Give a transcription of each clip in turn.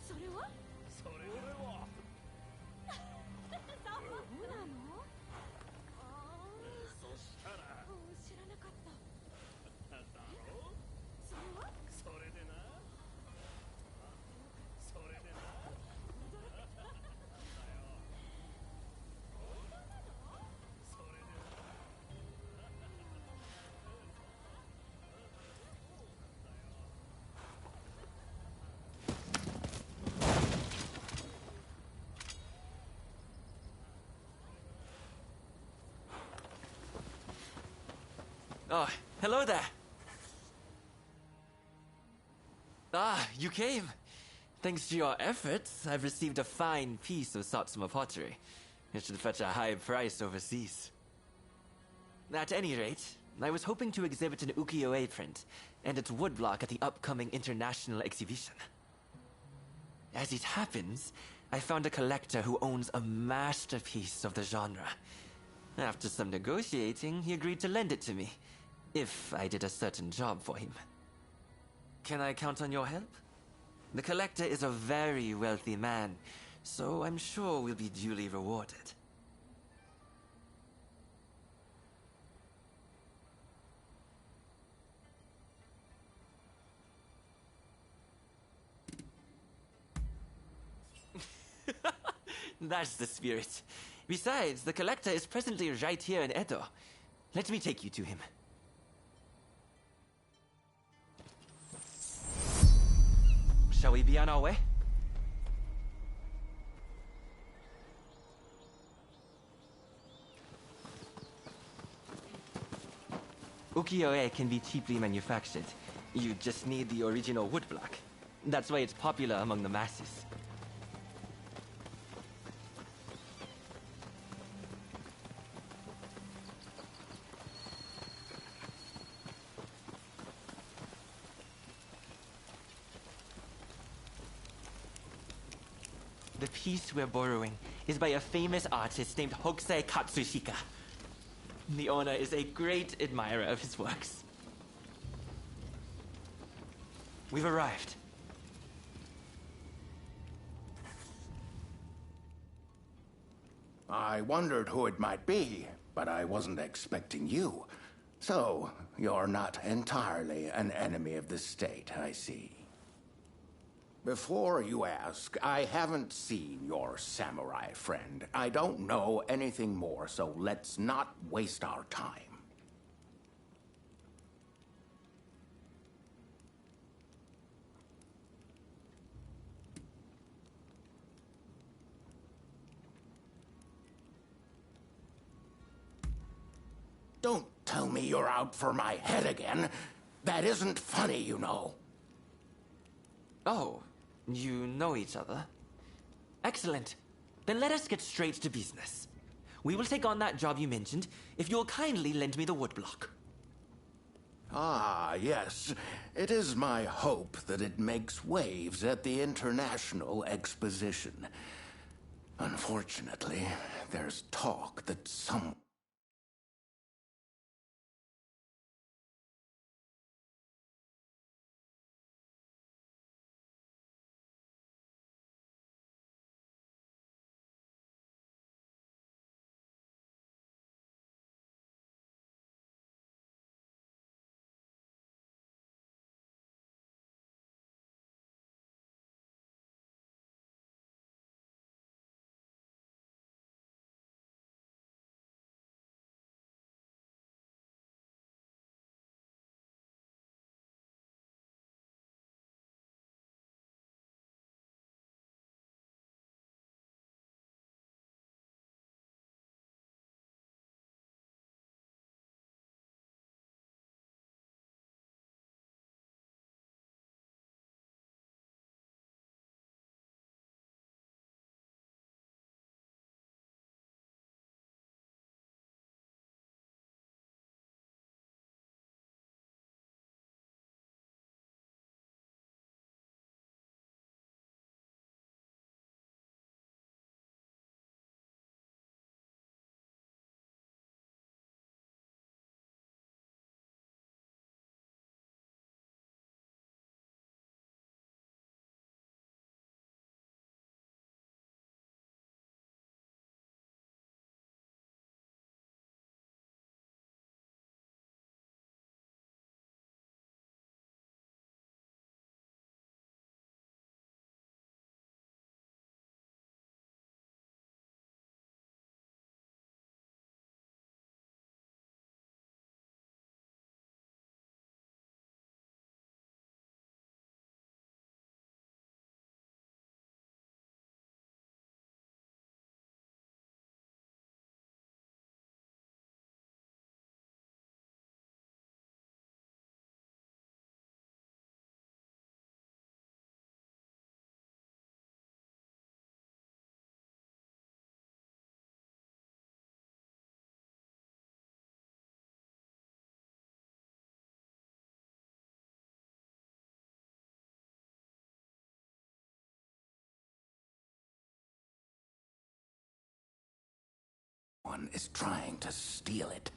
それはそれはそうなの？そしたら知らなかった。だろう。それはそれでなそれでなそれで Oh, hello there. Ah, you came. Thanks to your efforts, I've received a fine piece of Satsuma pottery. It should fetch a high price overseas. At any rate, I was hoping to exhibit an ukiyo-e print and its woodblock at the upcoming international exhibition. As it happens, I found a collector who owns a masterpiece of the genre. After some negotiating, he agreed to lend it to me, if I did a certain job for him. Can I count on your help? The collector is a very wealthy man, so I'm sure we'll be duly rewarded. That's the spirit. Besides, the collector is presently right here in Edo. Let me take you to him. Shall we be on our way? Ukiyo-e can be cheaply manufactured. You just need the original woodblock. That's why it's popular among the masses. The piece we're borrowing is by a famous artist named Hokusai Katsushika. The owner is a great admirer of his works. We've arrived. I wondered who it might be, but I wasn't expecting you. So, you're not entirely an enemy of the state, I see. Before you ask, I haven't seen your samurai friend. I don't know anything more, so let's not waste our time. Don't tell me you're out for my head again. That isn't funny, you know. Oh, you know each other? Excellent. Then let us get straight to business. We will take on that job you mentioned if you'll kindly lend me the woodblock. Ah, yes. It is my hope that it makes waves at the International Exposition. Unfortunately, there's talk that some... someone is trying to steal it.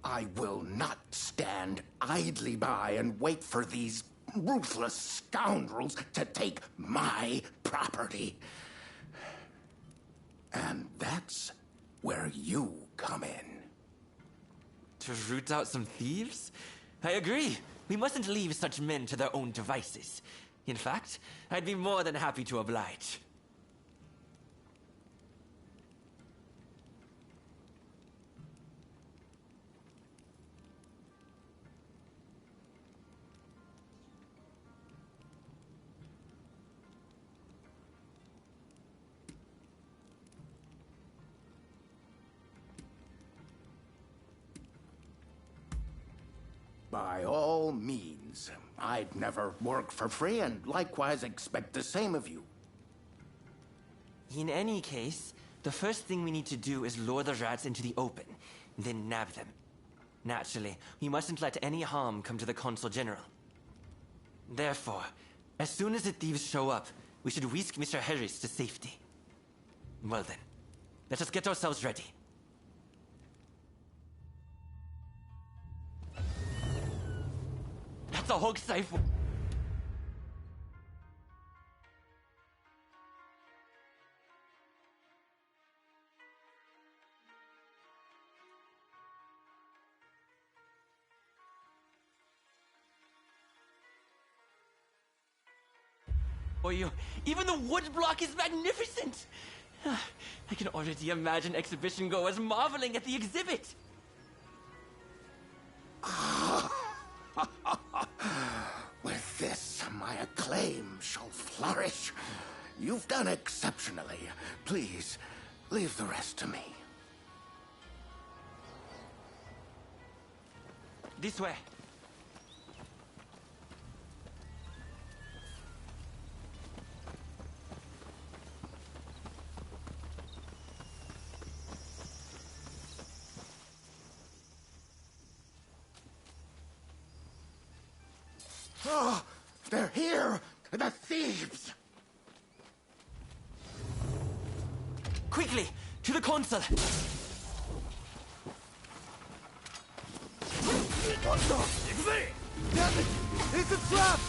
I will not stand idly by and wait for these ruthless scoundrels to take my property. And that's where you come in. To root out some thieves? I agree. We mustn't leave such men to their own devices. In fact, I'd be more than happy to oblige. By all means. I'd never work for free and likewise expect the same of you. In any case, the first thing we need to do is lure the rats into the open, then nab them. Naturally, we mustn't let any harm come to the Consul General. Therefore, as soon as the thieves show up, we should whisk Mr. Harris to safety. Well then, let us get ourselves ready. That's a Hog Cipher. Oh, even the wood block is magnificent! I can already imagine exhibition goers marveling at the exhibit! With this, my acclaim shall flourish. You've done exceptionally. Please, leave the rest to me. This way. Oh, they're here! The thieves! Quickly, to the Consul! Damn it! It's a trap!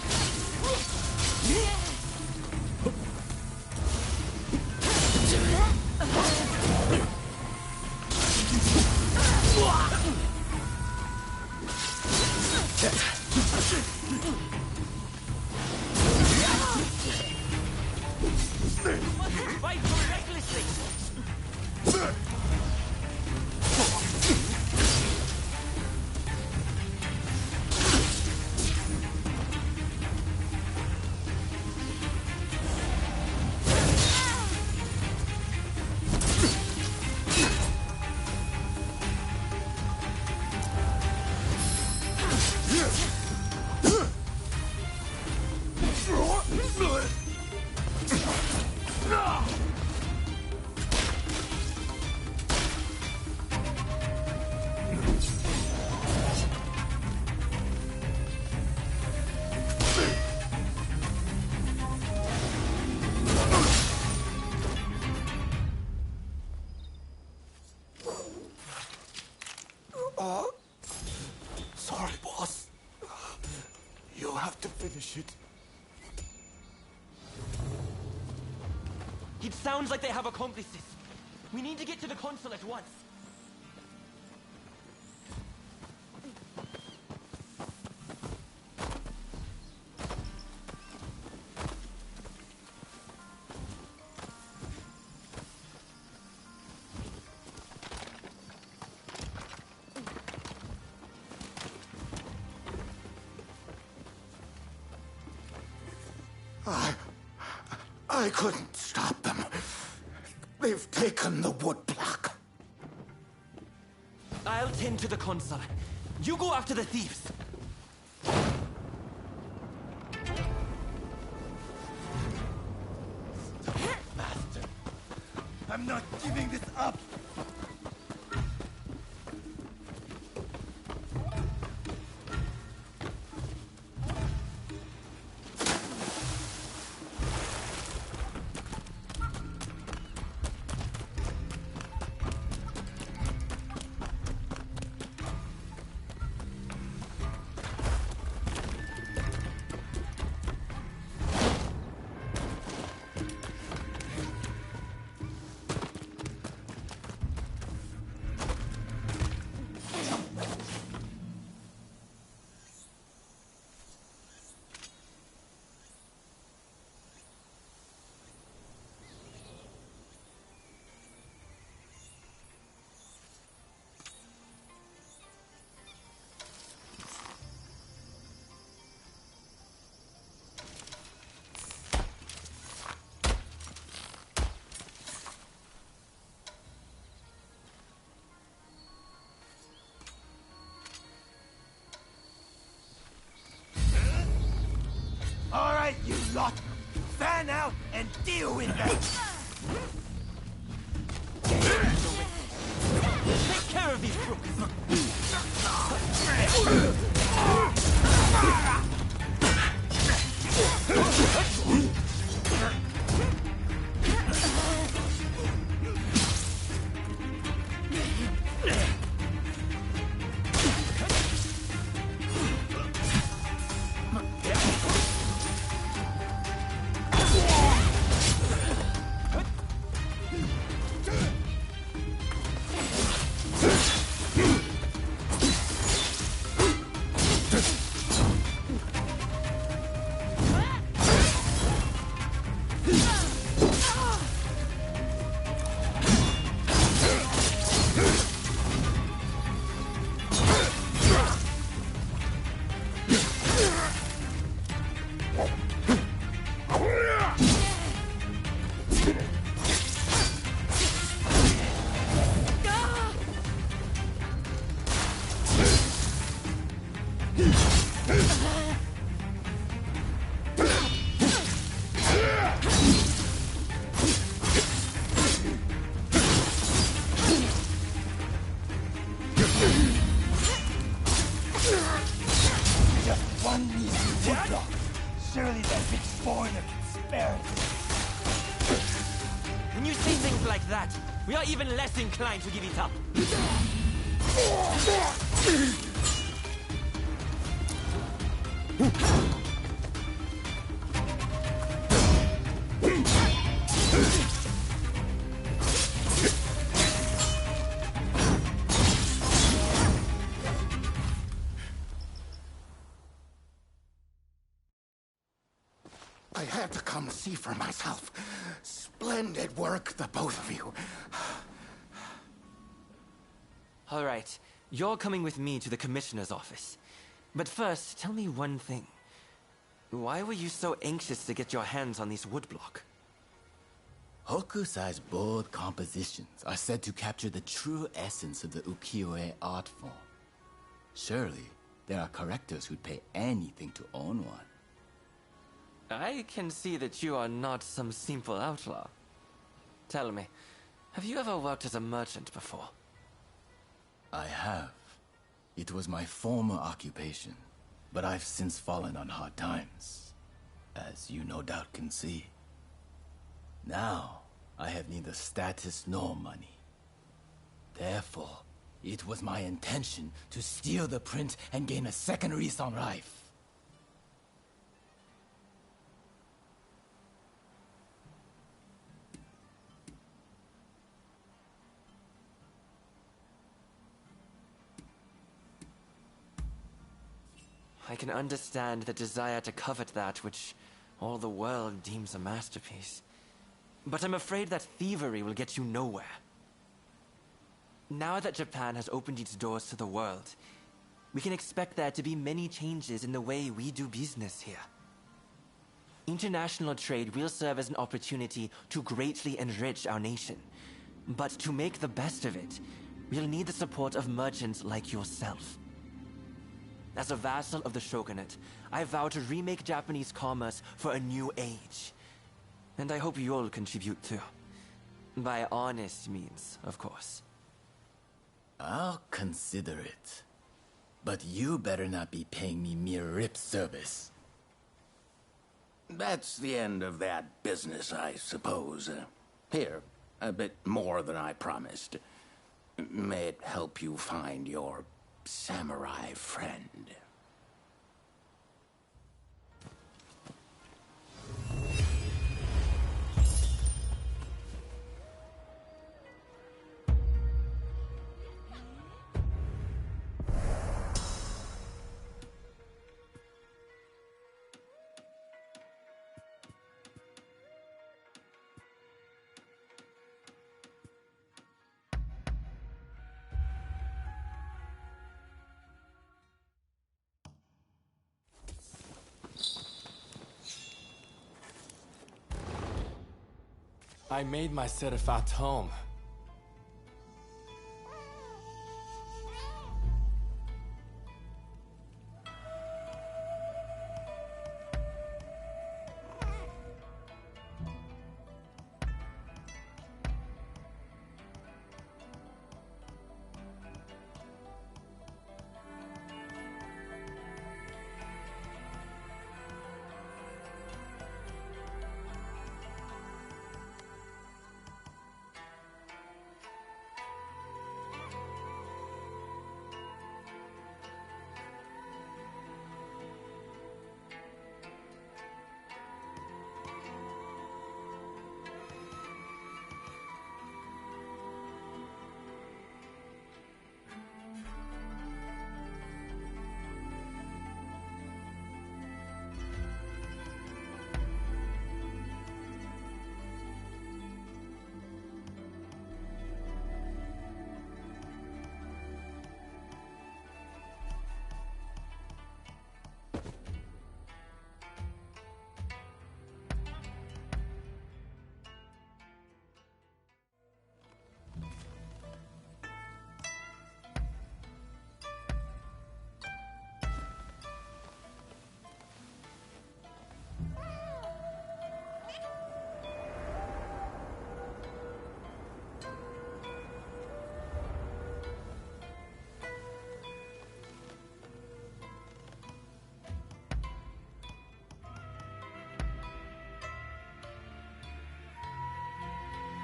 Fight so recklessly! Sorry, boss. You'll have to finish it. It sounds like they have accomplices. We need to get to the Consul at once. I couldn't stop them. They've taken the wood block. I'll tend to the Consul. You go after the thieves. Master, I'm not giving this up. Fan out and deal with them! Take care of these crooks! One easy woodblock. Surely that big spoiler can spare it. When you say things like that, we are even less inclined to give it up. I had to come see for myself. Splendid work, the both of you. All right, you're coming with me to the commissioner's office. But first, tell me one thing. Why were you so anxious to get your hands on these woodblock? Hokusai's bold compositions are said to capture the true essence of the ukiyo-e art form. Surely, there are collectors who'd pay anything to own one. I can see that you are not some simple outlaw. Tell me, have you ever worked as a merchant before? I have. It was my former occupation, but I've since fallen on hard times, as you no doubt can see. Now, I have neither status nor money. Therefore, it was my intention to steal the print and gain a second lease on life. I can understand the desire to covet that which all the world deems a masterpiece. But I'm afraid that thievery will get you nowhere. Now that Japan has opened its doors to the world, we can expect there to be many changes in the way we do business here. International trade will serve as an opportunity to greatly enrich our nation. But to make the best of it, we'll need the support of merchants like yourself. As a vassal of the shogunate, I vow to remake Japanese commerce for a new age. And I hope you'll contribute too. By honest means, of course. I'll consider it. But you better not be paying me mere lip service. That's the end of that business, I suppose. Here, a bit more than I promised. May it help you find your samurai friend. I made my setup at home.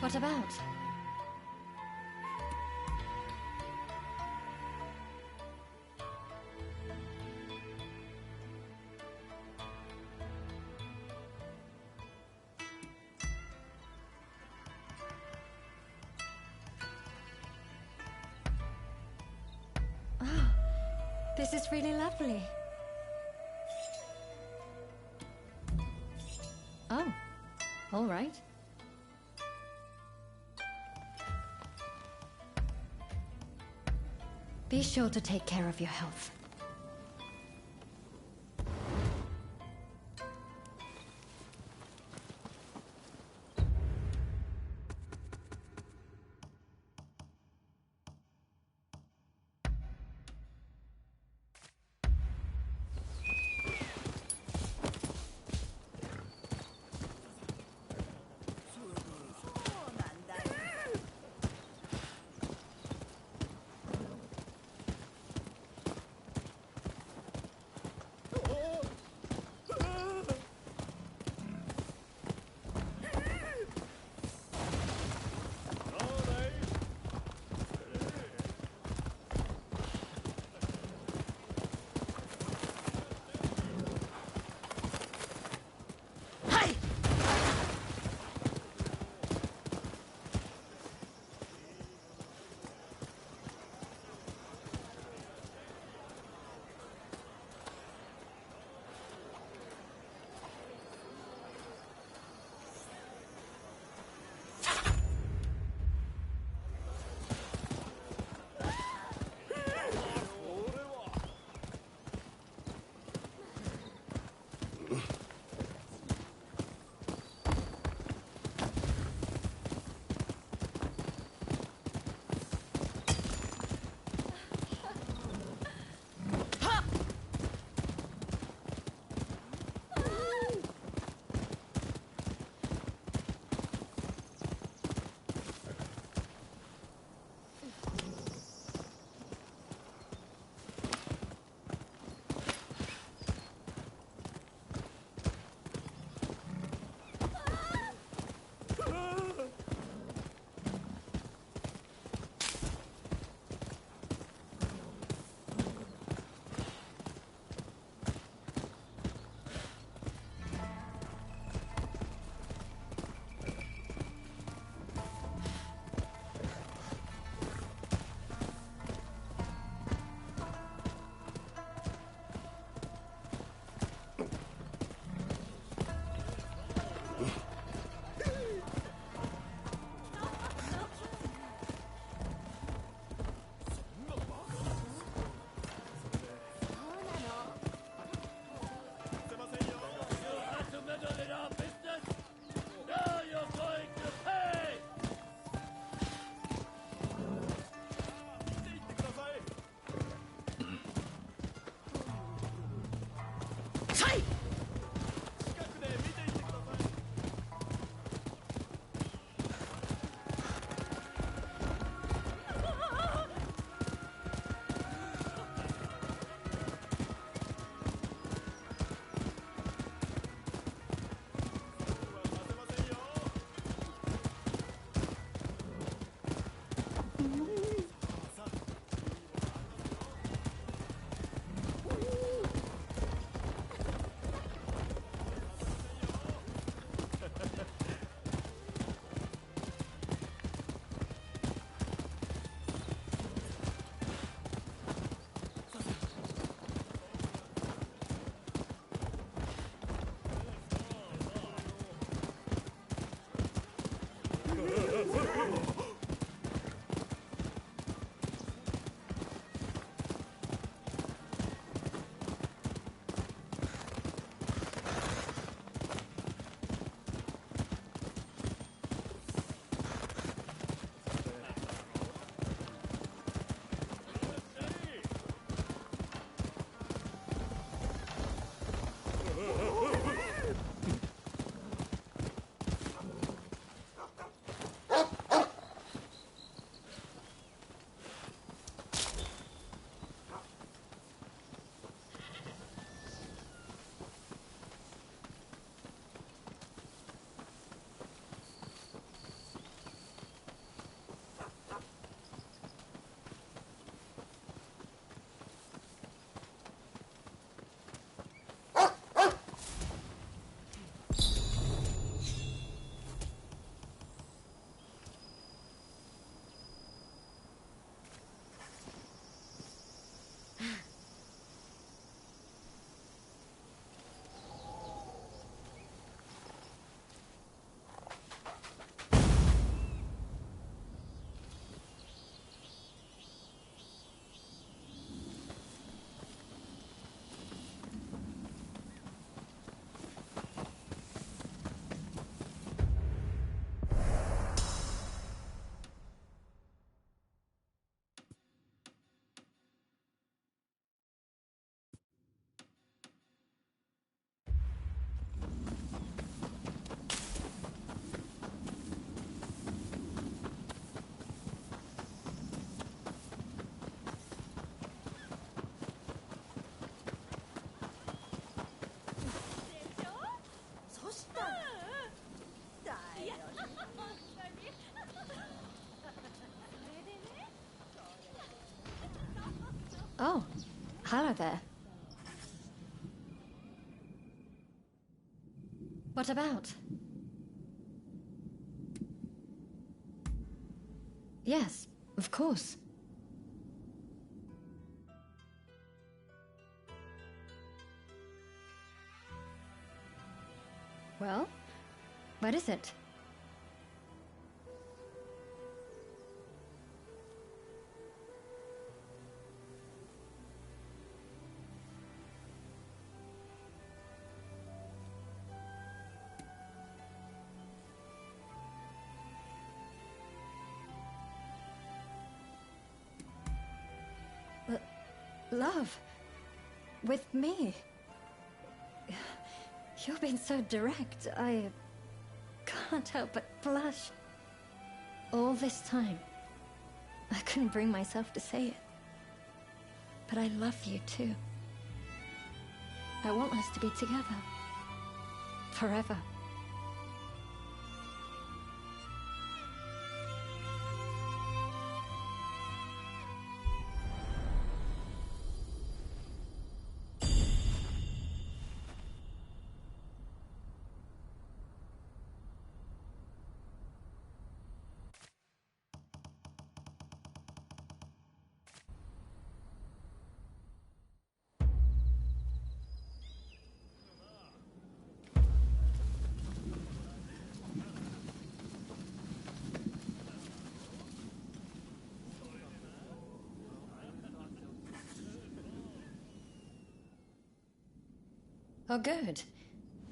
What about? Oh, this is really lovely. Oh, all right. Be sure to take care of your health. Oh, hello there. What about? Yes, of course. Well, what is it? Love? With me? You're being so direct, I can't help but blush. All this time, I couldn't bring myself to say it. But I love you too. I want us to be together. Forever. Oh, good.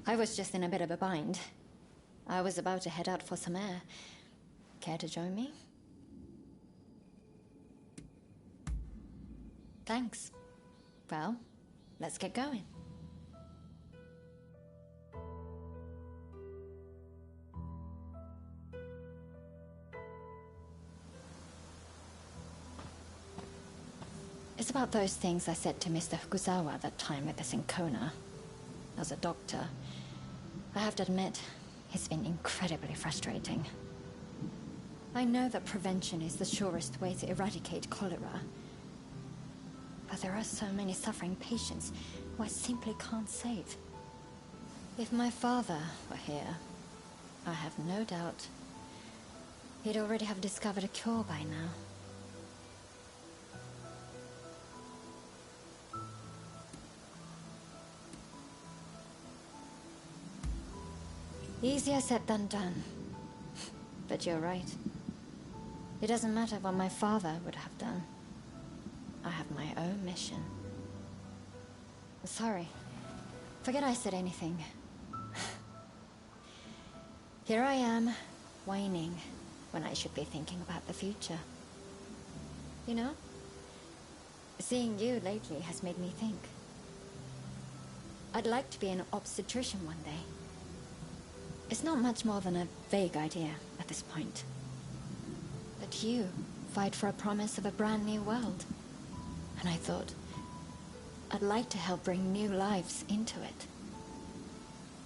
I was just in a bit of a bind. I was about to head out for some air. Care to join me? Thanks. Well, let's get going. It's about those things I said to Mr. Fukuzawa that time with the Syncona. As a doctor, I have to admit, it's been incredibly frustrating. I know that prevention is the surest way to eradicate cholera. But there are so many suffering patients who I simply can't save. If my father were here, I have no doubt he'd already have discovered a cure by now. Easier said than done. But you're right. It doesn't matter what my father would have done. I have my own mission. Sorry. Forget I said anything. Here I am, whining, when I should be thinking about the future. You know, seeing you lately has made me think. I'd like to be an obstetrician one day. It's not much more than a vague idea at this point. But you fight for a promise of a brand new world. And I thought, I'd like to help bring new lives into it.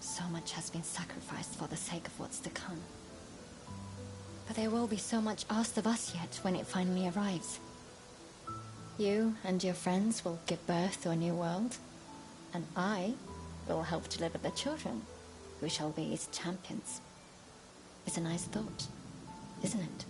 So much has been sacrificed for the sake of what's to come. But there will be so much asked of us yet when it finally arrives. You and your friends will give birth to a new world. And I will help deliver the children. We shall be its champions. It's a nice thought, isn't it?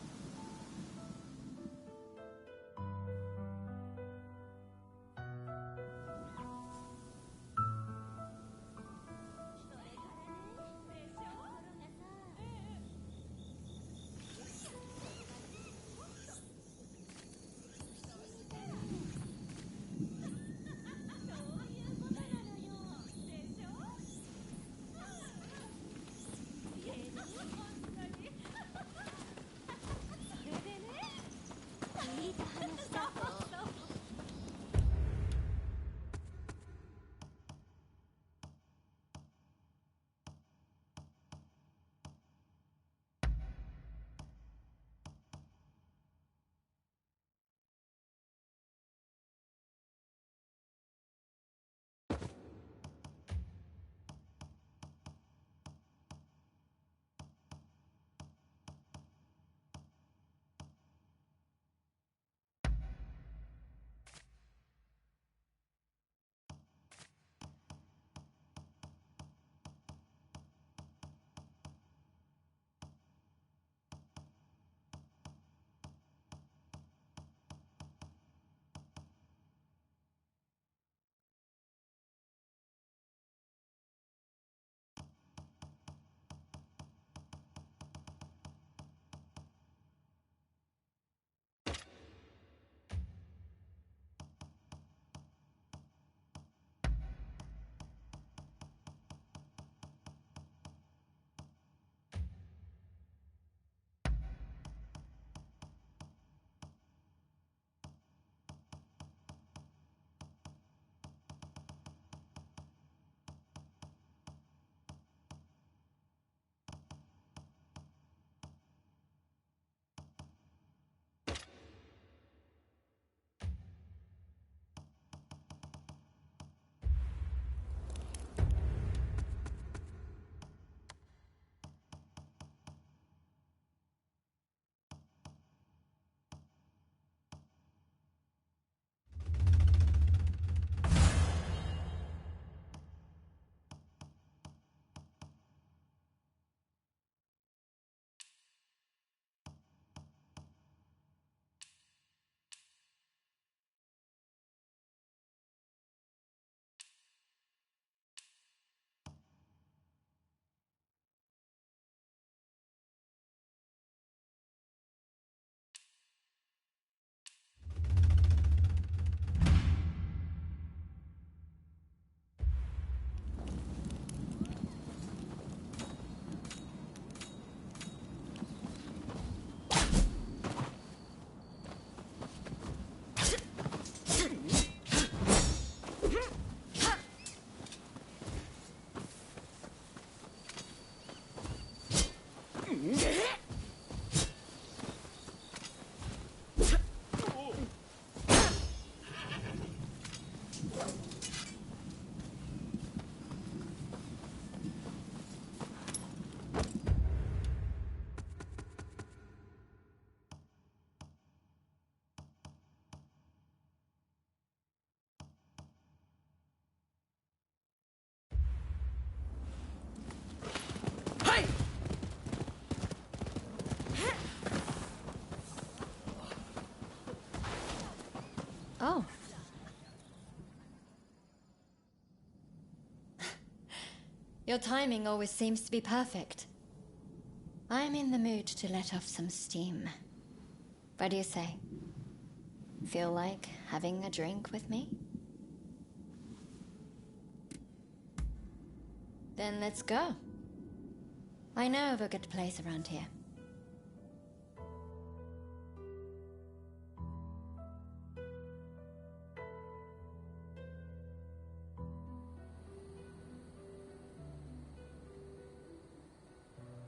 Your timing always seems to be perfect. I'm in the mood to let off some steam. What do you say? Feel like having a drink with me? Then let's go. I know of a good place around here.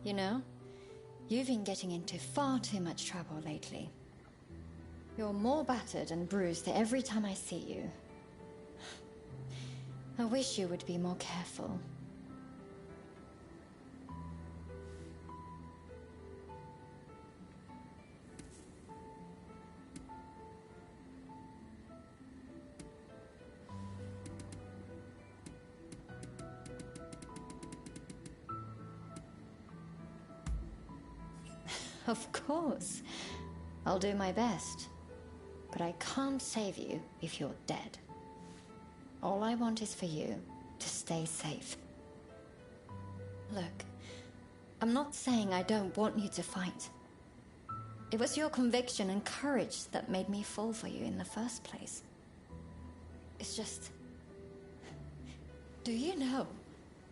You know, you've been getting into far too much trouble lately. You're more battered and bruised every time I see you. I wish you would be more careful. Of course. I'll do my best. But I can't save you if you're dead. All I want is for you to stay safe. Look, I'm not saying I don't want you to fight. It was your conviction and courage that made me fall for you in the first place. It's just... Do you know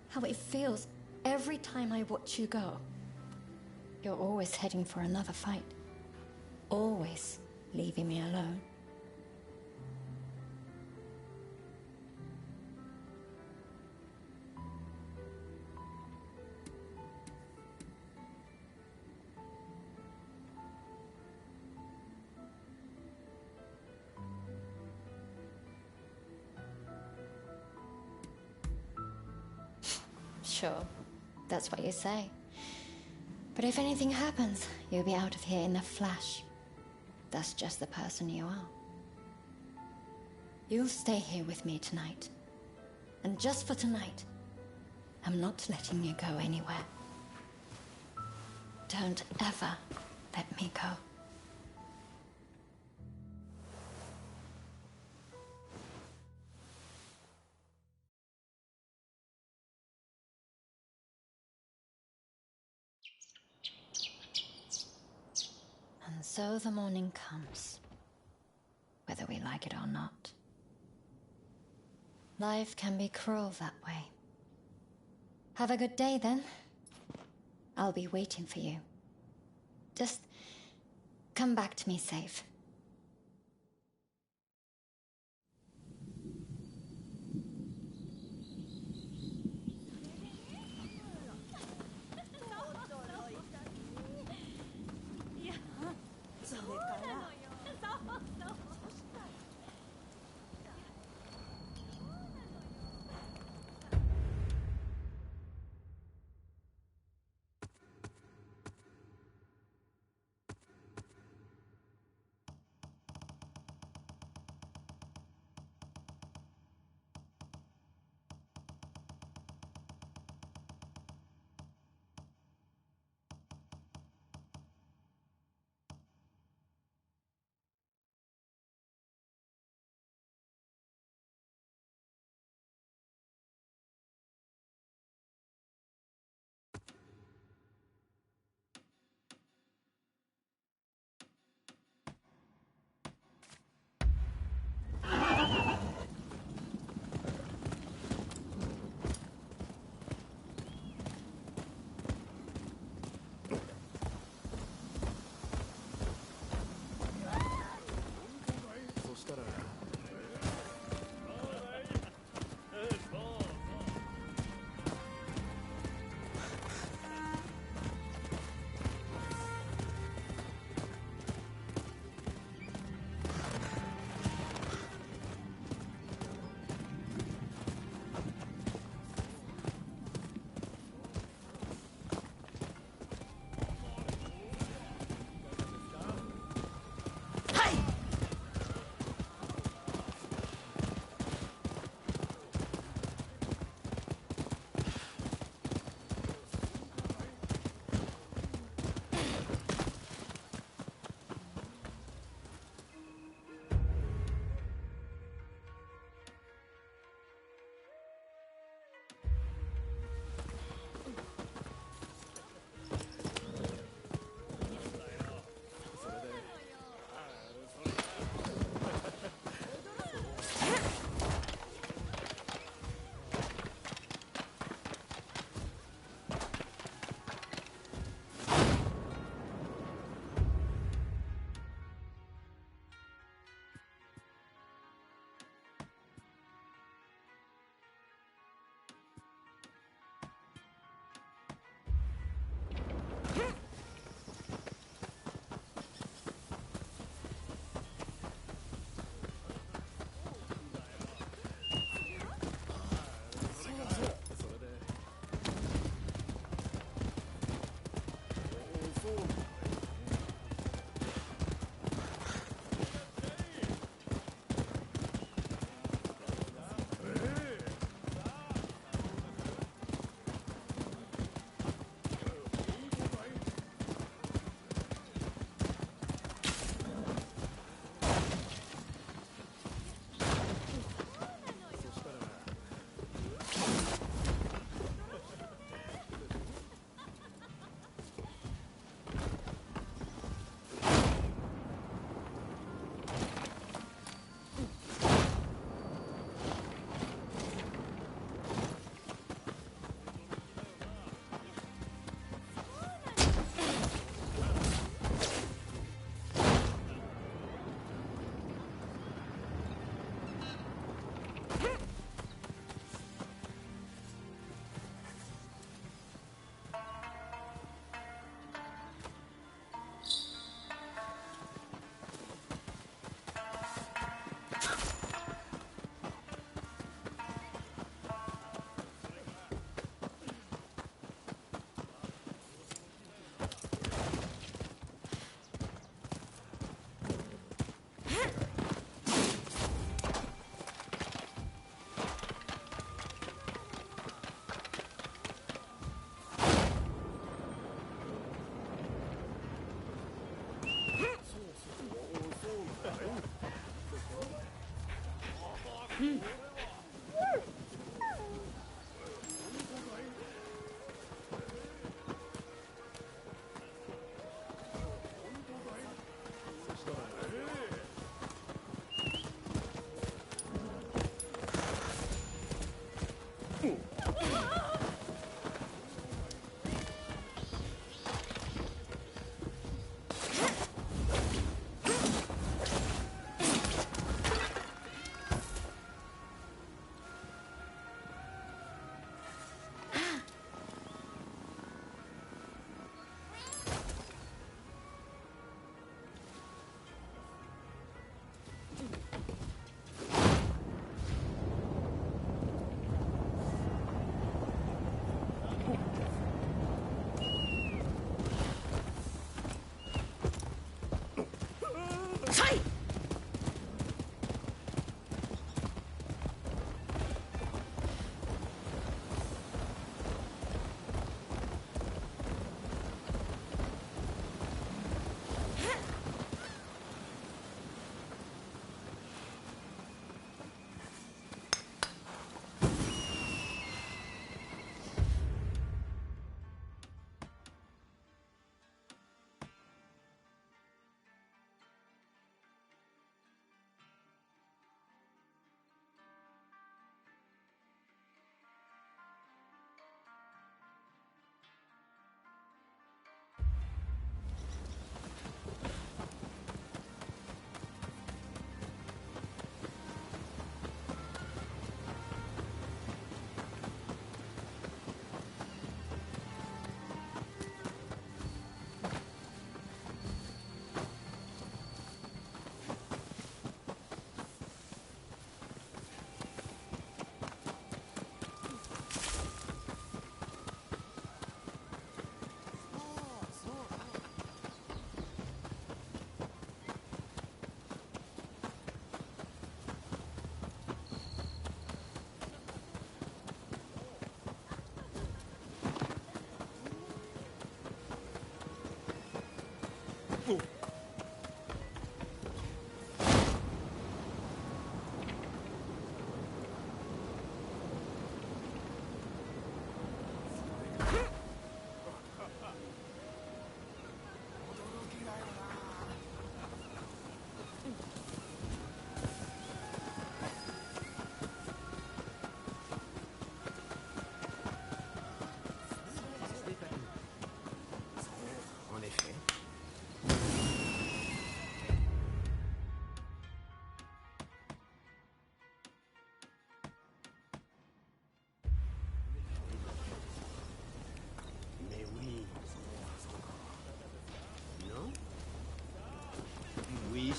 how it feels every time I watch you go? You're always heading for another fight. Always leaving me alone. Sure, that's what you say. But if anything happens, you'll be out of here in a flash. That's just the person you are. You'll stay here with me tonight. And just for tonight, I'm not letting you go anywhere. Don't ever let me go. And so the morning comes, whether we like it or not. Life can be cruel that way. Have a good day then. I'll be waiting for you. Just come back to me safe.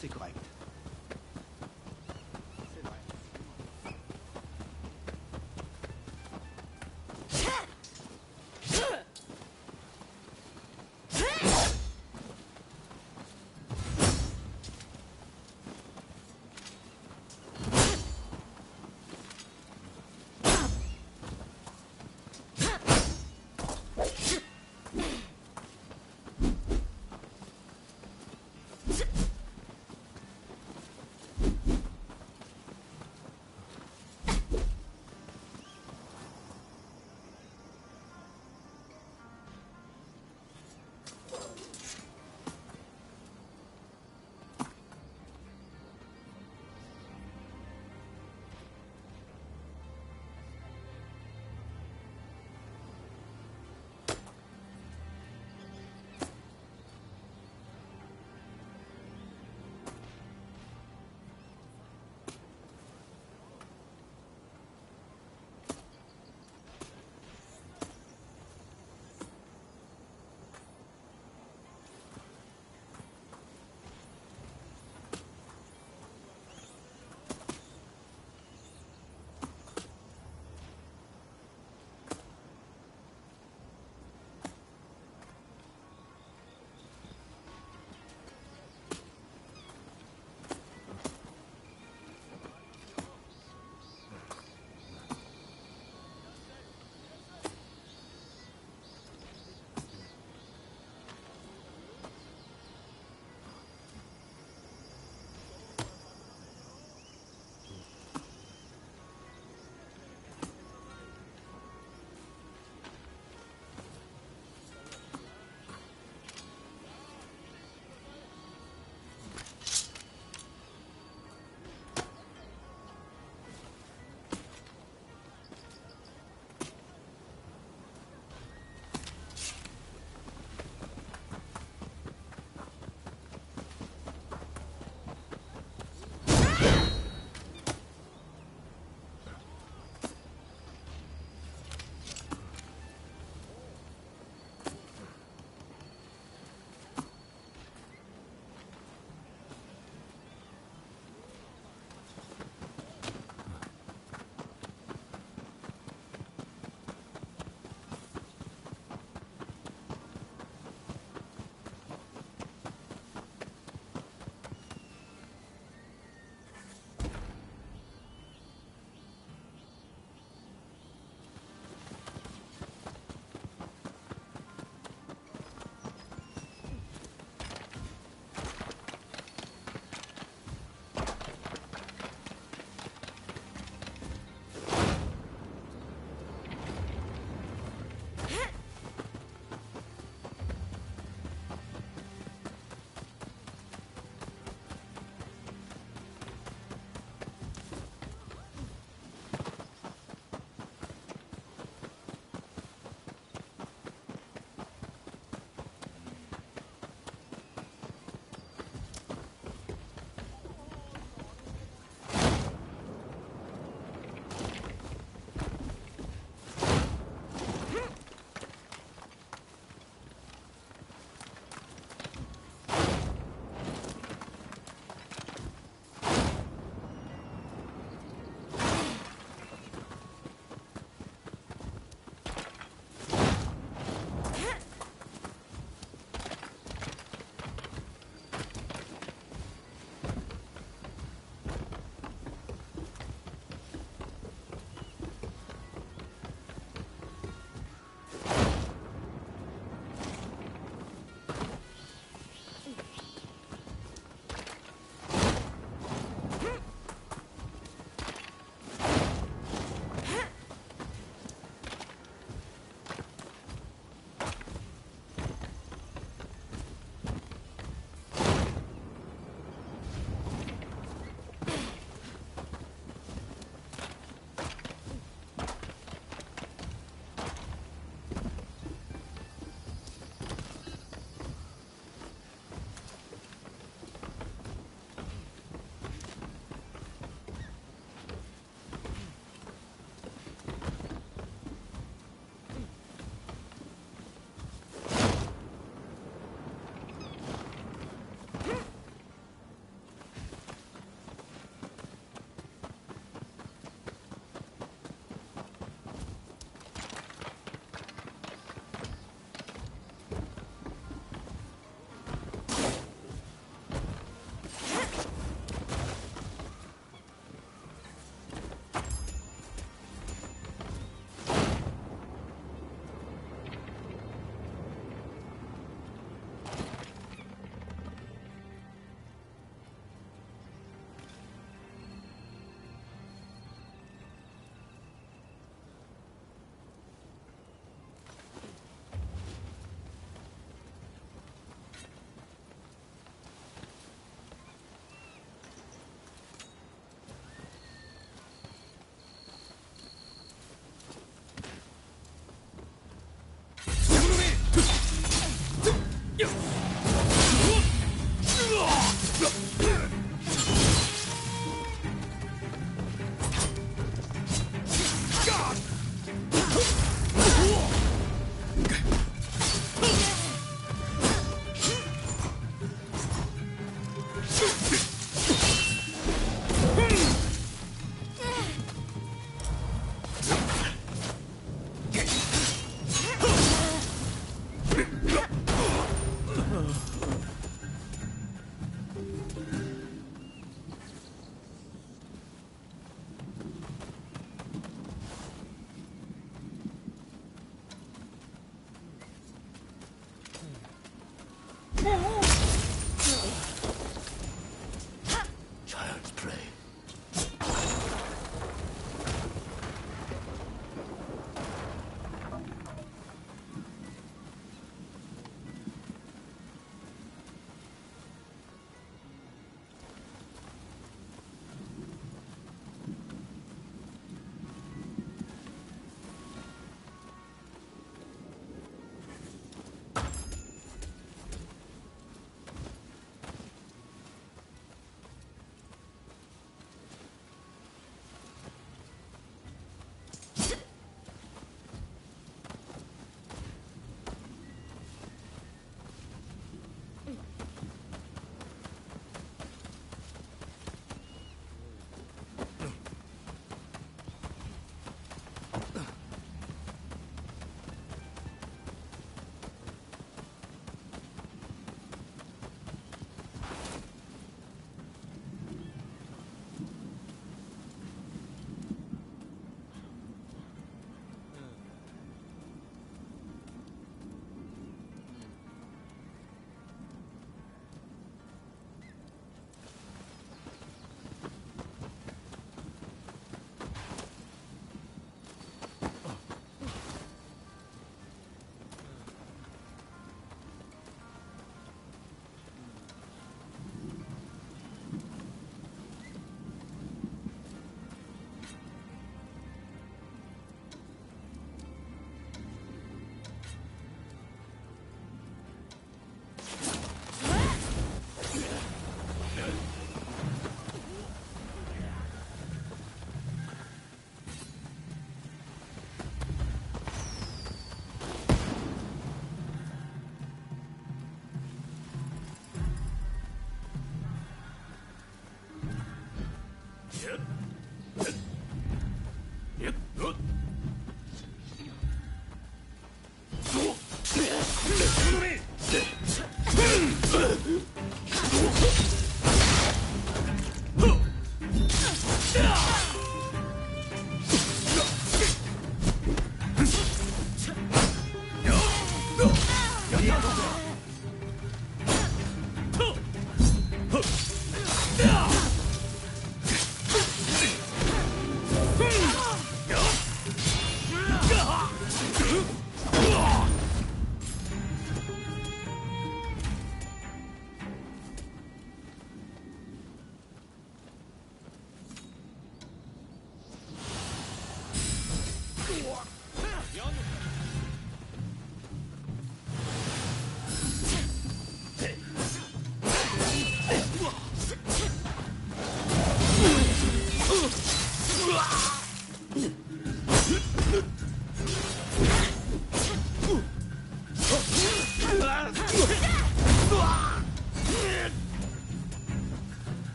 c'est correct.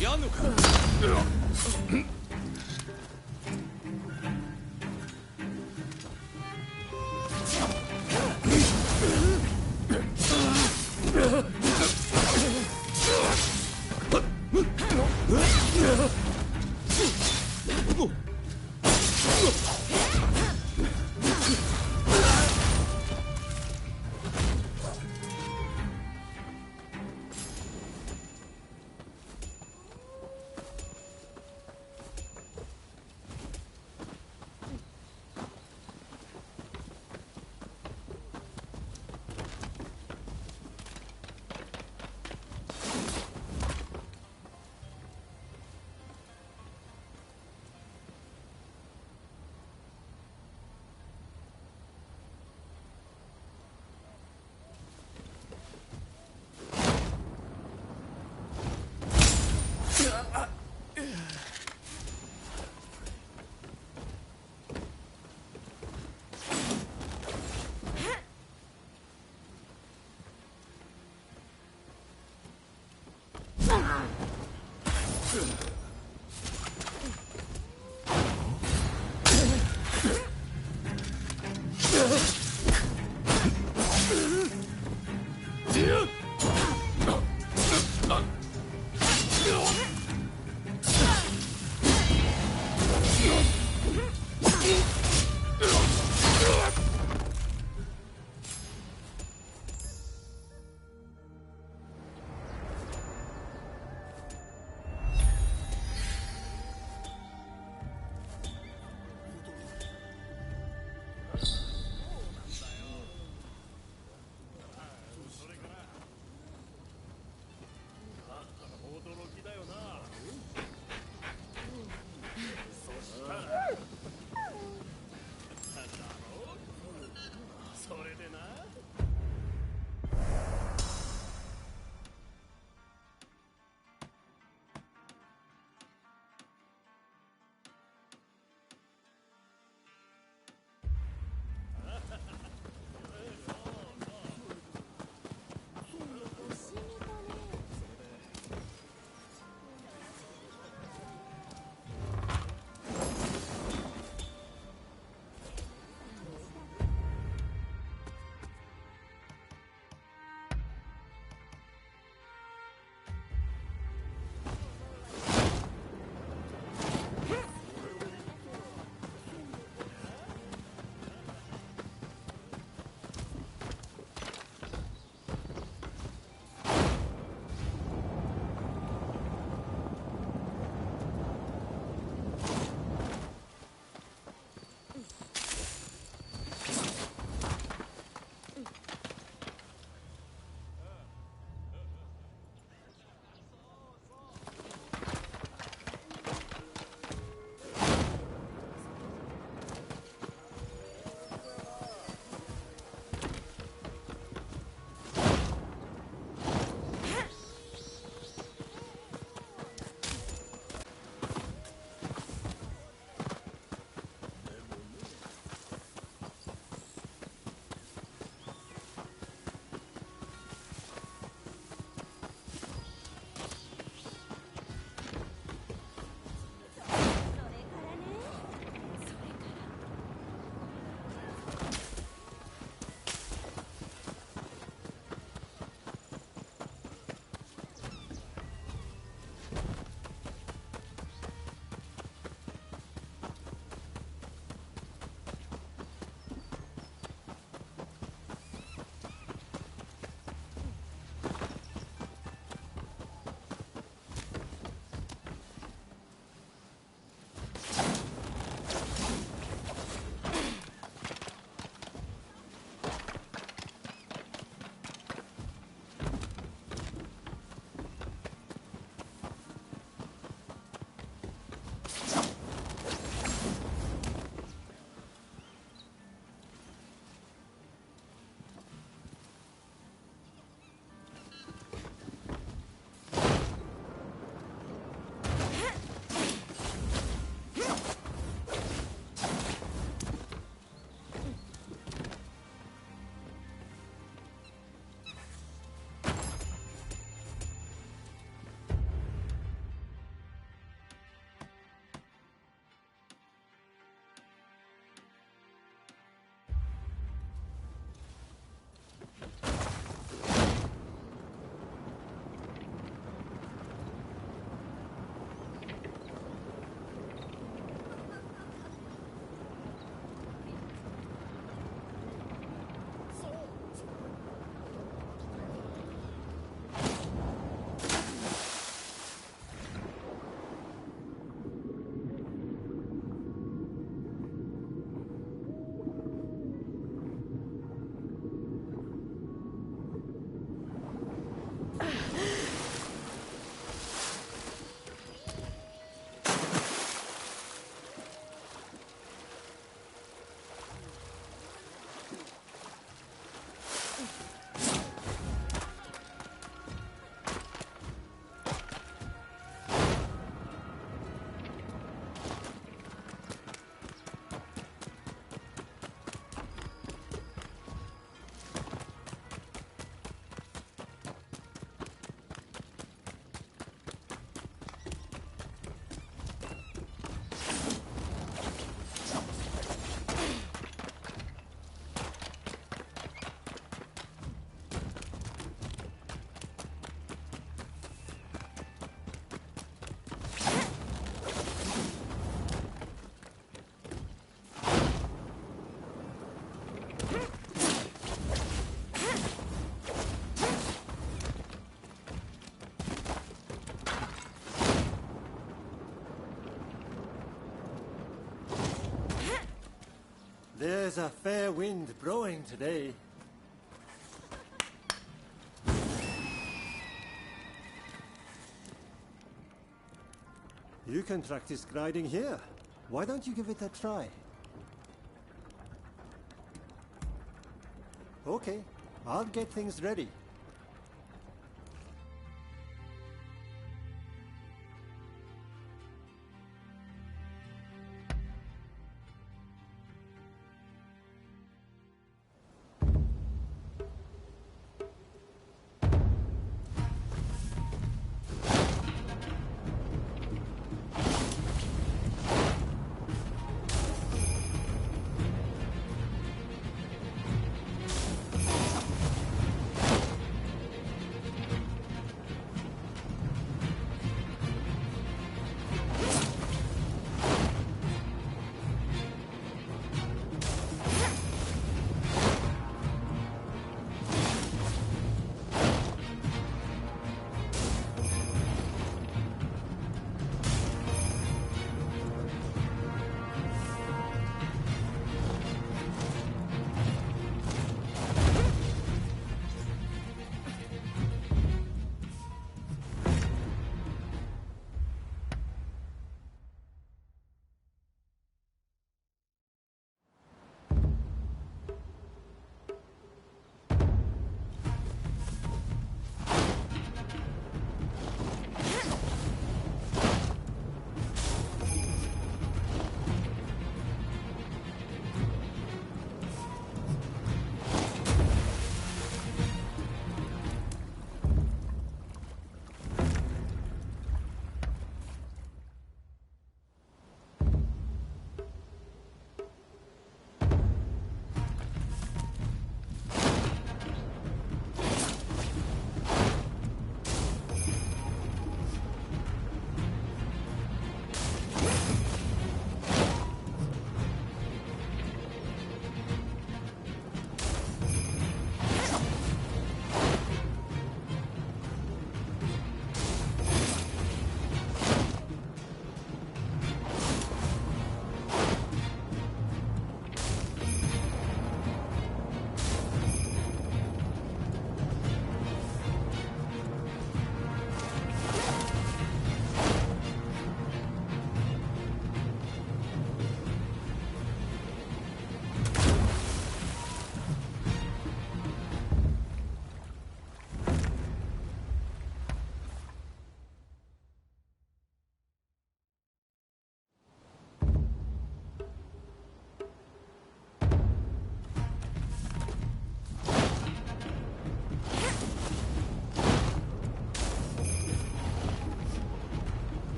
やんのか。There's a fair wind blowing today. You can practice gliding here. Why don't you give it a try? Okay, I'll get things ready.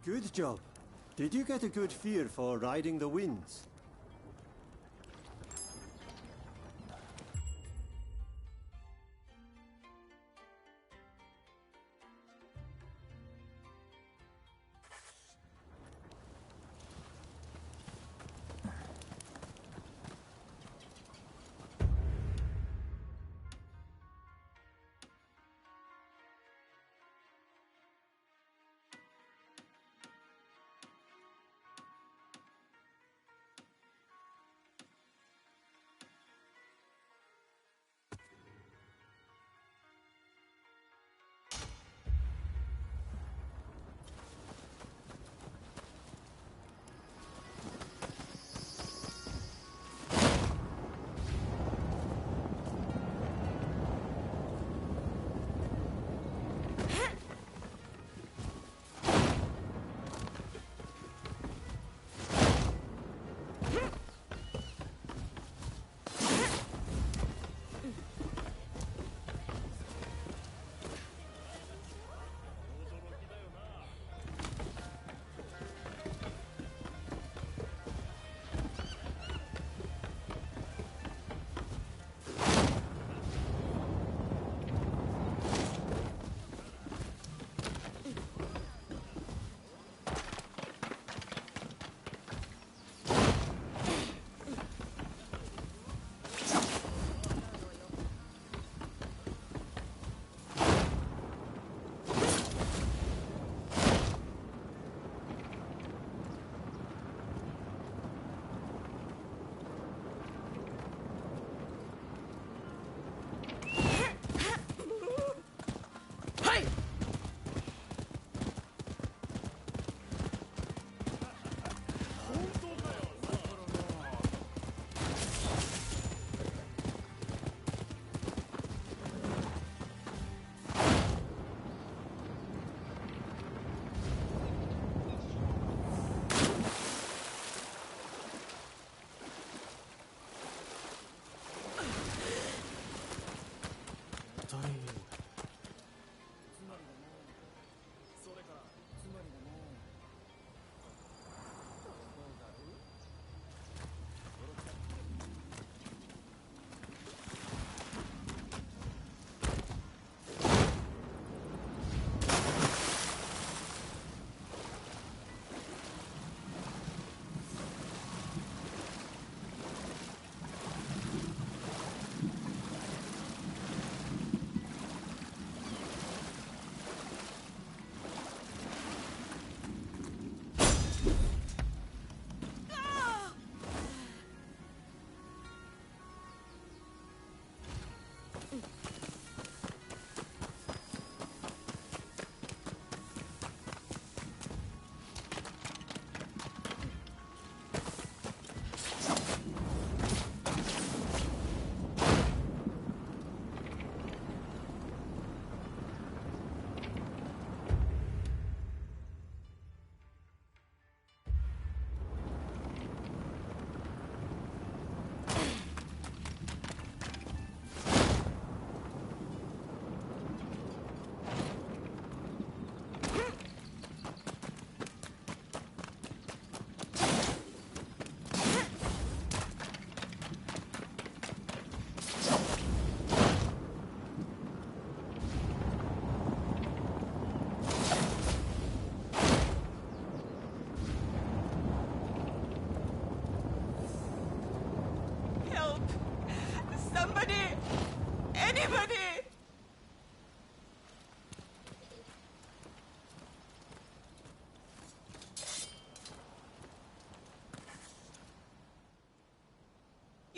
Good job. Did you get a good feel for riding the winds?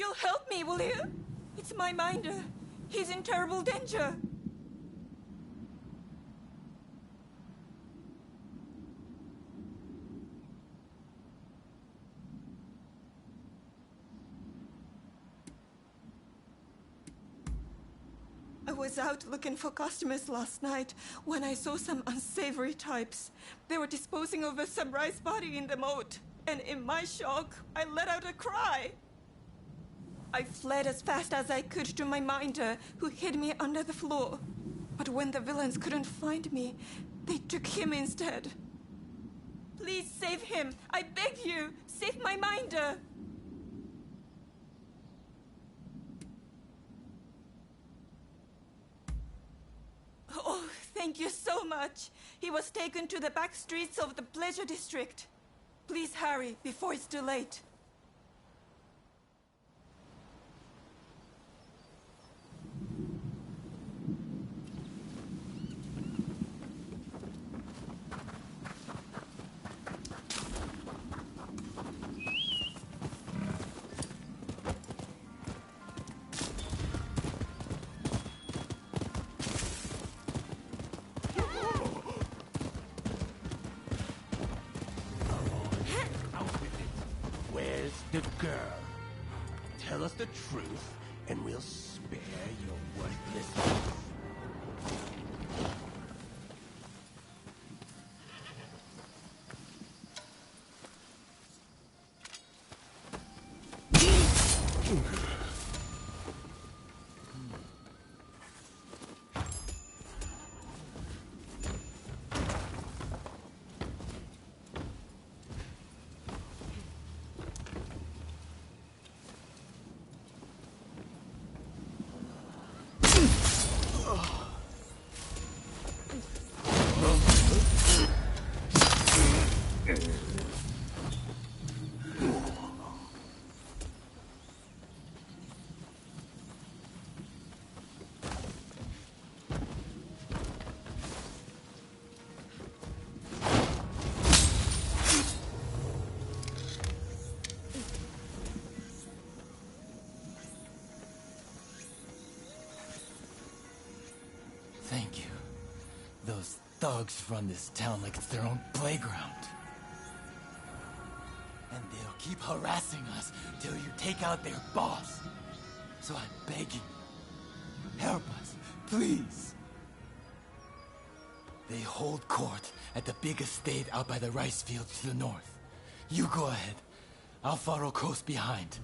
You'll help me, will you? It's my minder. He's in terrible danger. I was out looking for customers last night when I saw some unsavory types. They were disposing of a samurai's body in the moat, and in my shock, I let out a cry. I fled as fast as I could to my minder, who hid me under the floor. But when the villains couldn't find me, they took him instead. Please save him. I beg you. Save my minder. Oh, thank you so much. He was taken to the back streets of the Pleasure District. Please hurry before it's too late. The girl. Tell us the truth, and we'll spare your worthless youth. Thank you. Those thugs run this town like it's their own playground. And they'll keep harassing us till you take out their boss. So I'm begging you, help us, please. They hold court at the big estate out by the rice fields to the north. You go ahead. I'll follow close behind.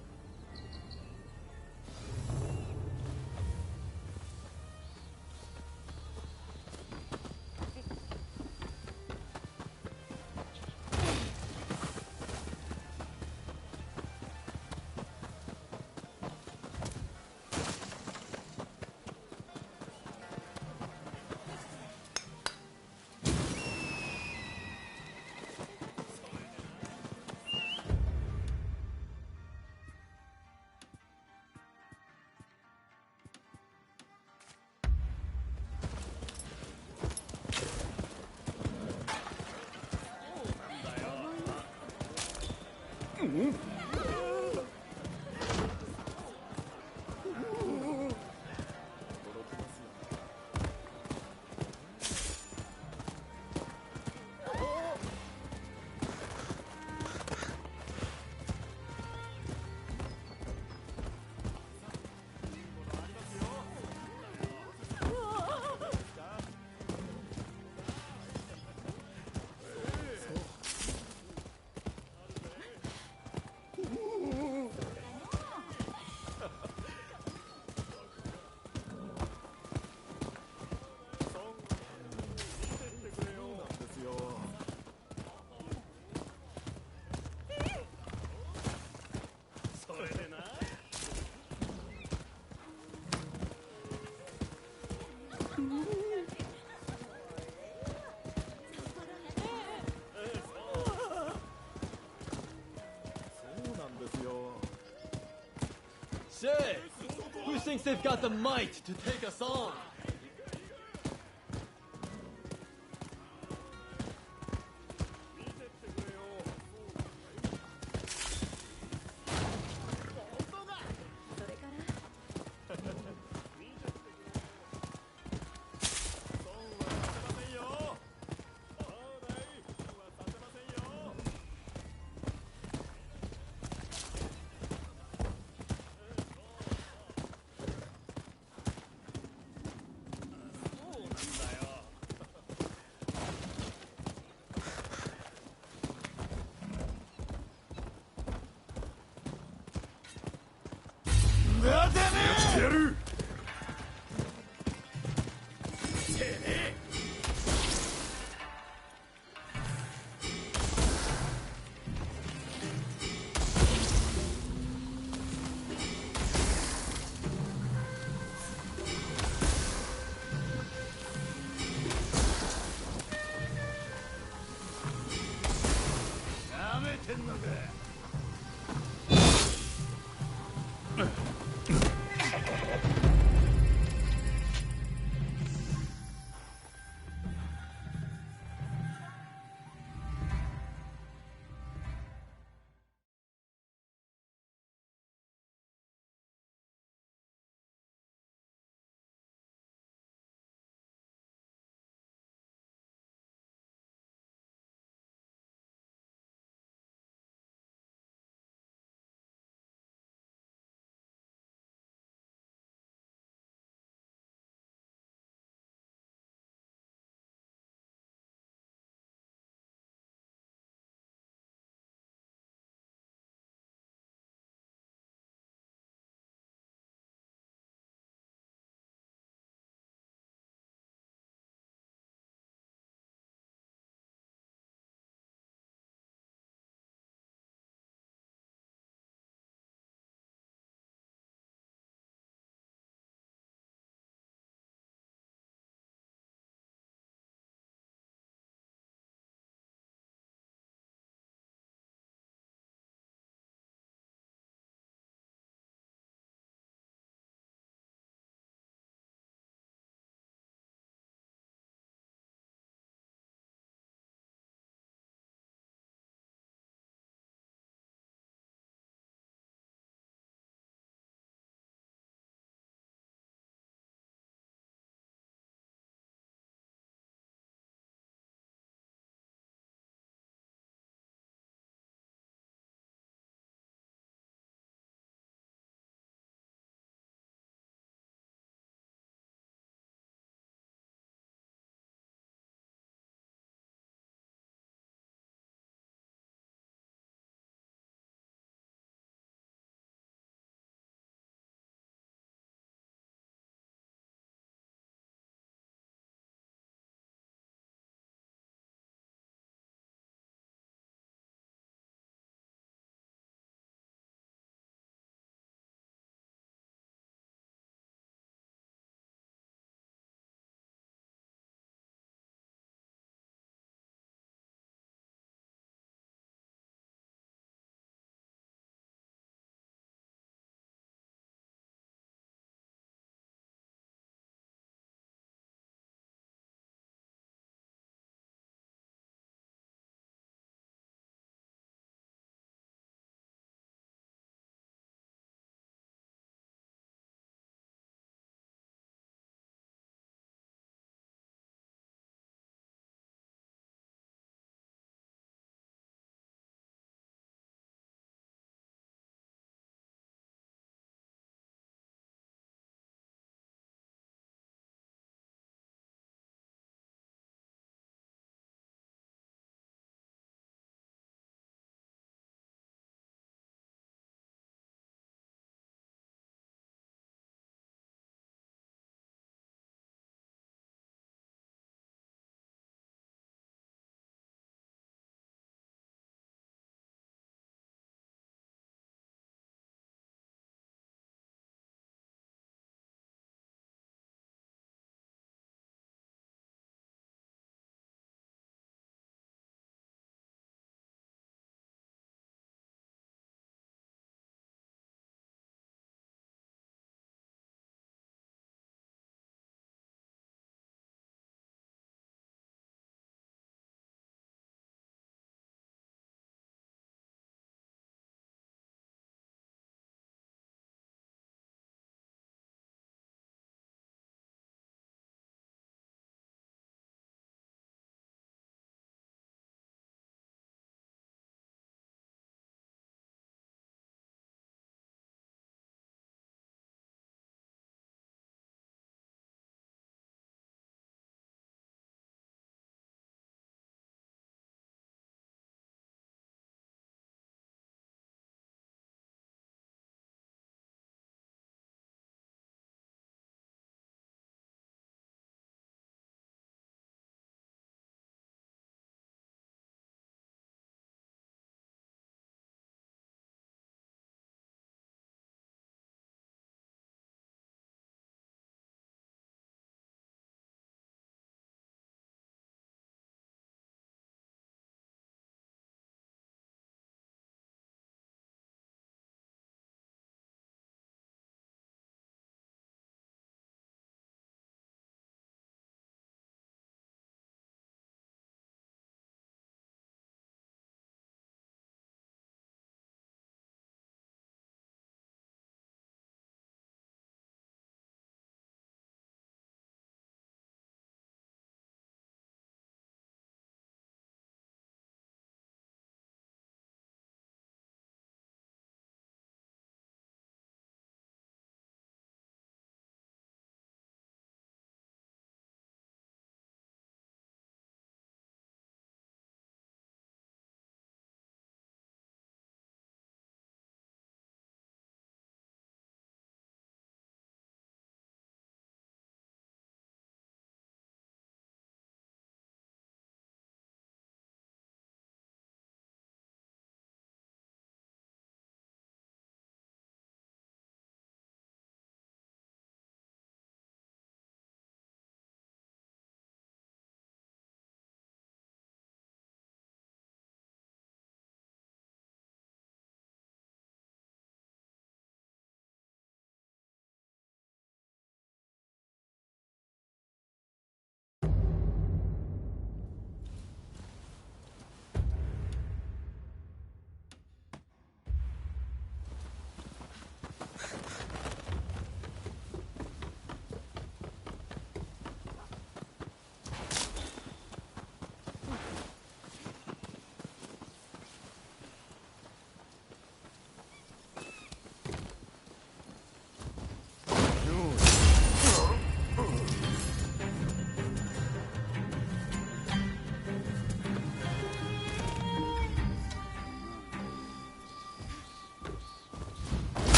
Say, who thinks they've got the might to take us on? ってんのか。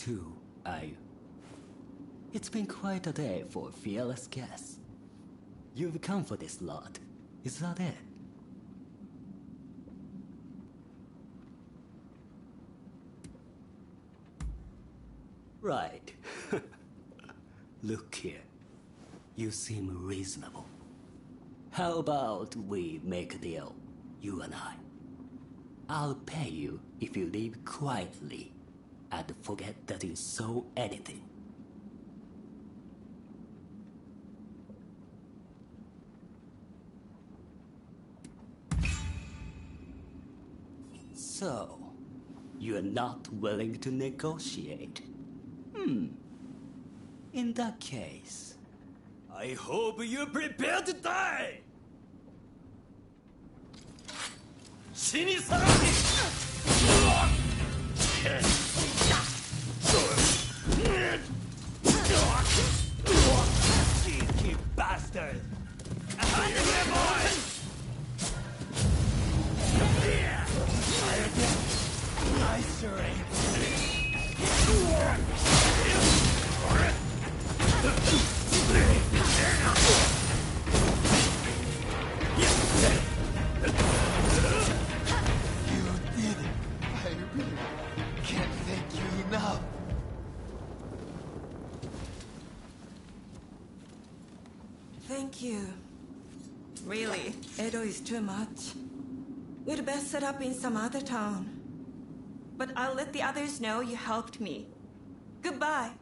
too, are you? It's been quite a day for a fearless guest. You've come for this lot, is that it? Right. Look here. You seem reasonable. How about we make a deal, you and I? I'll pay you if you leave quietly and forget that you saw anything. So, you're not willing to negotiate? In that case, I hope you're prepared to die! 死にさらし Cheeky bastard! I sure ain't. You did it. I really can't thank you enough. Thank you. Really, Edo is too much. We'd best set up in some other town. But I'll let the others know you helped me. Goodbye.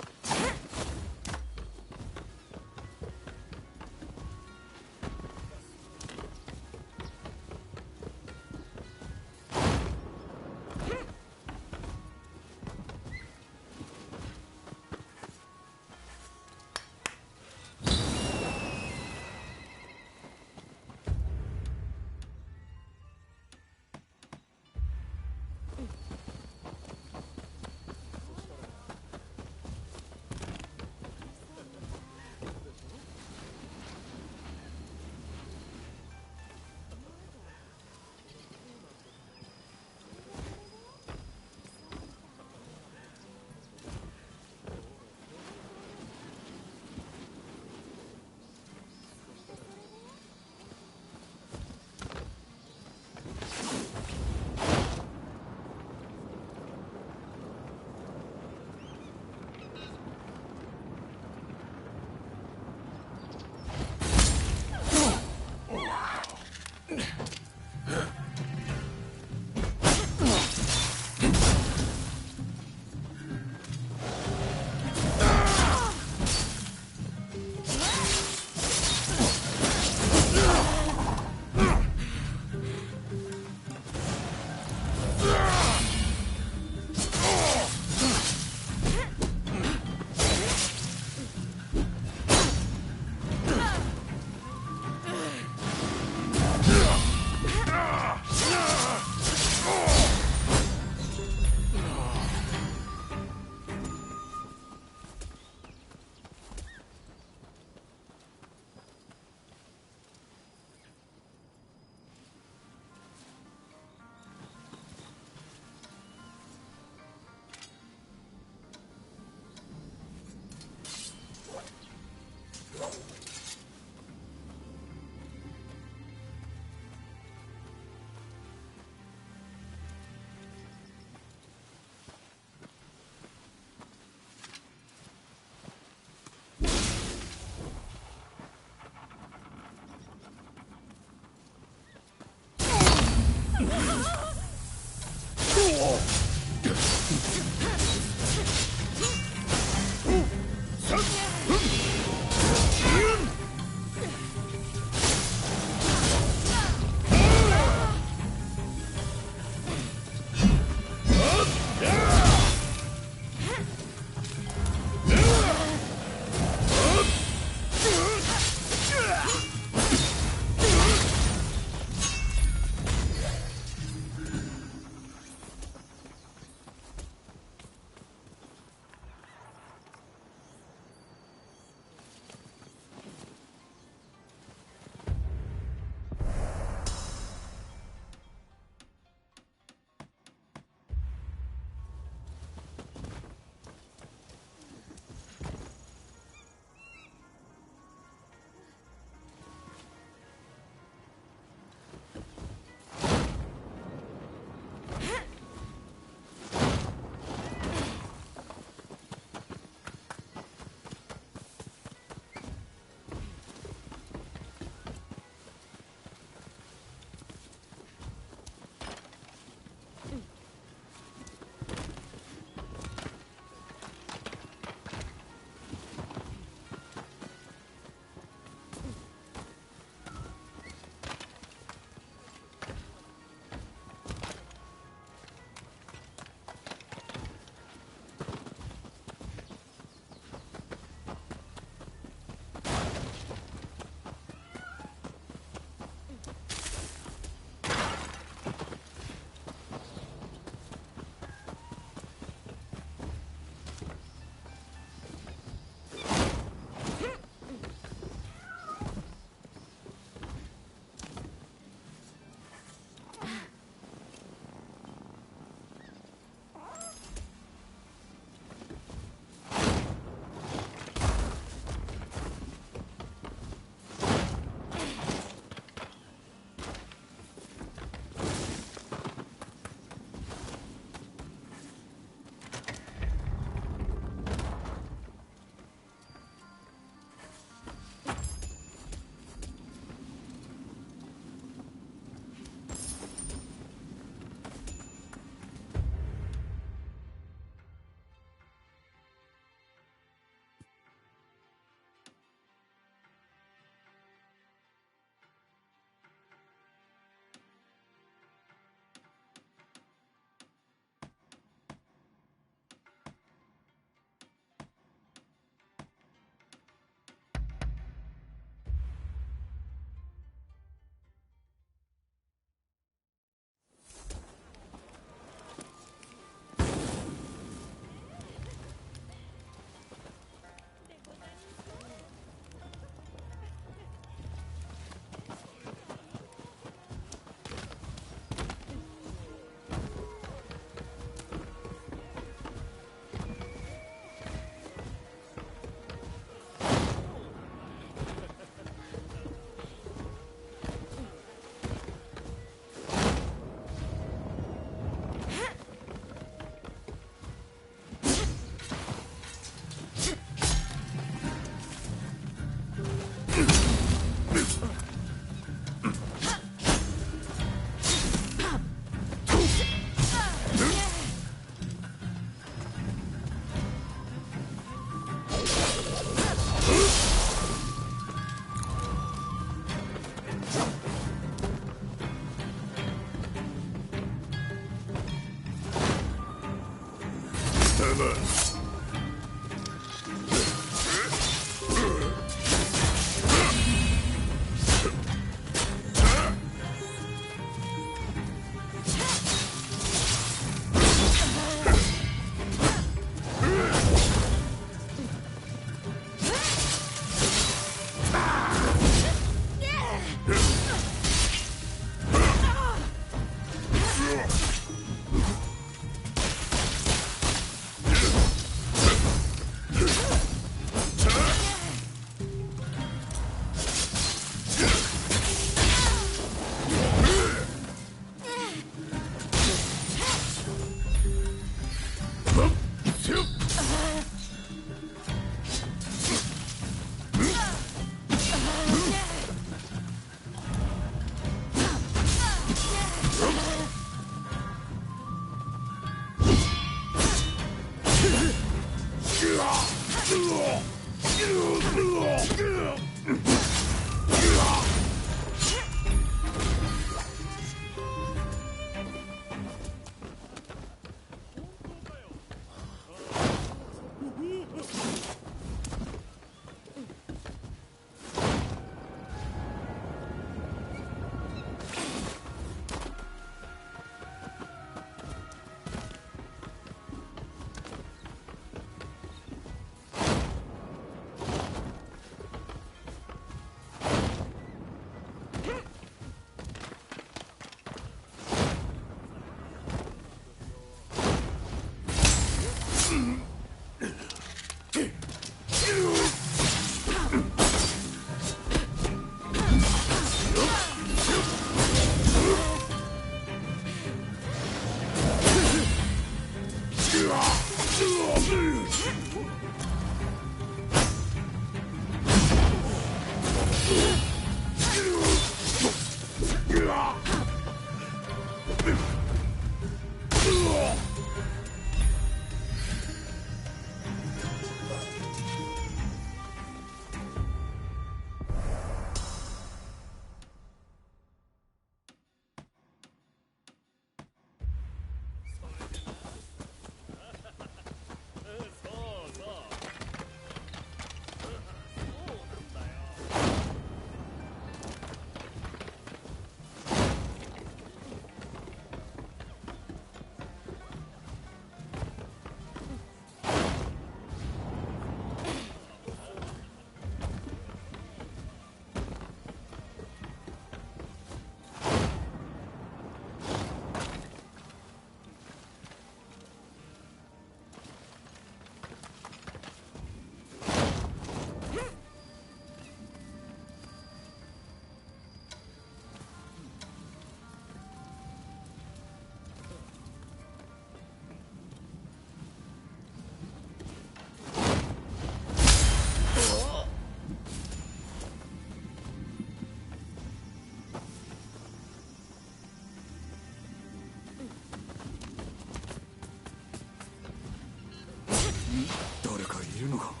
誰かいるのか。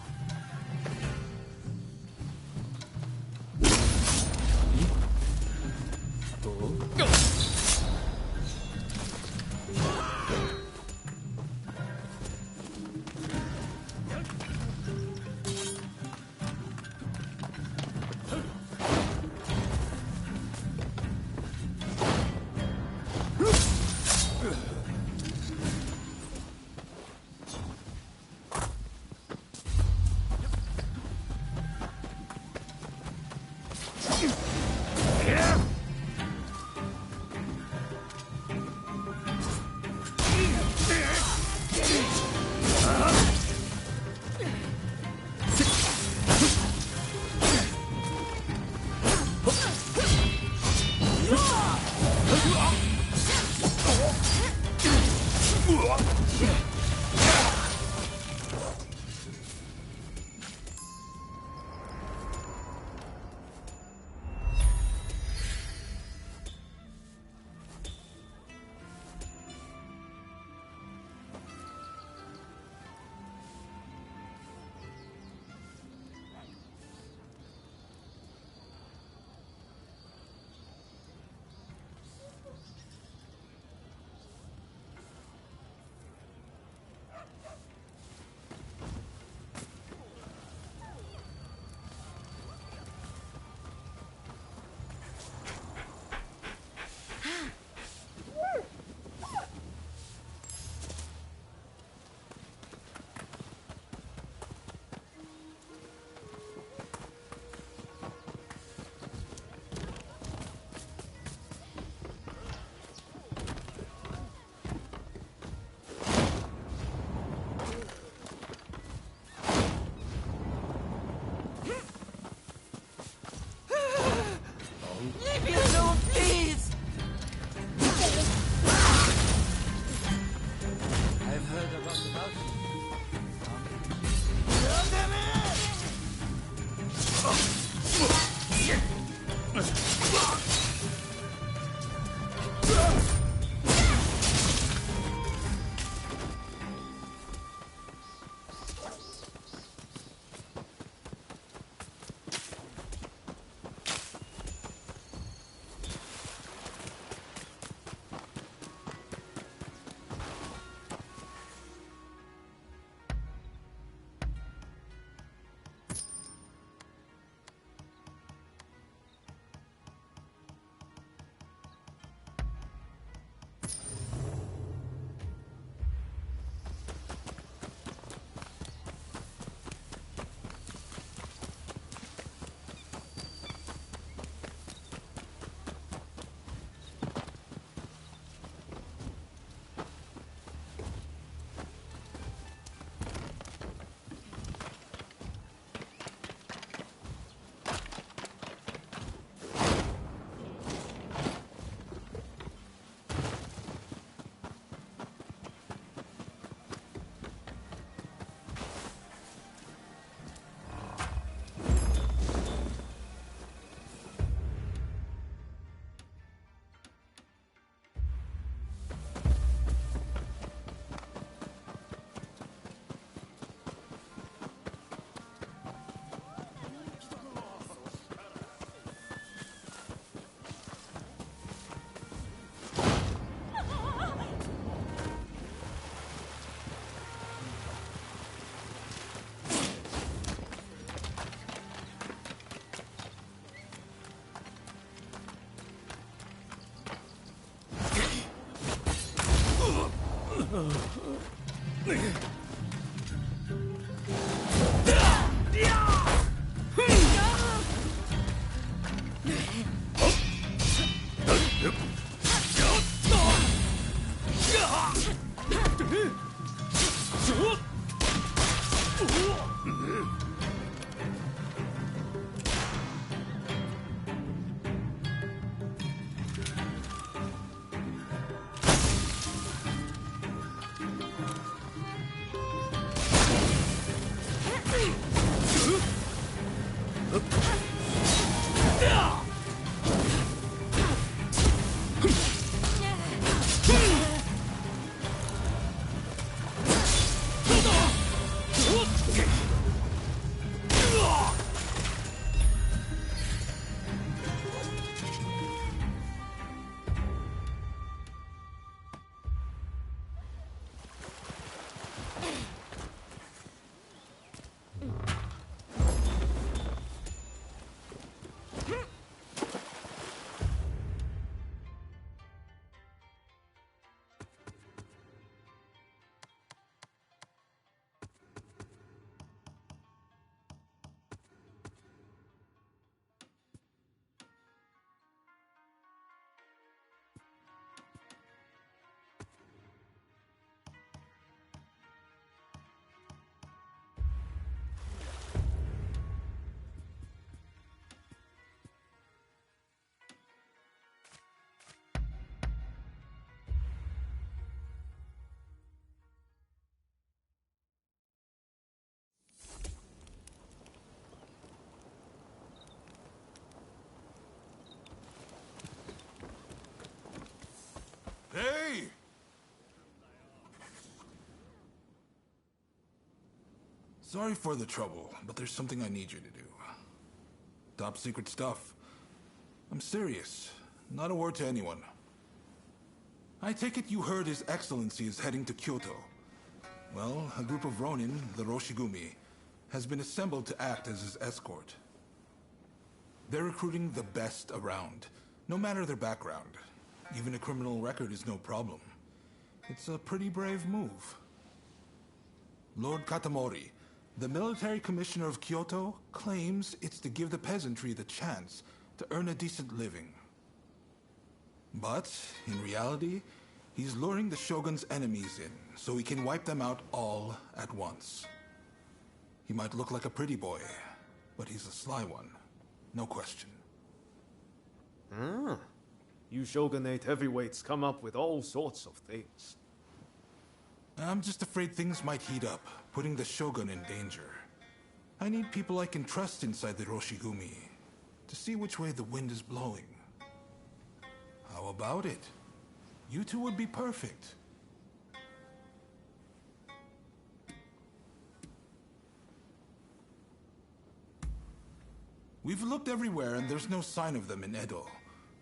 Hey! Sorry for the trouble, but there's something I need you to do. Top secret stuff. I'm serious. Not a word to anyone. I take it you heard His Excellency is heading to Kyoto. Well, a group of Ronin, the Roshigumi, has been assembled to act as his escort. They're recruiting the best around, no matter their background. Even a criminal record is no problem. It's a pretty brave move. Lord Katamori, the military commissioner of Kyoto, claims it's to give the peasantry the chance to earn a decent living. But, in reality, he's luring the Shogun's enemies in, so he can wipe them out all at once. He might look like a pretty boy, but he's a sly one. No question. You Shogunate heavyweights come up with all sorts of things. I'm just afraid things might heat up, putting the Shogun in danger. I need people I can trust inside the Roshigumi, to see which way the wind is blowing. How about it? You two would be perfect. We've looked everywhere and there's no sign of them in Edo,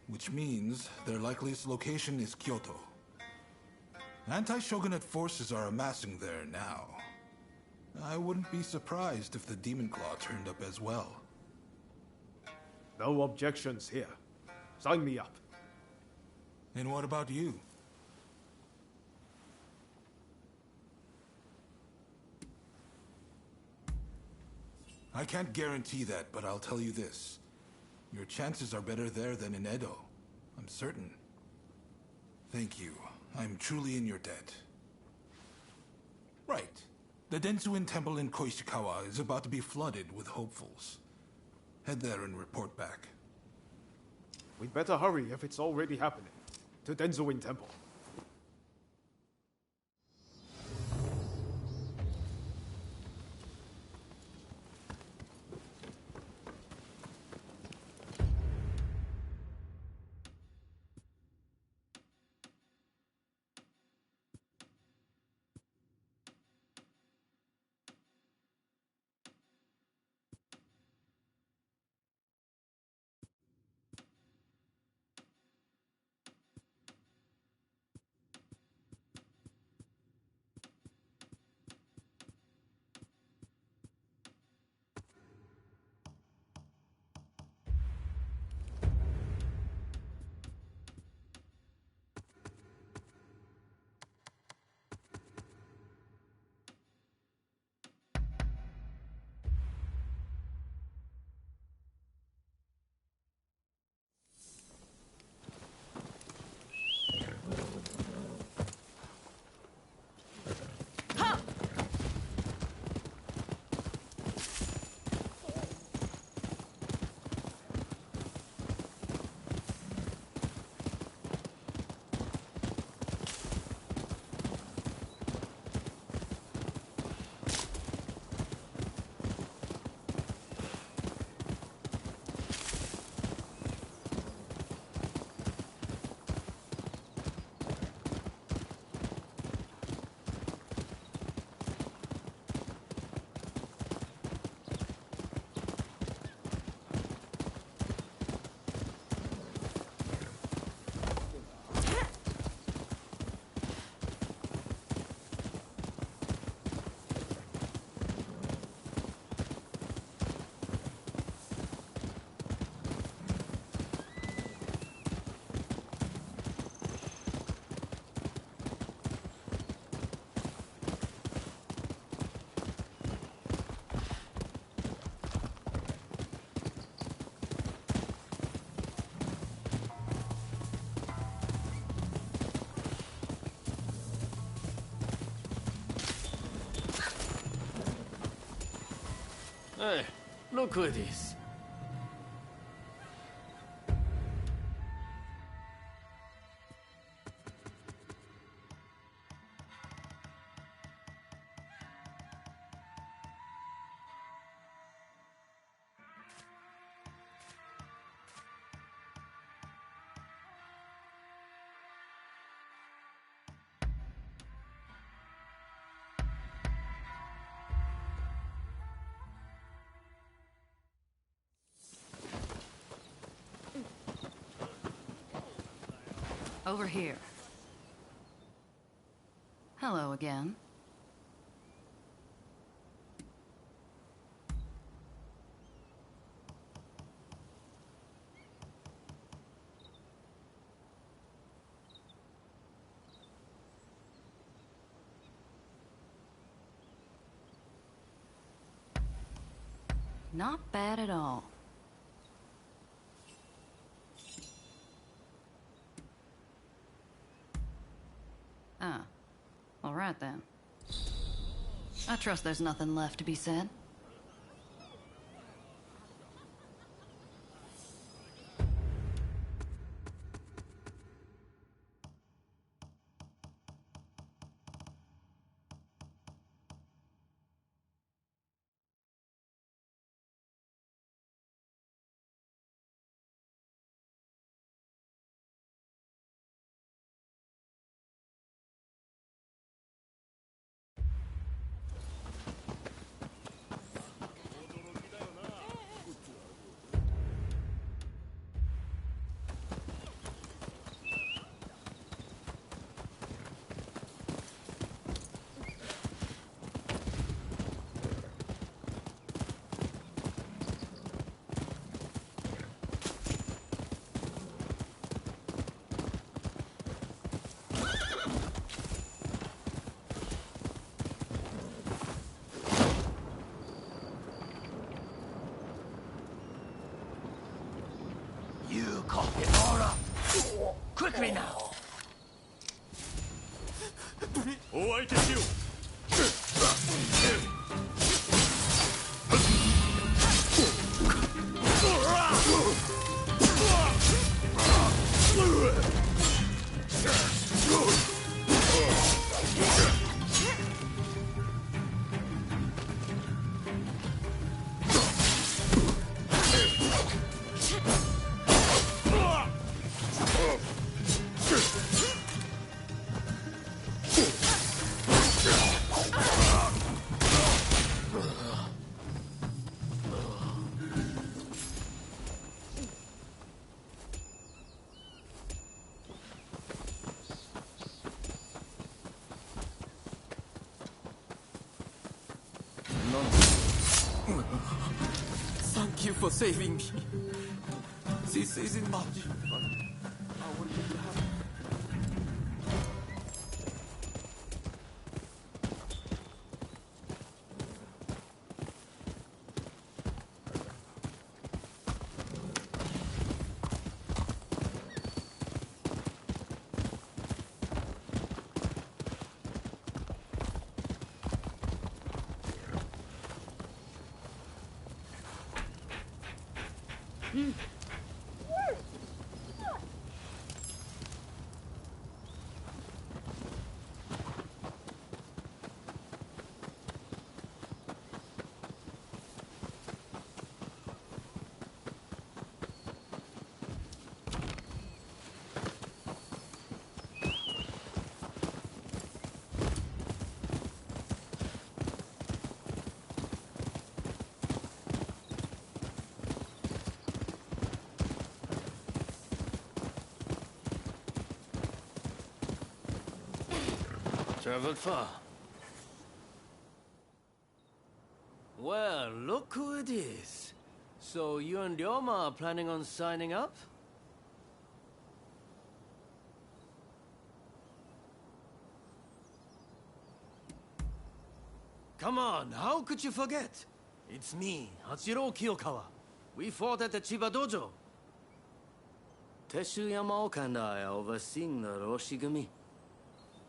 which means their likeliest location is Kyoto. Anti-Shogunate forces are amassing there now. I wouldn't be surprised if the Demon Claw turned up as well. No objections here. Sign me up. And what about you? I can't guarantee that, but I'll tell you this. Your chances are better there than in Edo. I'm certain. Thank you. I'm truly in your debt. Right. The Densuin Temple in Koishikawa is about to be flooded with hopefuls. Head there and report back. We'd better hurry if it's already happening. To Denzuin Temple. Hey, look who it is. Over here. Hello again. Not bad at all. Ah. All right then. I trust there's nothing left to be said. You cough it all up. Quickly now. Oh, I get you. Thank you for saving me. This isn't much, but I will make it happen. Traveled far. Well, look who it is. So you and Ryoma are planning on signing up? Come on, how could you forget? It's me, Hachiro Kiyokawa. We fought at the Chiba Dojo. Teshu Yamaoka and I are overseeing the Roshigumi.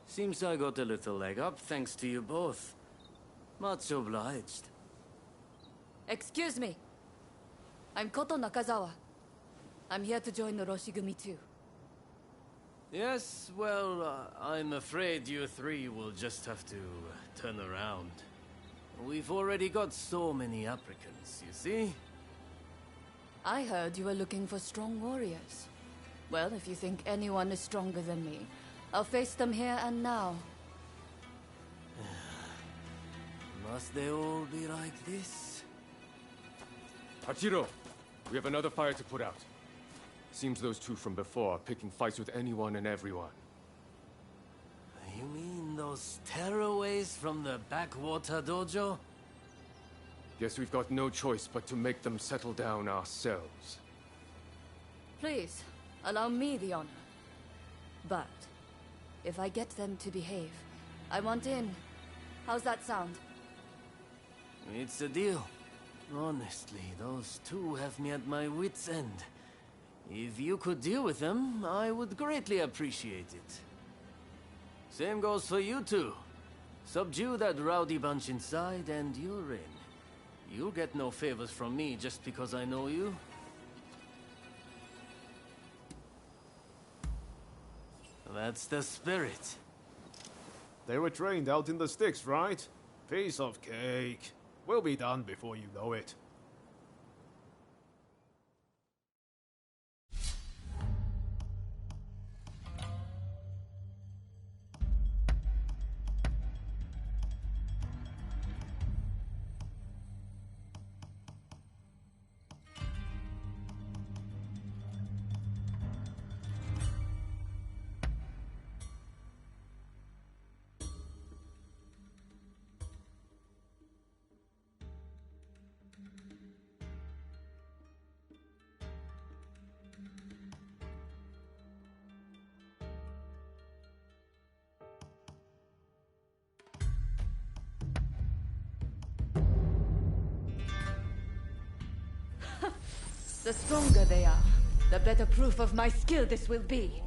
Seems I got a little leg up thanks to you both. Much obliged. Excuse me. I'm Koto Nakazawa. I'm here to join the Roshigumi too. Yes, well, I'm afraid you three will just have to turn around. We've already got so many applicants, you see? I heard you were looking for strong warriors. Well, if you think anyone is stronger than me, I'll face them here and now. Must they all be like this? Hachiro, we have another fire to put out. Seems those two from before are picking fights with anyone and everyone. You mean those tearaways from the backwater dojo? Guess we've got no choice but to make them settle down ourselves. Please, allow me the honor. But, if I get them to behave, I want in. How's that sound? It's a deal. Honestly, those two have me at my wit's end. If you could deal with them, I would greatly appreciate it. Same goes for you two. Subdue that rowdy bunch inside and you're in. You'll get no favors from me just because I know you. That's the spirit. They were trained out in the sticks, right? Piece of cake. We'll be done before you know it. The stronger they are, the better proof of my skill this will be.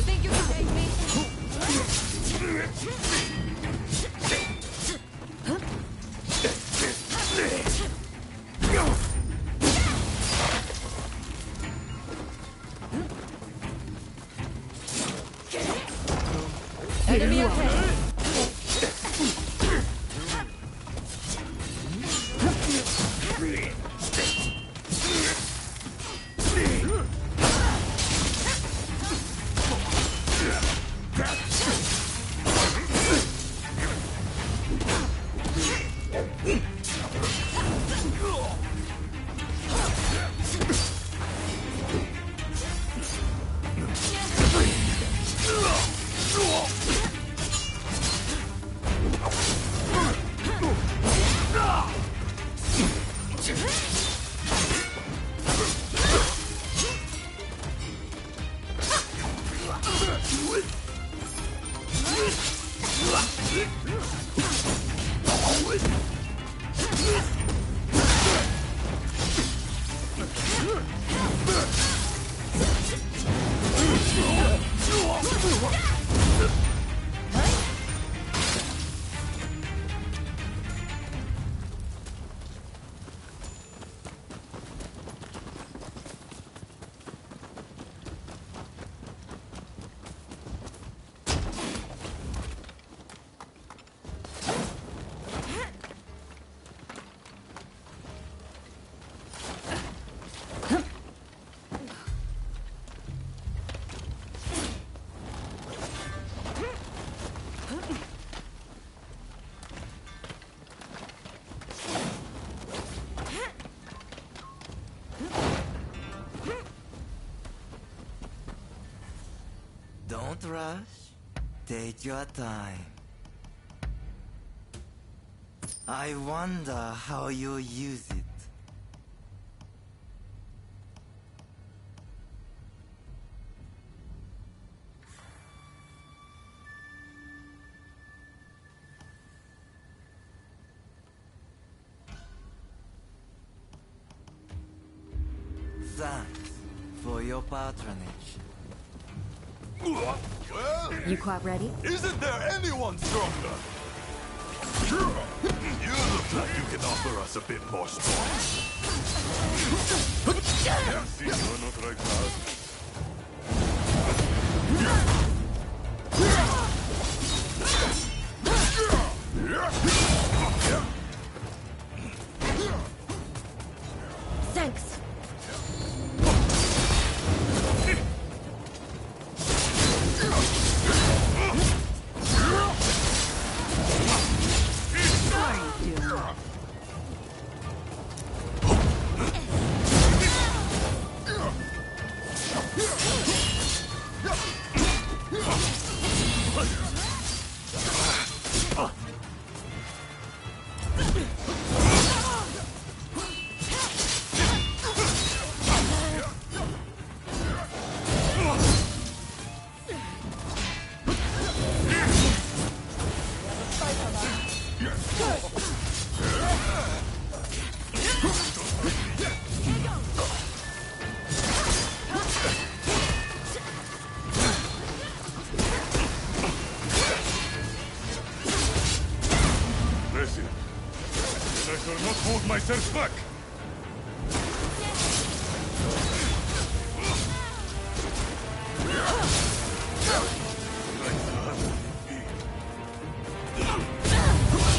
Think you can take me? Enemy ahead. Don't rush. Take your time. I wonder how you use it. Thanks for your patronage. Well, You quite ready? isn't there anyone stronger? You look like you can offer us a bit more strength. See, you're not like that. Thanks. Listen, then I shall not hold myself back.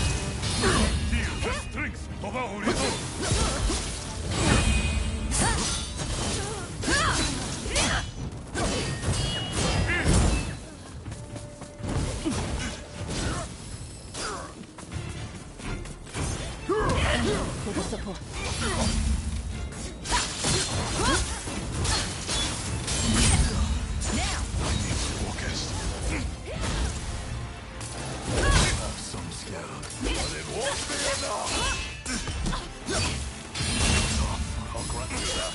Feel the strength of our resolve. For the support. Have some skill, but it won't be enough. I'll grant you that.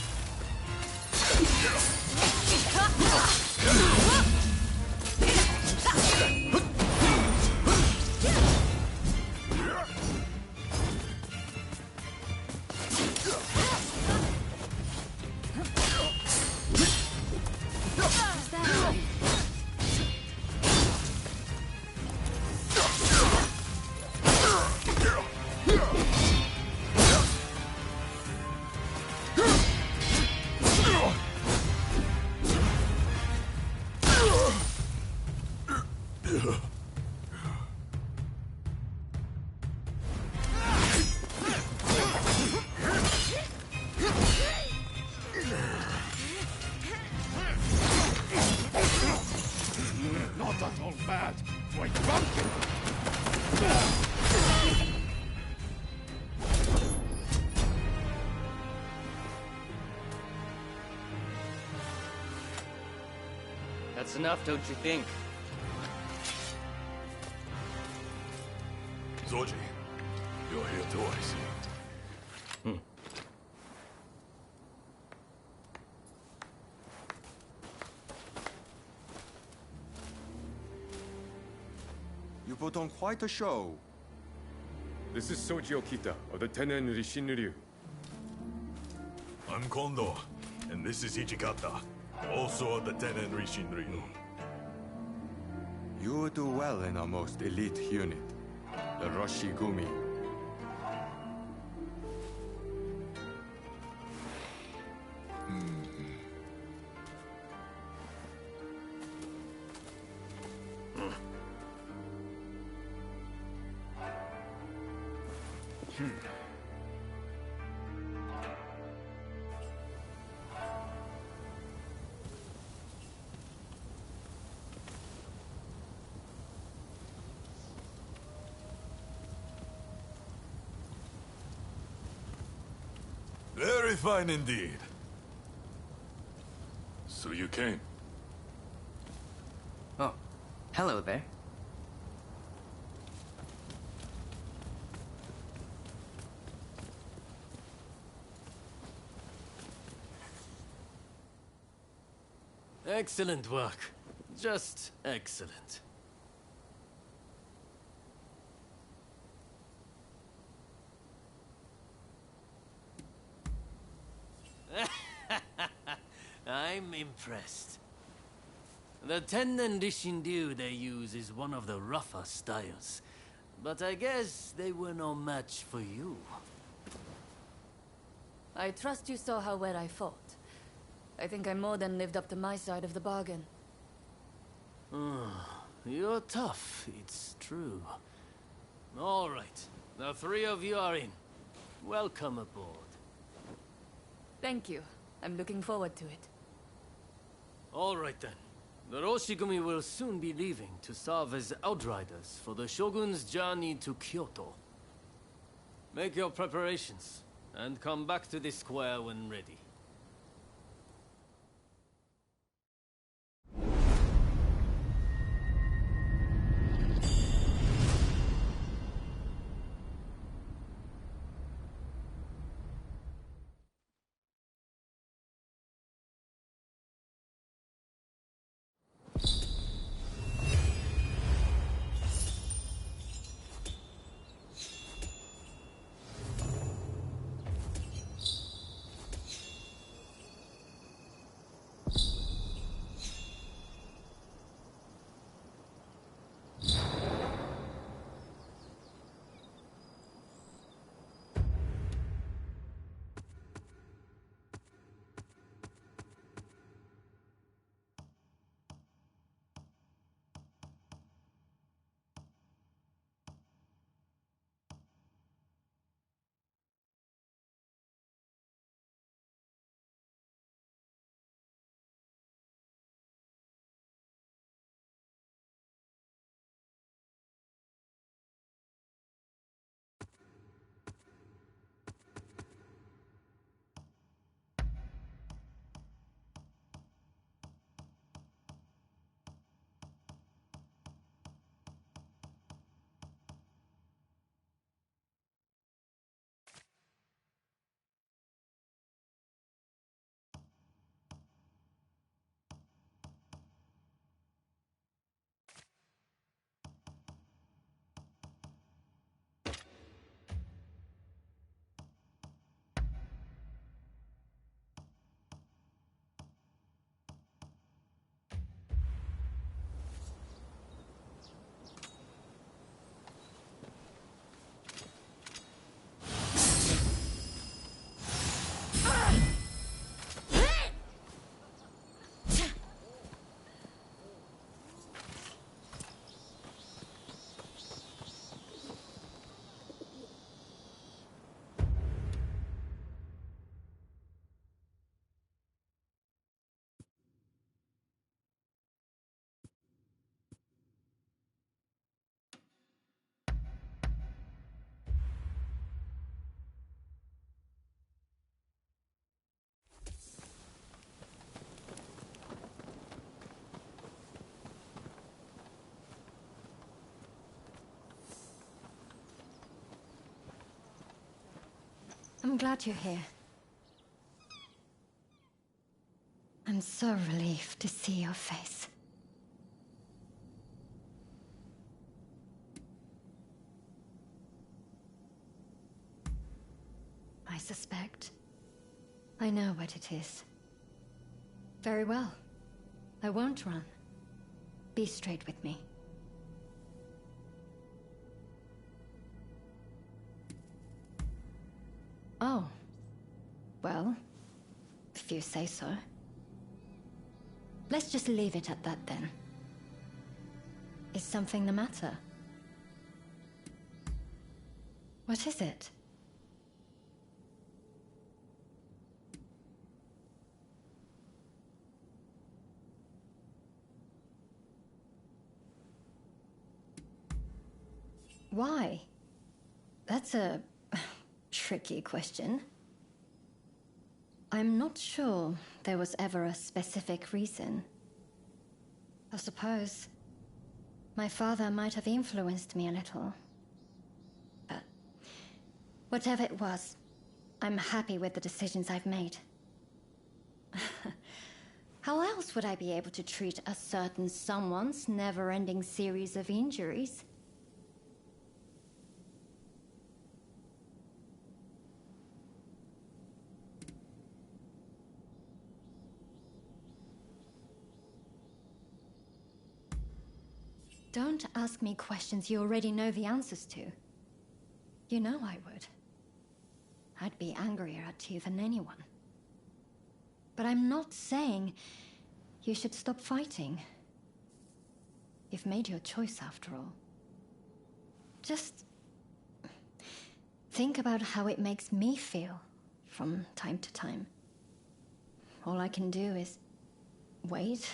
Not at all bad. Quite drunk. That's enough, don't you think? Zoji, you're here too, I see. You put on quite a show. This is Soji Okita of the Tennen Rishinryu. I'm Kondo, and this is Hijikata, also of the Tennen Rishinryu. You do well in our most elite unit, the Roshigumi. Very fine indeed. So you came. Oh, hello there. Excellent work. Just excellent. I'm impressed. The Tennen Rishinryu they use is one of the rougher styles, but I guess they were no match for you. I trust you saw how well I fought. I think I more than lived up to my side of the bargain. You're tough, it's true. All right, the three of you are in. Welcome aboard. Thank you. I'm looking forward to it. All right then. The Roshigumi will soon be leaving to serve as outriders for the Shogun's journey to Kyoto. Make your preparations, and come back to this square when ready. I'm glad you're here. I'm so relieved to see your face. I suspect. I know what it is. Very well. I won't run. Be straight with me. Oh. Well, if you say so. Let's just leave it at that then. Is something the matter? What is it? Why? That's a tricky question. I'm not sure there was ever a specific reason. I suppose my father might have influenced me a little. But whatever it was, I'm happy with the decisions I've made. How else would I be able to treat a certain someone's never-ending series of injuries? Don't ask me questions you already know the answers to. You know I would. I'd be angrier at you than anyone. But I'm not saying you should stop fighting. You've made your choice after all. Just think about how it makes me feel from time to time. All I can do is wait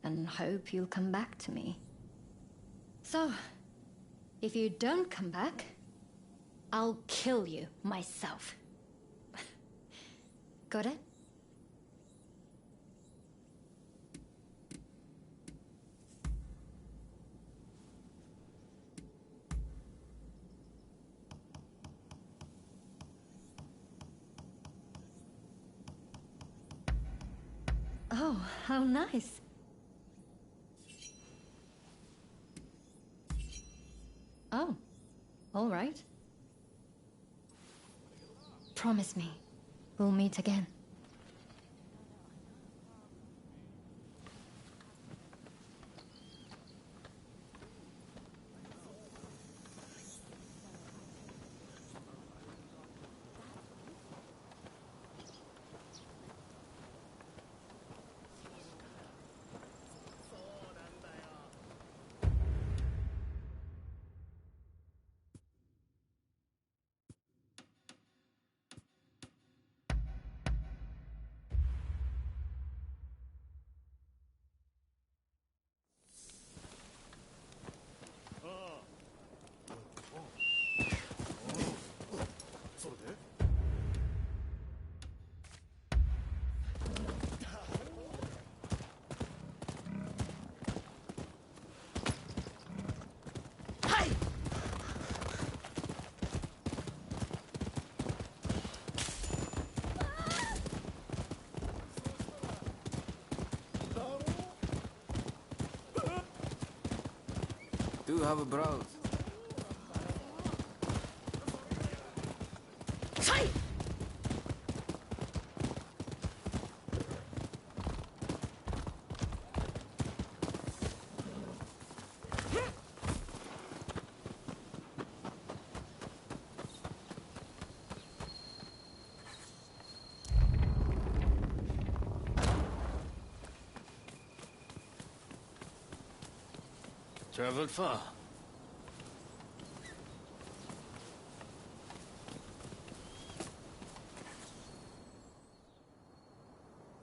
and hope you'll come back to me. So, if you don't come back, I'll kill you myself. Got it? Oh, how nice. Oh, all right. Promise me, we'll meet again. Do have a browse. Traveled far.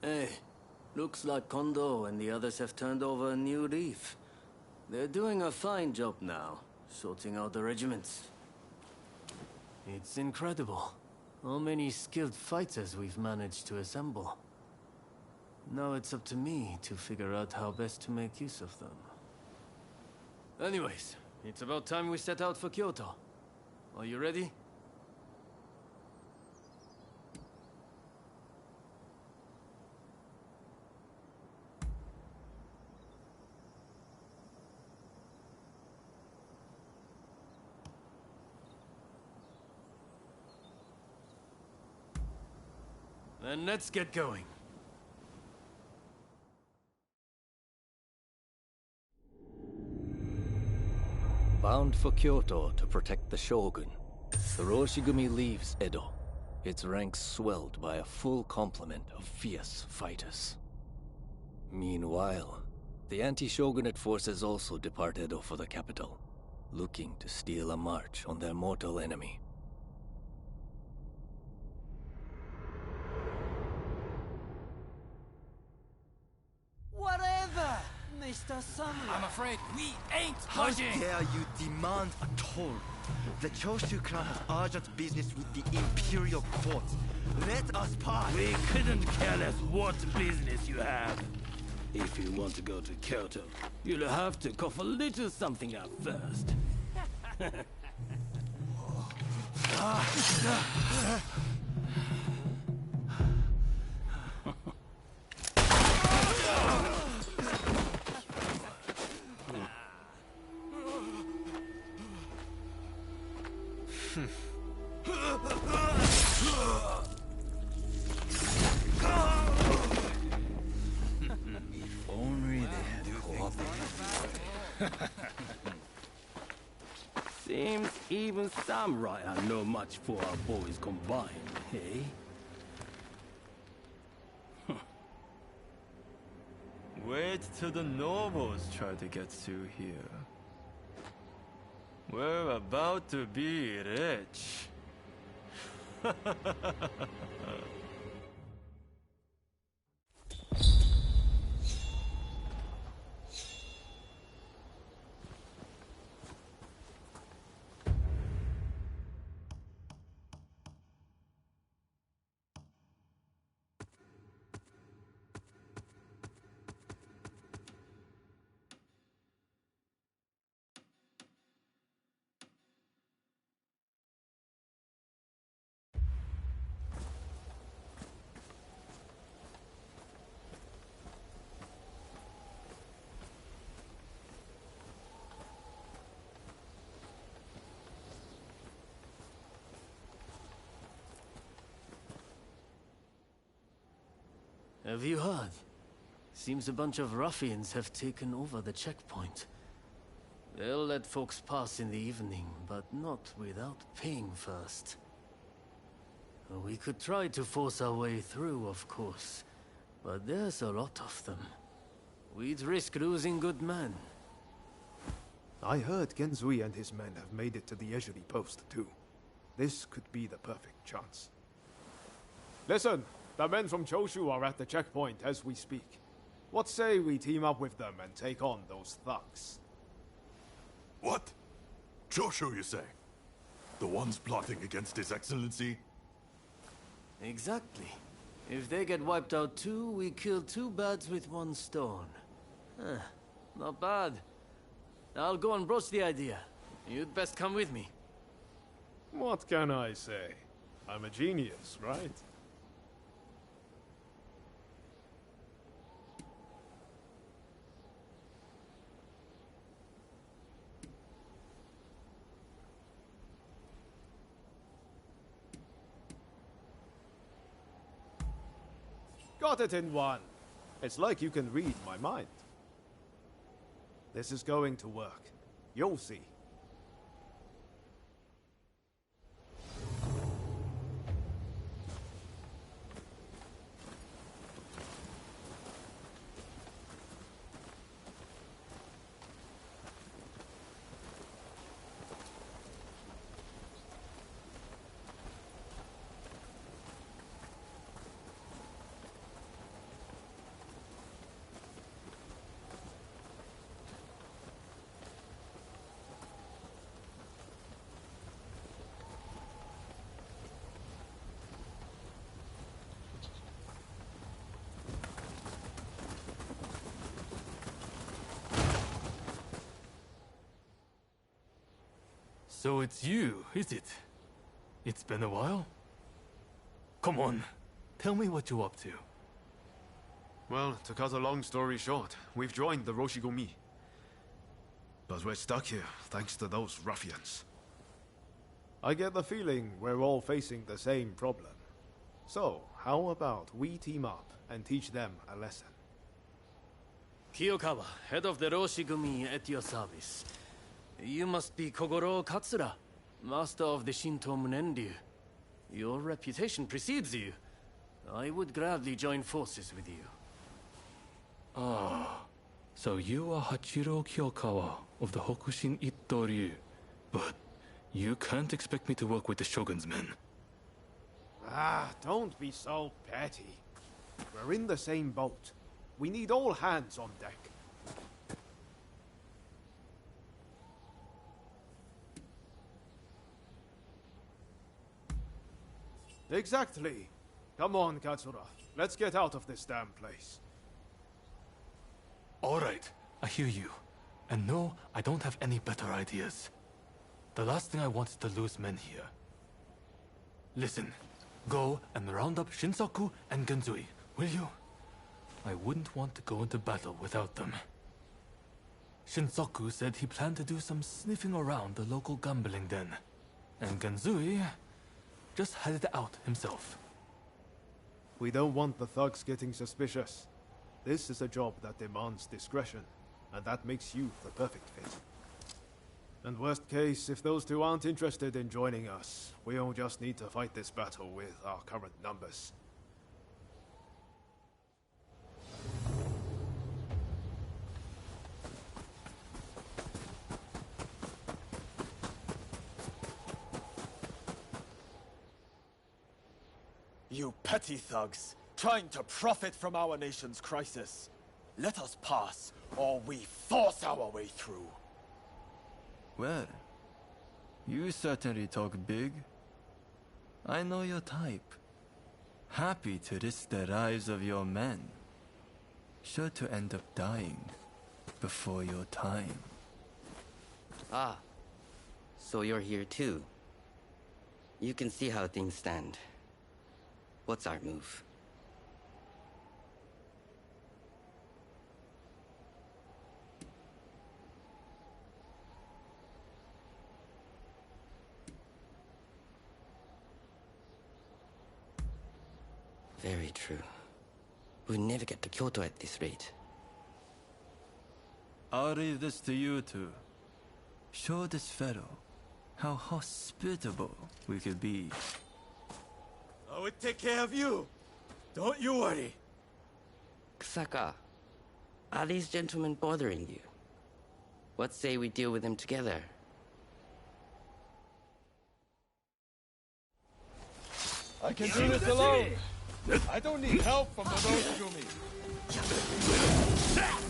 Hey, looks like Kondo and the others have turned over a new leaf. They're doing a fine job now, sorting out the regiments. It's incredible how many skilled fighters we've managed to assemble. Now it's up to me to figure out how best to make use of them. Anyways, it's about time we set out for Kyoto. Are you ready? Then let's get going. Bound for Kyoto to protect the Shogun, the Roshigumi leaves Edo, its ranks swelled by a full complement of fierce fighters. Meanwhile, the anti-shogunate forces also depart Edo for the capital, looking to steal a march on their mortal enemy. Whatever, Mr. Samurai. I'm afraid we ain't How budging. dare you demand a toll? The Choshu clan has urgent business with the Imperial Court. Let us pass. We couldn't care less what business you have. If you want to go to Kyoto, you'll have to cough a little something up first. If only they had cooperated. Seems even samurai are no much for our boys combined, hey? Wait till the nobles try to get through here. We're about to be rich. Have you heard? Seems a bunch of ruffians have taken over the checkpoint. They'll let folks pass in the evening, but not without paying first. We could try to force our way through, of course, but there's a lot of them. We'd risk losing good men. I heard Genzui and his men have made it to the Ezuri post, too. This could be the perfect chance. Listen! The men from Choshu are at the checkpoint as we speak. What say we team up with them and take on those thugs? What? Choshu, you say? The ones plotting against His Excellency? Exactly. If they get wiped out too, we kill two birds with one stone. Not bad. I'll go and broach the idea. You'd best come with me. What can I say? I'm a genius, right? Got it in one. It's like you can read my mind. This is going to work. You'll see. So it's you, is it? It's been a while? Come on, tell me what you're up to. Well, to cut a long story short, we've joined the Roshigumi. But we're stuck here, thanks to those ruffians. I get the feeling we're all facing the same problem. So, how about we team up and teach them a lesson? Kiyokawa, head of the Roshigumi, at your service. You must be Kogoro Katsura, master of the Shinto Munenryu. Your reputation precedes you. I would gladly join forces with you. Ah, so you are Hachiro Kiyokawa of the Hokushin Itto Ryu. But you can't expect me to work with the Shogun's men. Ah, don't be so petty. We're in the same boat. We need all hands on deck. Exactly. Come on, Katsura. Let's get out of this damn place. Alright, I hear you. And no, I don't have any better ideas. The last thing I want is to lose men here. Listen, go and round up Shinsaku and Genzui, will you? I wouldn't want to go into battle without them. Shinsaku said he planned to do some sniffing around the local gambling den. And Genzui just headed out himself. We don't want the thugs getting suspicious. This is a job that demands discretion, and that makes you the perfect fit. And worst case, if those two aren't interested in joining us, we'll just need to fight this battle with our current numbers. You petty thugs, trying to profit from our nation's crisis. Let us pass, or we force our way through. Well, you certainly talk big. I know your type. Happy to risk the lives of your men. Sure to end up dying before your time. Ah, so you're here too. You can see how things stand. What's our move? Very true. We'll never get to Kyoto at this rate. I'll leave this to you two. Show this fellow how hospitable we could be. I will take care of you. Don't you worry. Kusaka, are these gentlemen bothering you? What say we deal with them together? I can do this alone. I don't need help from the Roshigumi.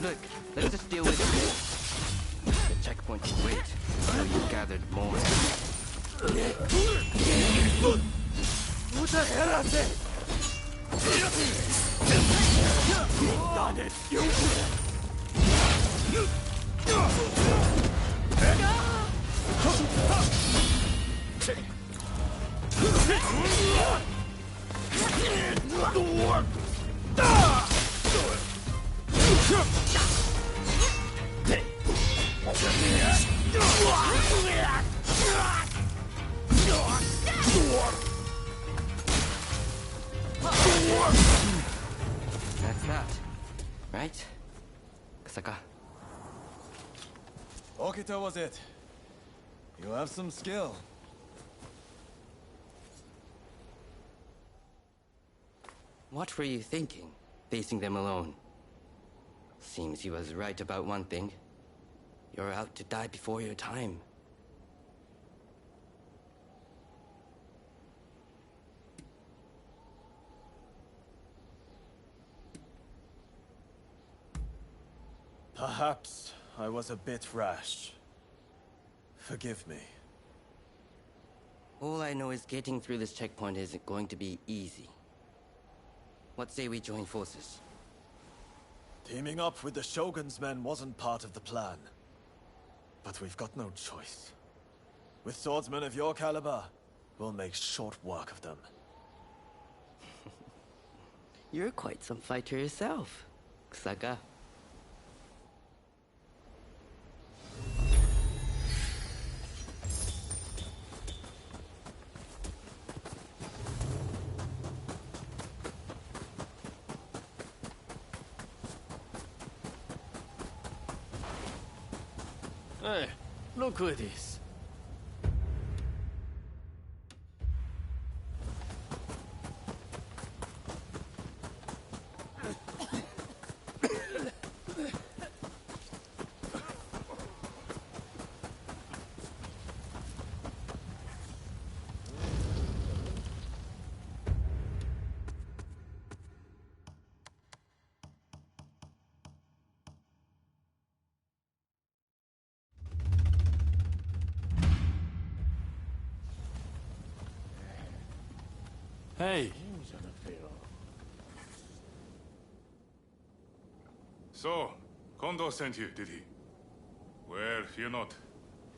Look, let's just deal with it. The checkpoint can wait until you've gathered more. Done it, you! That's that, right? Kusaka. Okita was it. You have some skill. What were you thinking, facing them alone? Seems he was right about one thing. You're out to die before your time. Perhaps I was a bit rash. Forgive me. All I know is getting through this checkpoint isn't going to be easy. What say we join forces? Teaming up with the Shogun's men wasn't part of the plan. But we've got no choice. With swordsmen of your caliber, we'll make short work of them. You're quite some fighter yourself, Kusaka. Hey, look who it is. Hey. So, Kondo sent you, did he? Well, fear not.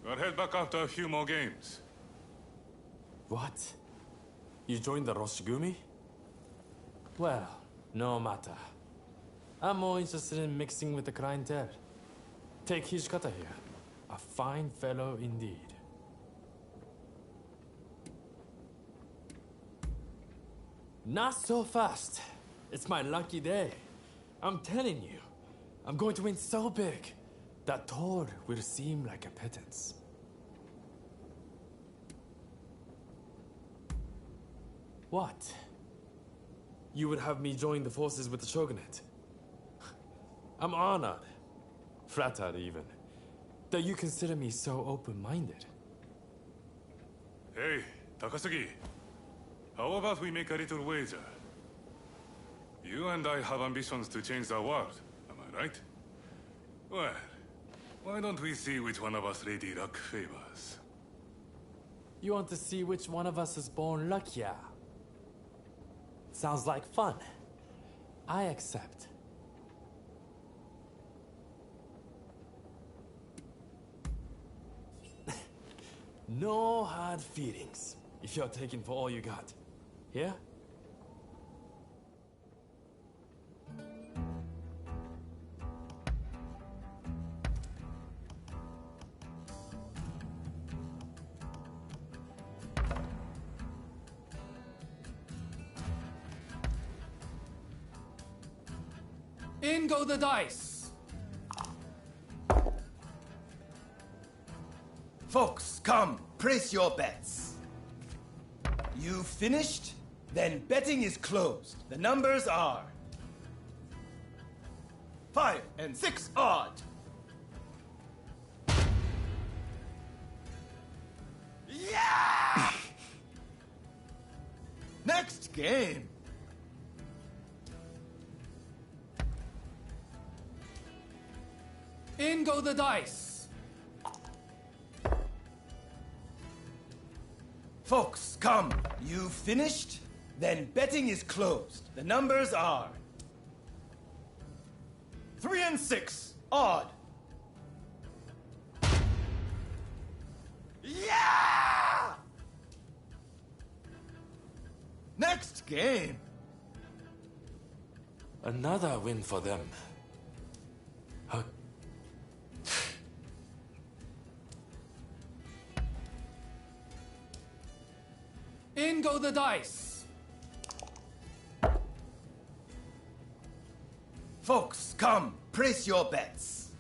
We'll head back after a few more games. What? You joined the Roshigumi? Well, no matter. I'm more interested in mixing with the clientele. Take Hijikata here. A fine fellow indeed. Not so fast. It's my lucky day. I'm telling you, I'm going to win so big that Thor will seem like a pittance. What? You would have me join the forces with the Shogunate? I'm honored, flattered even, that you consider me so open-minded. Hey, Takasugi. How about we make a little wager? You and I have ambitions to change the world, am I right? Well, why don't we see which one of us Lady Luck favors? You want to see which one of us is born luckier? Sounds like fun. I accept. No hard feelings, if you're taking for all you got. Yeah? In go the dice! Folks, come, place your bets. You finished? Then betting is closed. The numbers are 5 and 6 odd. Yeah! Next game. In go the dice! Folks, come. You finished? Then betting is closed. The numbers are 3 and 6 odd. Yeah! Next game. Another win for them. In go the dice! Folks, come, place your bets.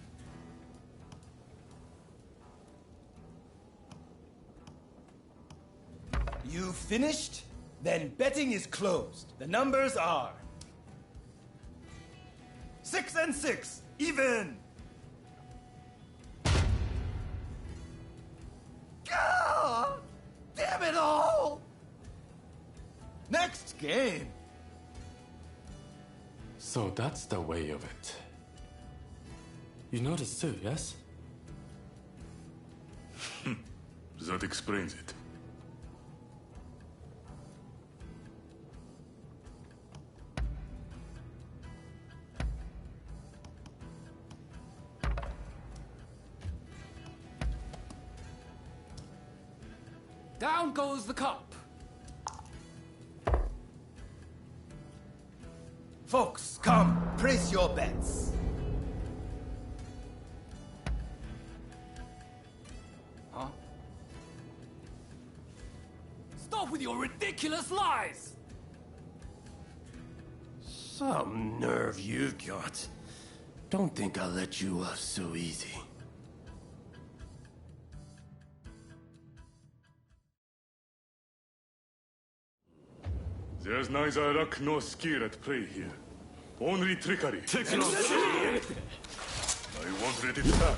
You finished? Then betting is closed. The numbers are 6 and 6, even. God, damn it all! Next game. So that's the way of it. You noticed too, yes? That explains it. Down goes the cup. Folks, come, place your bets. Huh? Stop with your ridiculous lies! Some nerve you've got. Don't think I'll let you off so easy. There's neither luck nor skill at play here. Only trickery. Take no shit! I won't let it stand.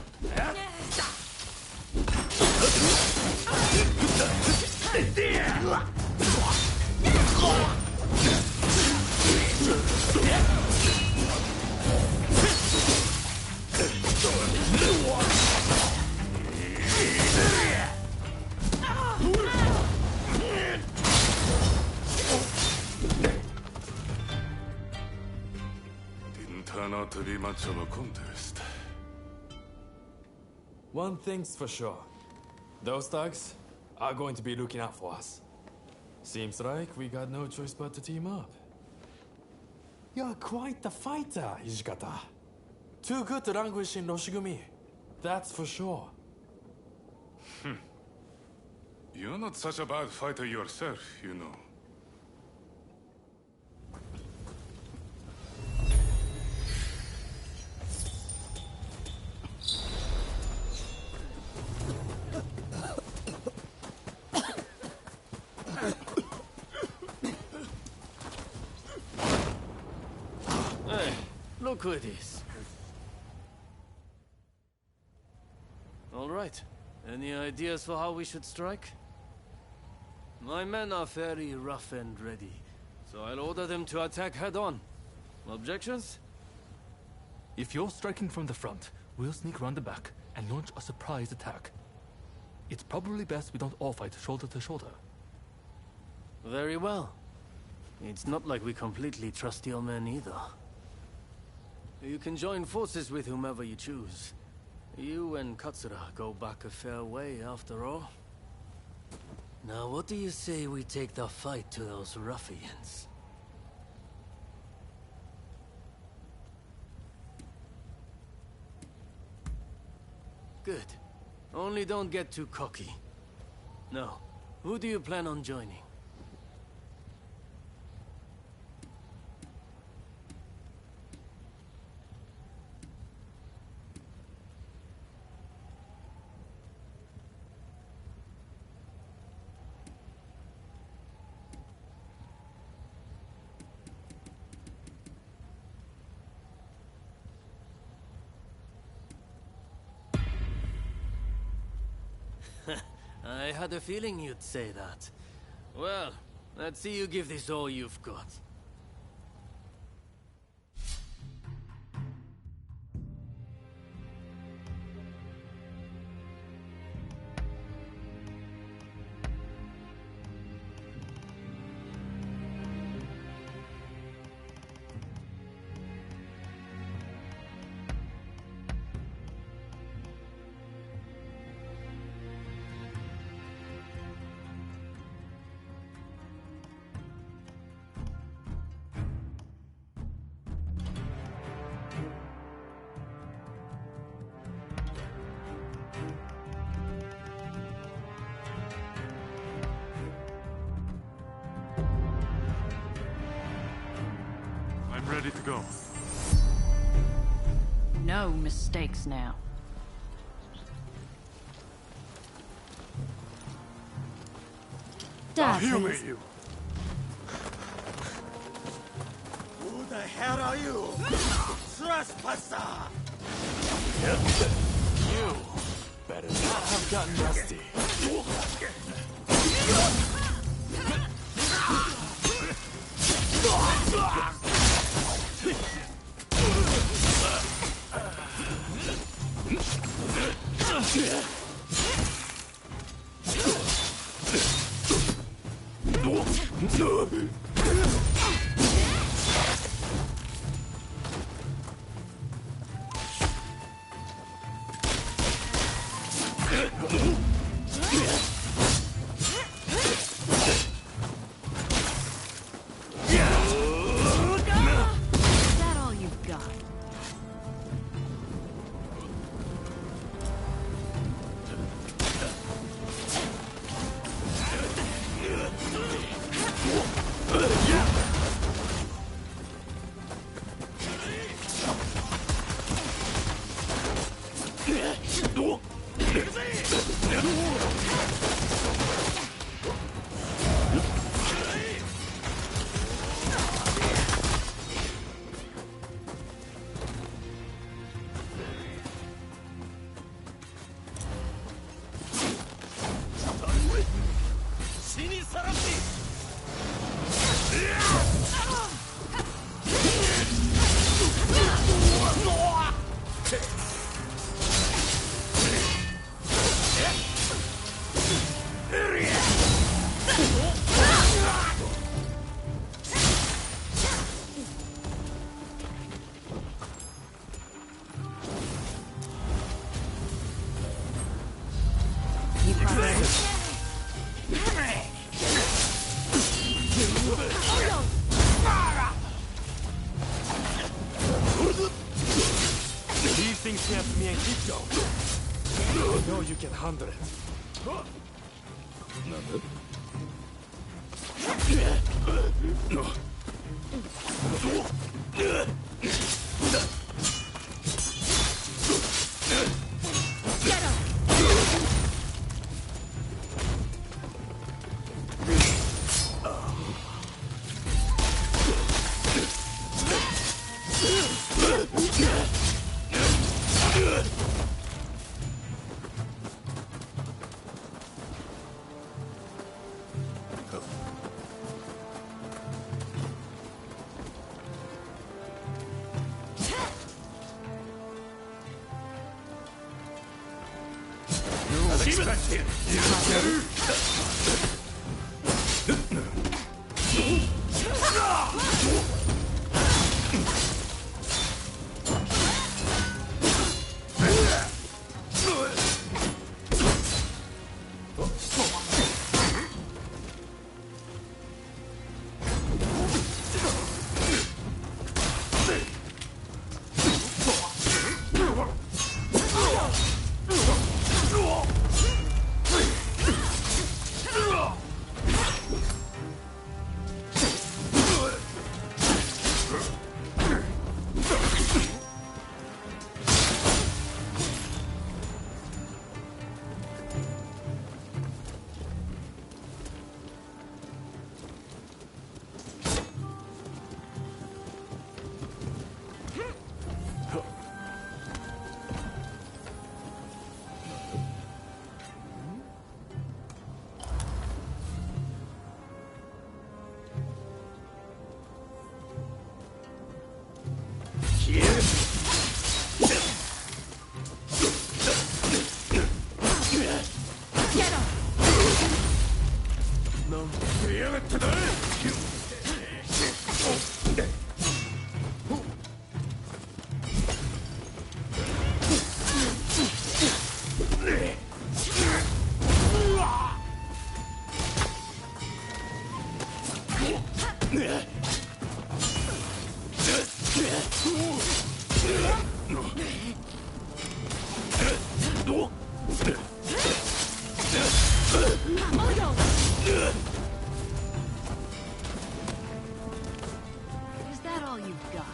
Didn't turn out to be much of a contest. One thing's for sure. Those thugs are going to be looking out for us. Seems like we got no choice but to team up. You're quite the fighter, Hijikata. Too good to languish in Roshigumi. That's for sure. You're not such a bad fighter yourself, you know. Hey, look who it is. All right. Any ideas for how we should strike? My men are very rough and ready, so I'll order them to attack head-on. Objections? If you're striking from the front, we'll sneak around the back and launch a surprise attack. It's probably best we don't all fight shoulder to shoulder. Very well. It's not like we completely trust your men either. You can join forces with whomever you choose. You and Katsura go back a fair way, after all. Now, what do you say we take the fight to those ruffians? Good. Only don't get too cocky. No. Who do you plan on joining? I had a feeling you'd say that. Well, let's see you give this all you've got. I'm ready to go. No mistakes now. I'll humor you. Who the hell are you? Trespasser! You better not have gotten rusty. Is that all you've got? Go. I know you can handle it. Is that all you've got?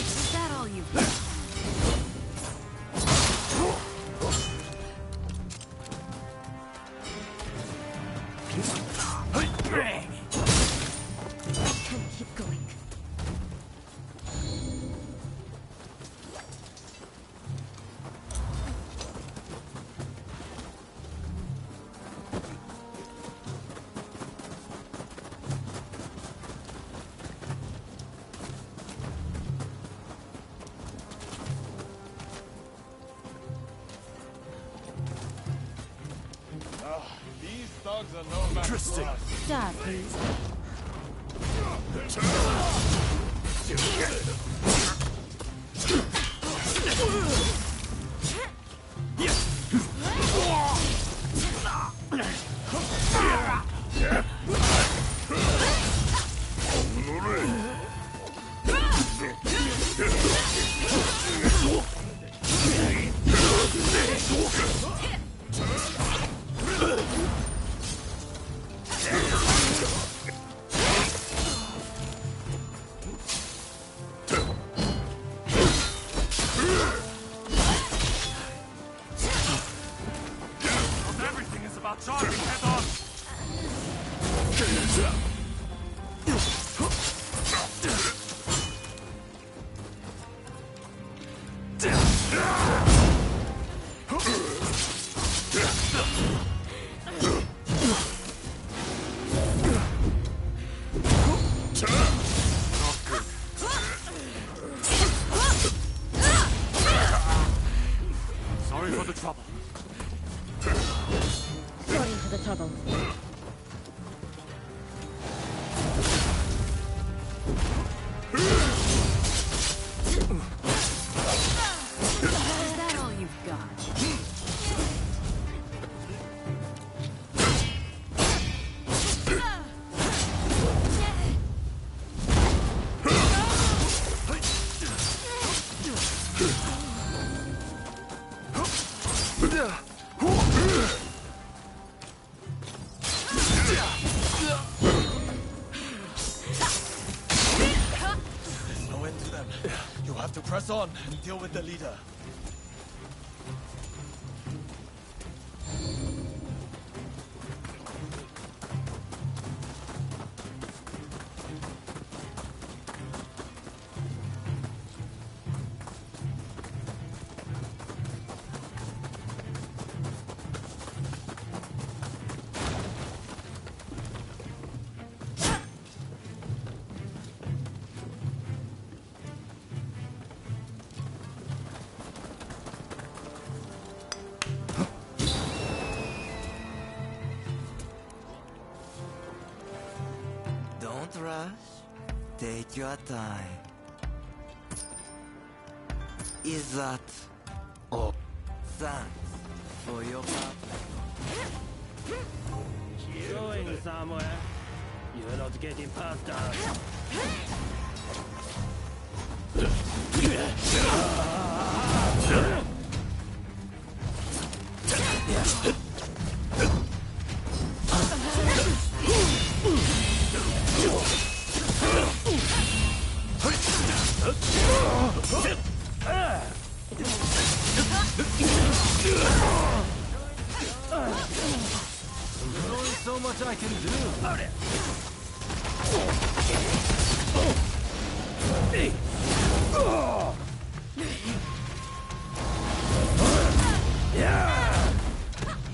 Is that all you've got? Keep going. These thugs are no match for us. Stop, please. No end to them. You have to press on and deal with the leader. Don't rush. Take your time. Is that all? Thanks for your partner. Going somewhere. You're not getting past us. There's only so much I can do.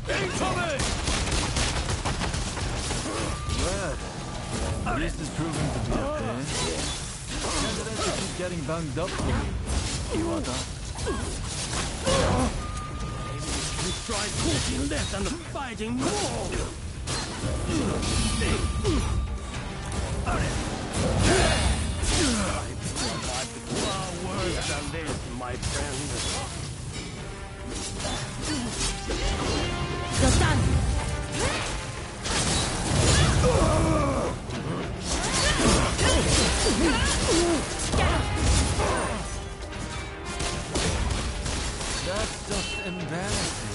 Incoming! Well, this is proving to be a pain. Candidates keep getting banged up for me. You want that? You try talking less and fighting more! Far worse than this, my friend. You're done! That's just embarrassing.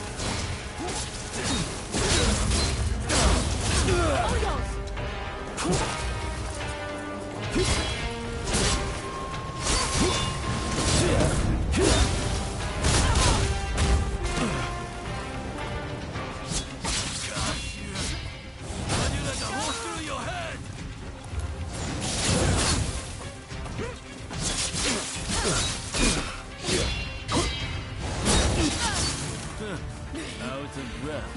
Out of breath,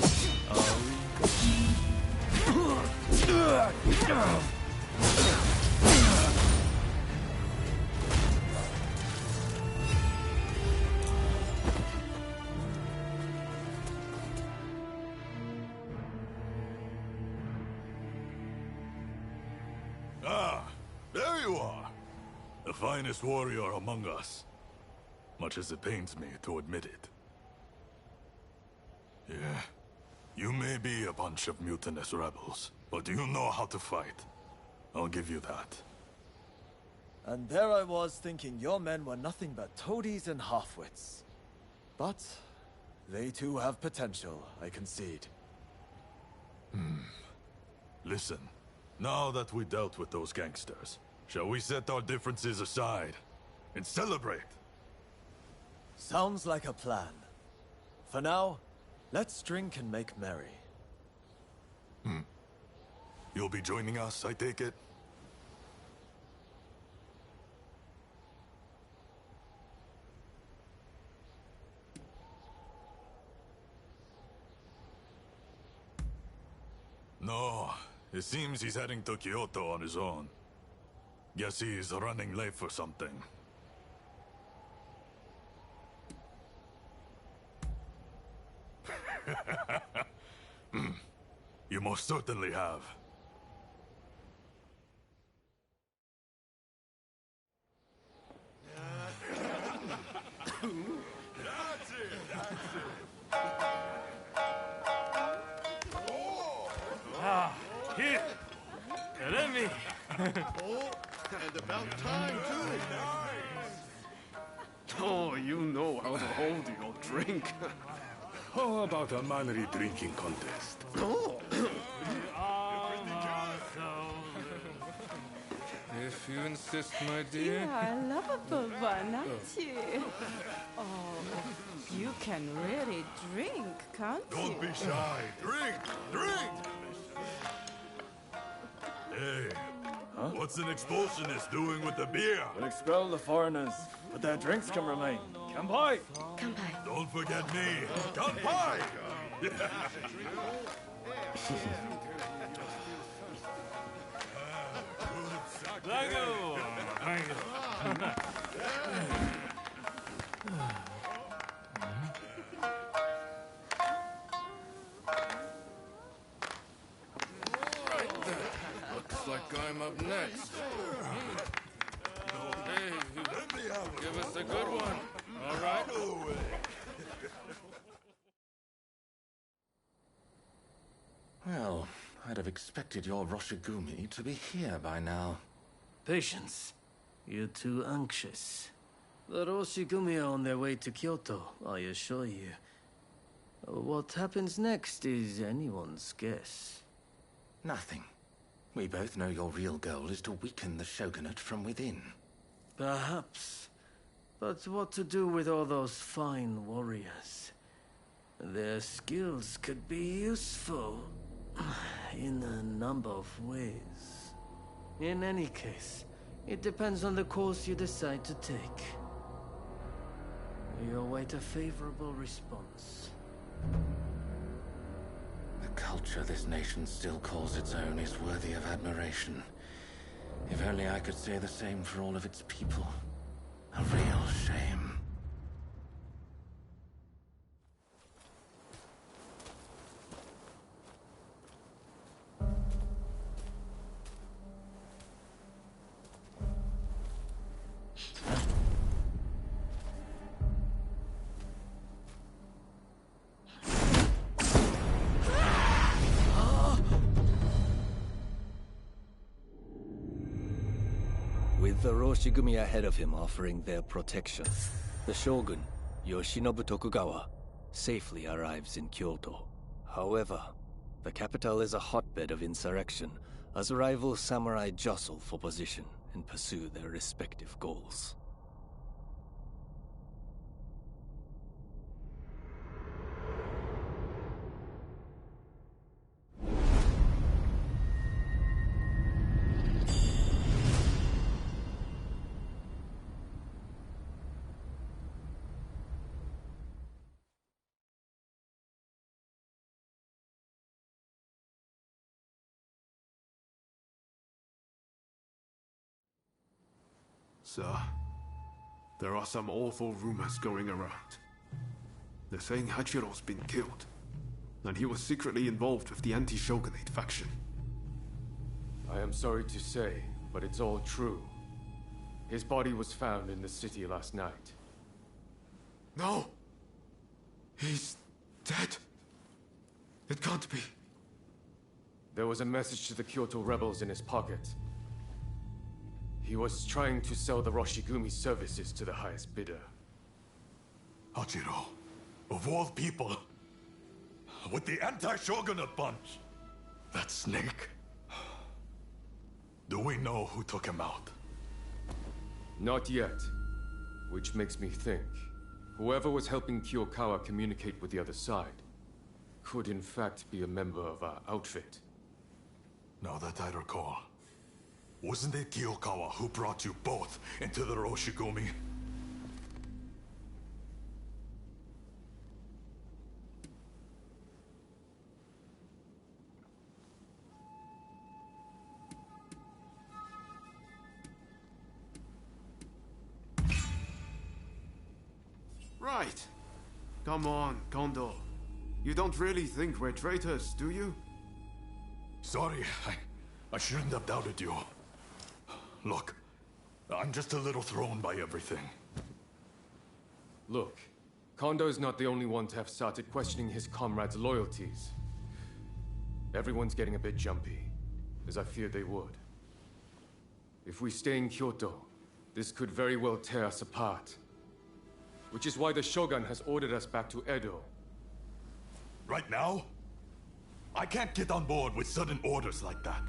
are we? Ah, there you are. The finest warrior among us. Much as it pains me to admit it. Yeah, you may be a bunch of mutinous rebels, but you know how to fight. I'll give you that. And there I was thinking your men were nothing but toadies and halfwits. But they too have potential, I concede. Listen, now that we dealt with those gangsters, shall we set our differences aside and celebrate? Sounds like a plan. For now, let's drink and make merry. You'll be joining us, I take it? No, it seems he's heading to Kyoto on his own. Guess he's running late for something. You most certainly have. Ah, here! Let me! Oh, and about time, too. Oh, You know how to hold your drink. How about a manly drinking contest? If you insist, my dear. You are a lovable one, aren't you? Oh, you can really drink, can't you? Don't be shy. Drink! Drink! Hey, what's an expulsionist doing with the beer? We'll expel the foreigners, but their drinks can remain. Kanpai! Kanpai. Don't forget me. Kanpai! Looks like I'm up next. Hey, give us a good one. All right. Well, I'd have expected your Roshigumi to be here by now. Patience. You're too anxious. The Roshigumi are on their way to Kyoto, I assure you. What happens next is anyone's guess. Nothing. We both know your real goal is to weaken the shogunate from within. Perhaps. But what to do with all those fine warriors? Their skills could be useful in a number of ways. In any case, it depends on the course you decide to take. We await a favorable response. The culture this nation still calls its own is worthy of admiration. If only I could say the same for all of its people. A real shame. With the Roshigumi ahead of him offering their protection, the Shogun, Yoshinobu Tokugawa, safely arrives in Kyoto. However, the capital is a hotbed of insurrection as rival samurai jostle for position and pursue their respective goals. Sir, there are some awful rumors going around. They're saying Hachiro's been killed, and he was secretly involved with the anti-shogunate faction. I am sorry to say, but it's all true. His body was found in the city last night. No! He's dead. It can't be. There was a message to the Kyoto rebels in his pocket. He was trying to sell the Roshigumi services to the highest bidder. Hachiro, of all people, with the anti-shogunate bunch. That snake. Do we know who took him out? Not yet. Which makes me think, whoever was helping Kiyokawa communicate with the other side could in fact be a member of our outfit. Now that I recall, wasn't it Kiyokawa who brought you both into the Roshigumi? Right. Come on, Kondo. You don't really think we're traitors, do you? Sorry, I shouldn't have doubted you. Look, I'm just a little thrown by everything. Look, Kondo's not the only one to have started questioning his comrades' loyalties. Everyone's getting a bit jumpy, as I feared they would. If we stay in Kyoto, this could very well tear us apart. which is why the Shogun has ordered us back to Edo. Right now? I can't get on board with sudden orders like that.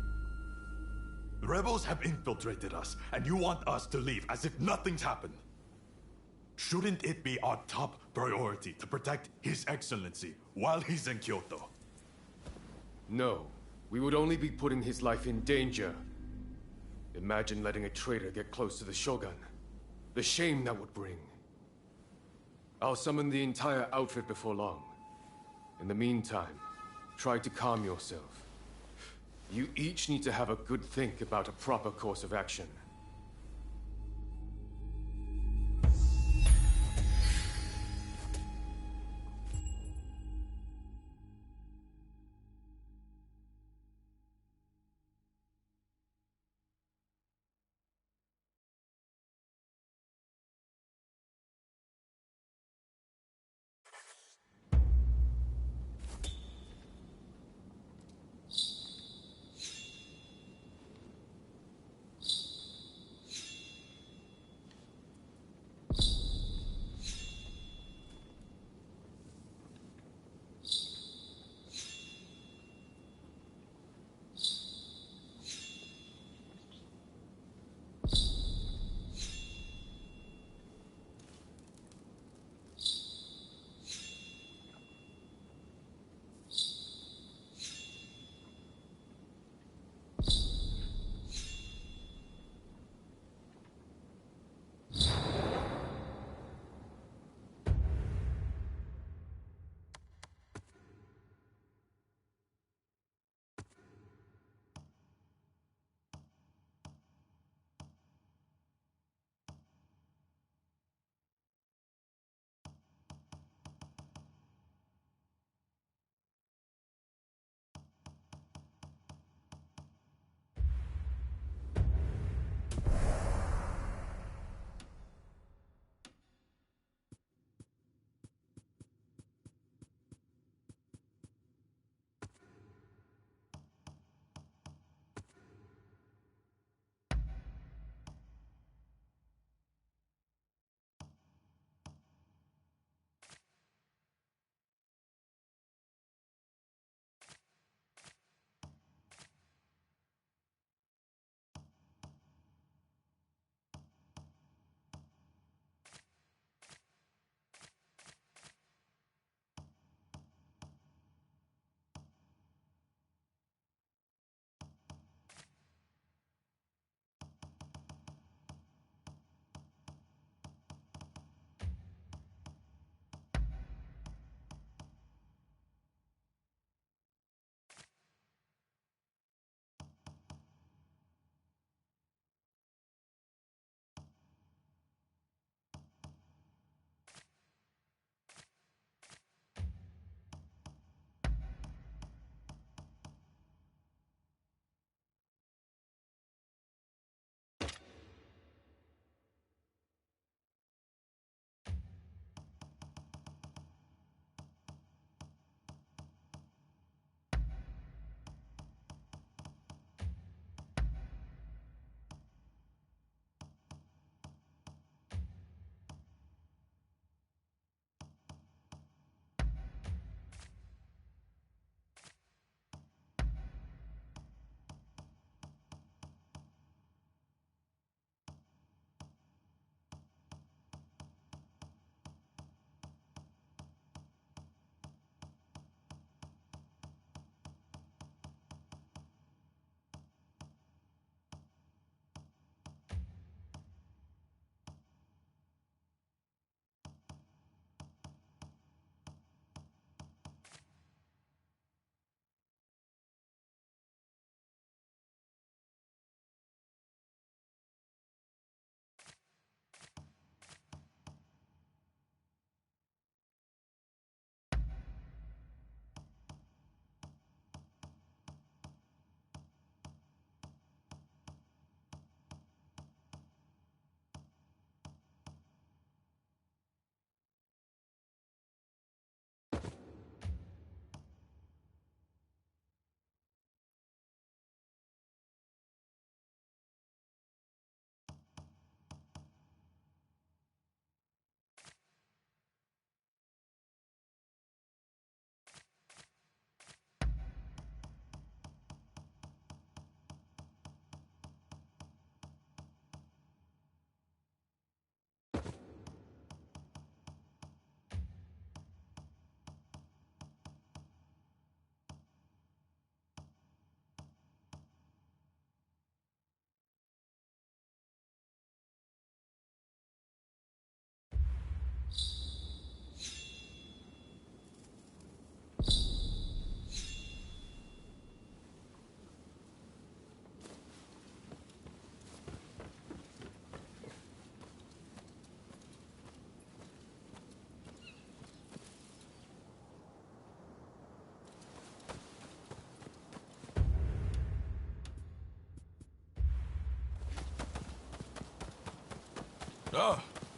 The rebels have infiltrated us, and you want us to leave as if nothing's happened. Shouldn't it be our top priority to protect His Excellency while he's in Kyoto? No. We would only be putting his life in danger. Imagine letting a traitor get close to the Shogun. The shame that would bring. I'll summon the entire outfit before long. In the meantime, try to calm yourself. You each need to have a good think about a proper course of action.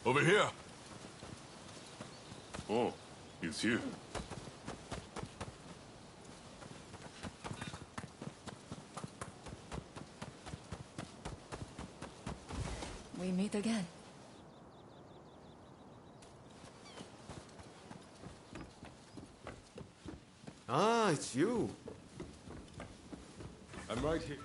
Over here. Oh, he's here. We meet again. Ah, it's you. I'm right here.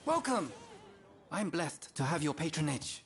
Welcome! I'm blessed to have your patronage.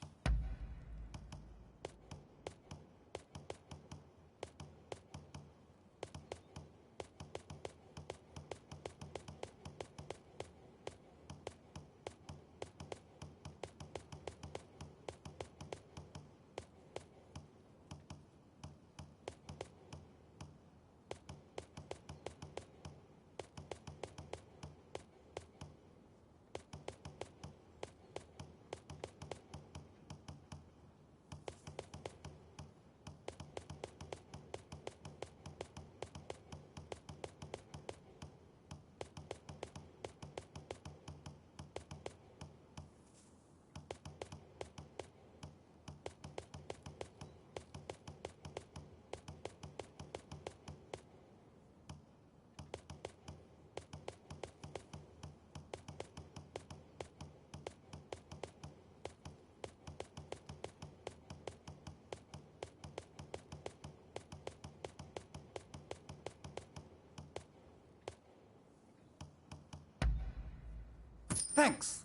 Thanks!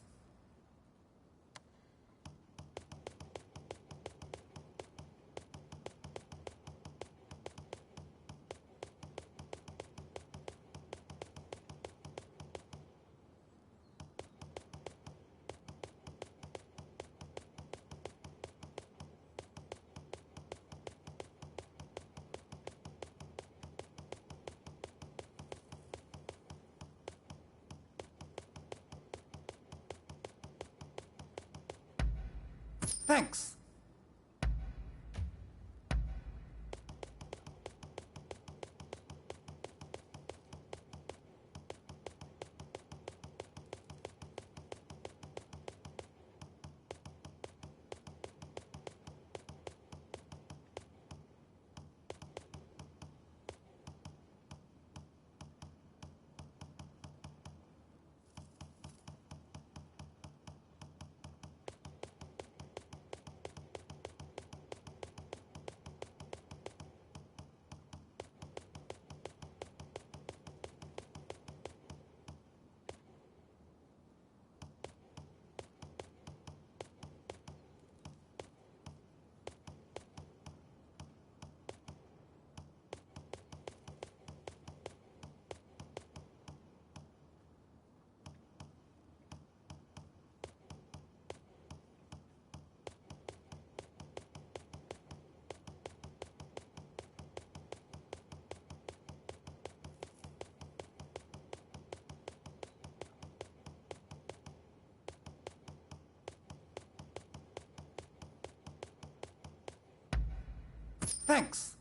Thanks! Thanks!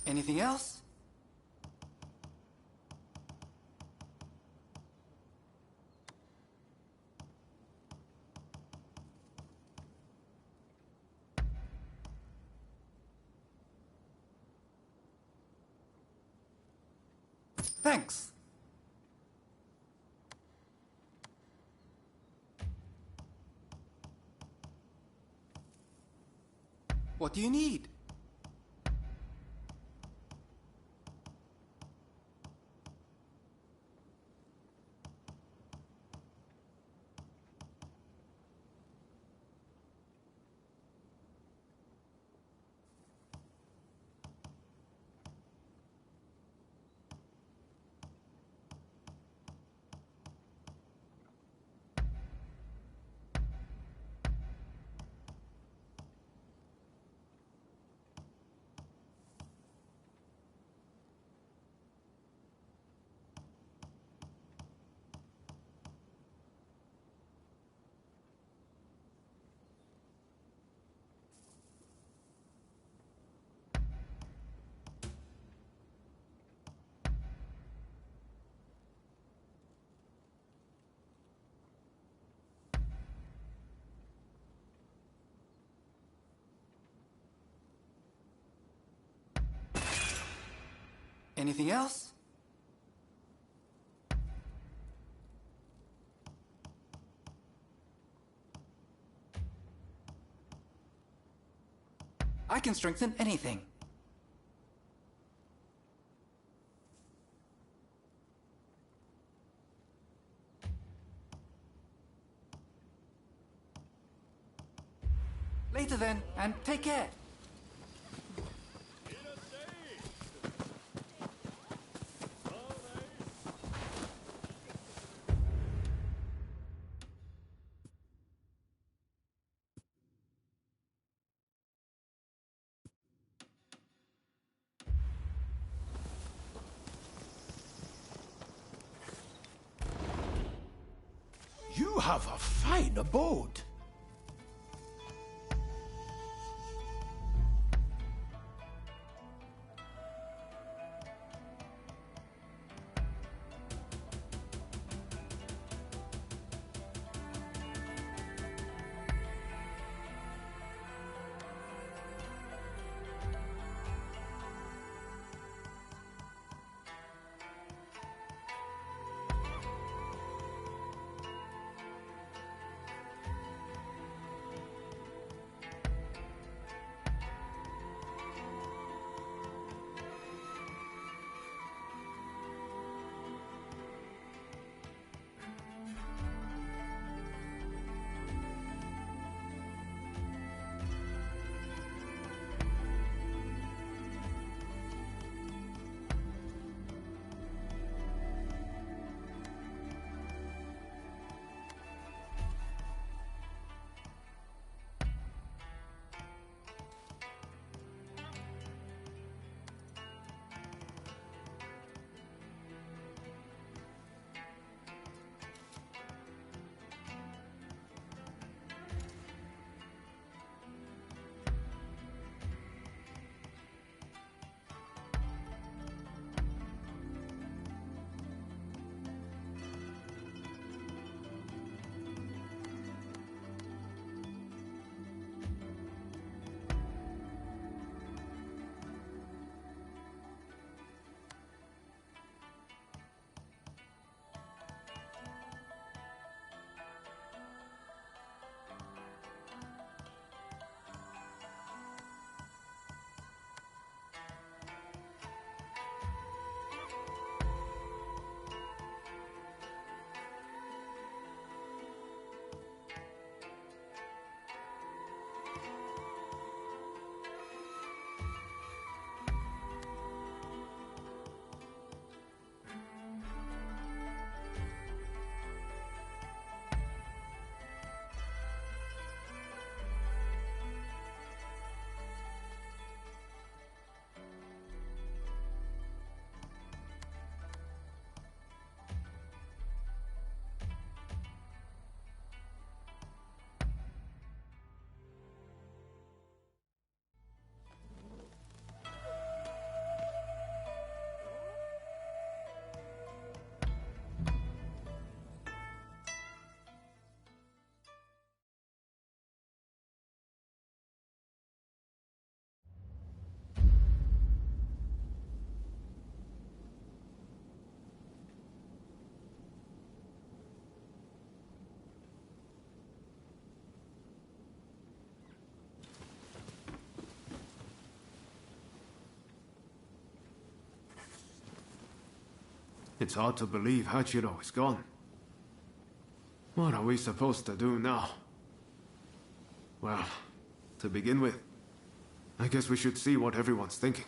Anything else? Thanks. What do you need? Anything else? I can strengthen anything. Later then, and take care. You have a fine abode. It's hard to believe Hachiro is gone. What are we supposed to do now? Well, to begin with, I guess we should see what everyone's thinking.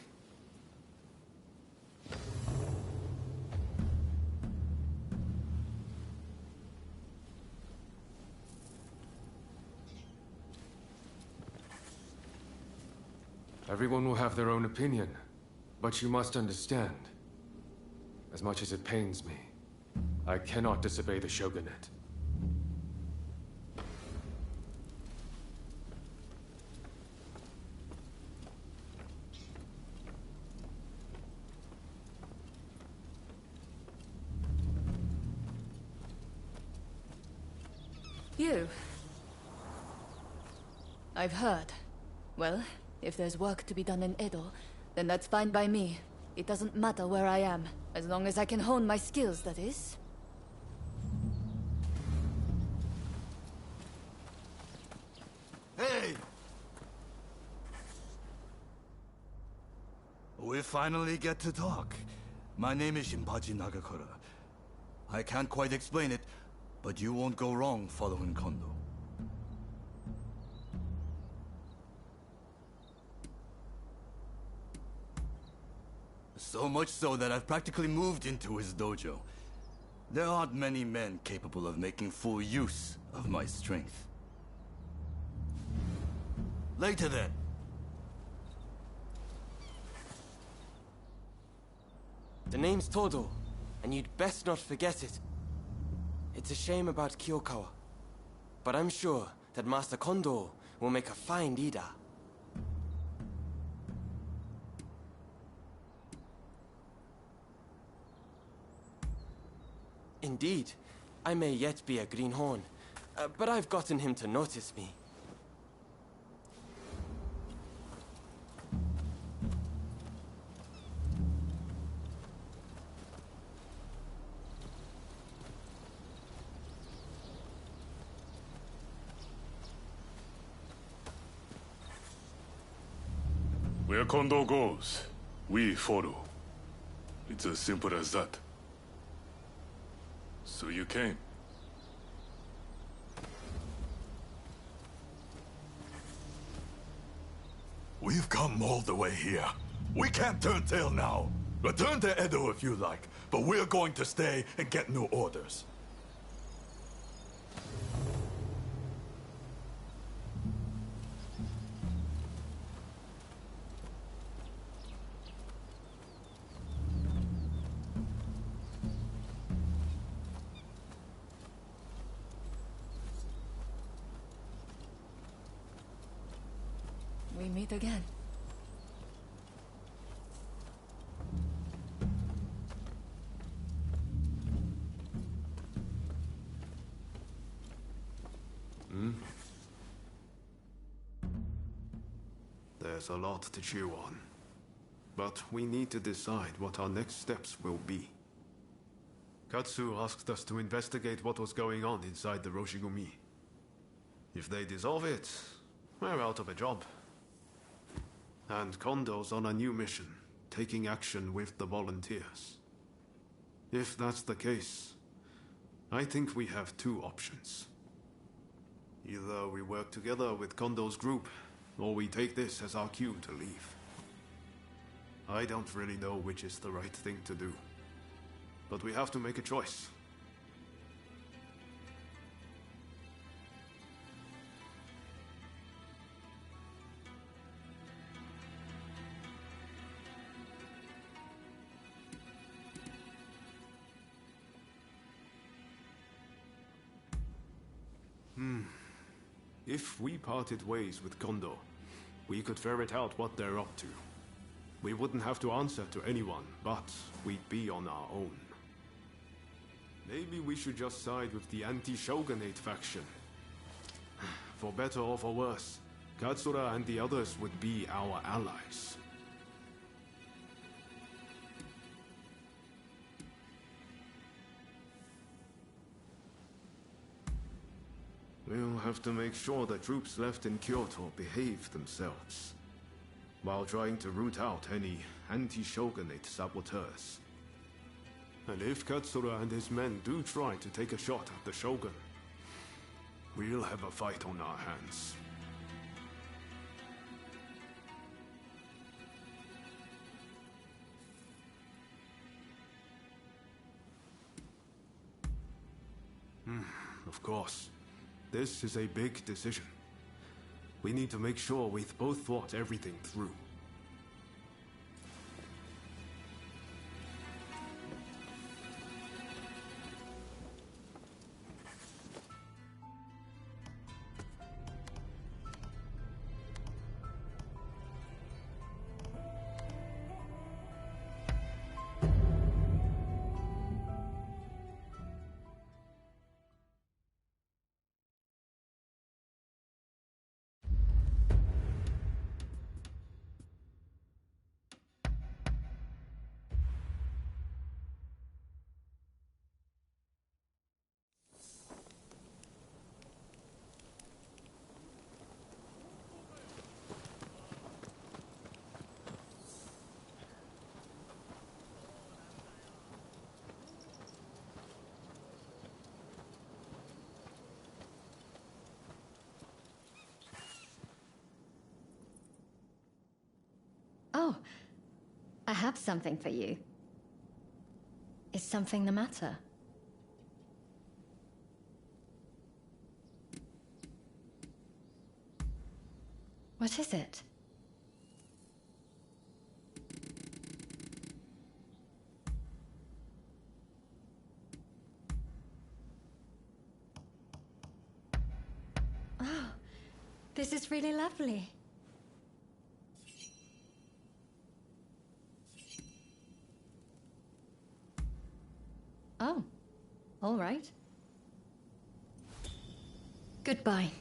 Everyone will have their own opinion, but you must understand. As much as it pains me, I cannot disobey the shogunate. You. I've heard. Well, if there's work to be done in Edo, then that's fine by me. It doesn't matter where I am, as long as I can hone my skills, that is. Hey! We finally get to talk. My name is Shinpachi Nagakura. I can't quite explain it, but you won't go wrong following Kondo. So much so that I've practically moved into his dojo. There aren't many men capable of making full use of my strength. Later then. The name's Todo, and you'd best not forget it. It's a shame about Kyokawa, but I'm sure that Master Kondo will make a fine leader. Indeed, I may yet be a greenhorn, but I've gotten him to notice me. Where Kondo goes, we follow. It's as simple as that. So you came. We've come all the way here. We can't turn tail now. Return to Edo if you like, but we're going to stay and get new orders. We meet again. There's a lot to chew on. But we need to decide what our next steps will be. Katsu asked us to investigate what was going on inside the Roshigumi. If they dissolve it, we're out of a job. And Kondo's on a new mission, taking action with the volunteers. If that's the case, I think we have two options. Either we work together with Kondo's group, or we take this as our cue to leave. I don't really know which is the right thing to do, but we have to make a choice. If we parted ways with Kondo, we could ferret out what they're up to. We wouldn't have to answer to anyone, but we'd be on our own. Maybe we should just side with the anti-shogunate faction. For better or for worse, Katsura and the others would be our allies. We'll have to make sure the troops left in Kyoto behave themselves, while trying to root out any anti-shogunate saboteurs. And if Katsura and his men do try to take a shot at the Shogun, we'll have a fight on our hands. Of course. This is a big decision. We need to make sure we've both thought everything through. Oh, I have something for you. Is something the matter? What is it? Oh, this is really lovely. Oh, all right. Goodbye.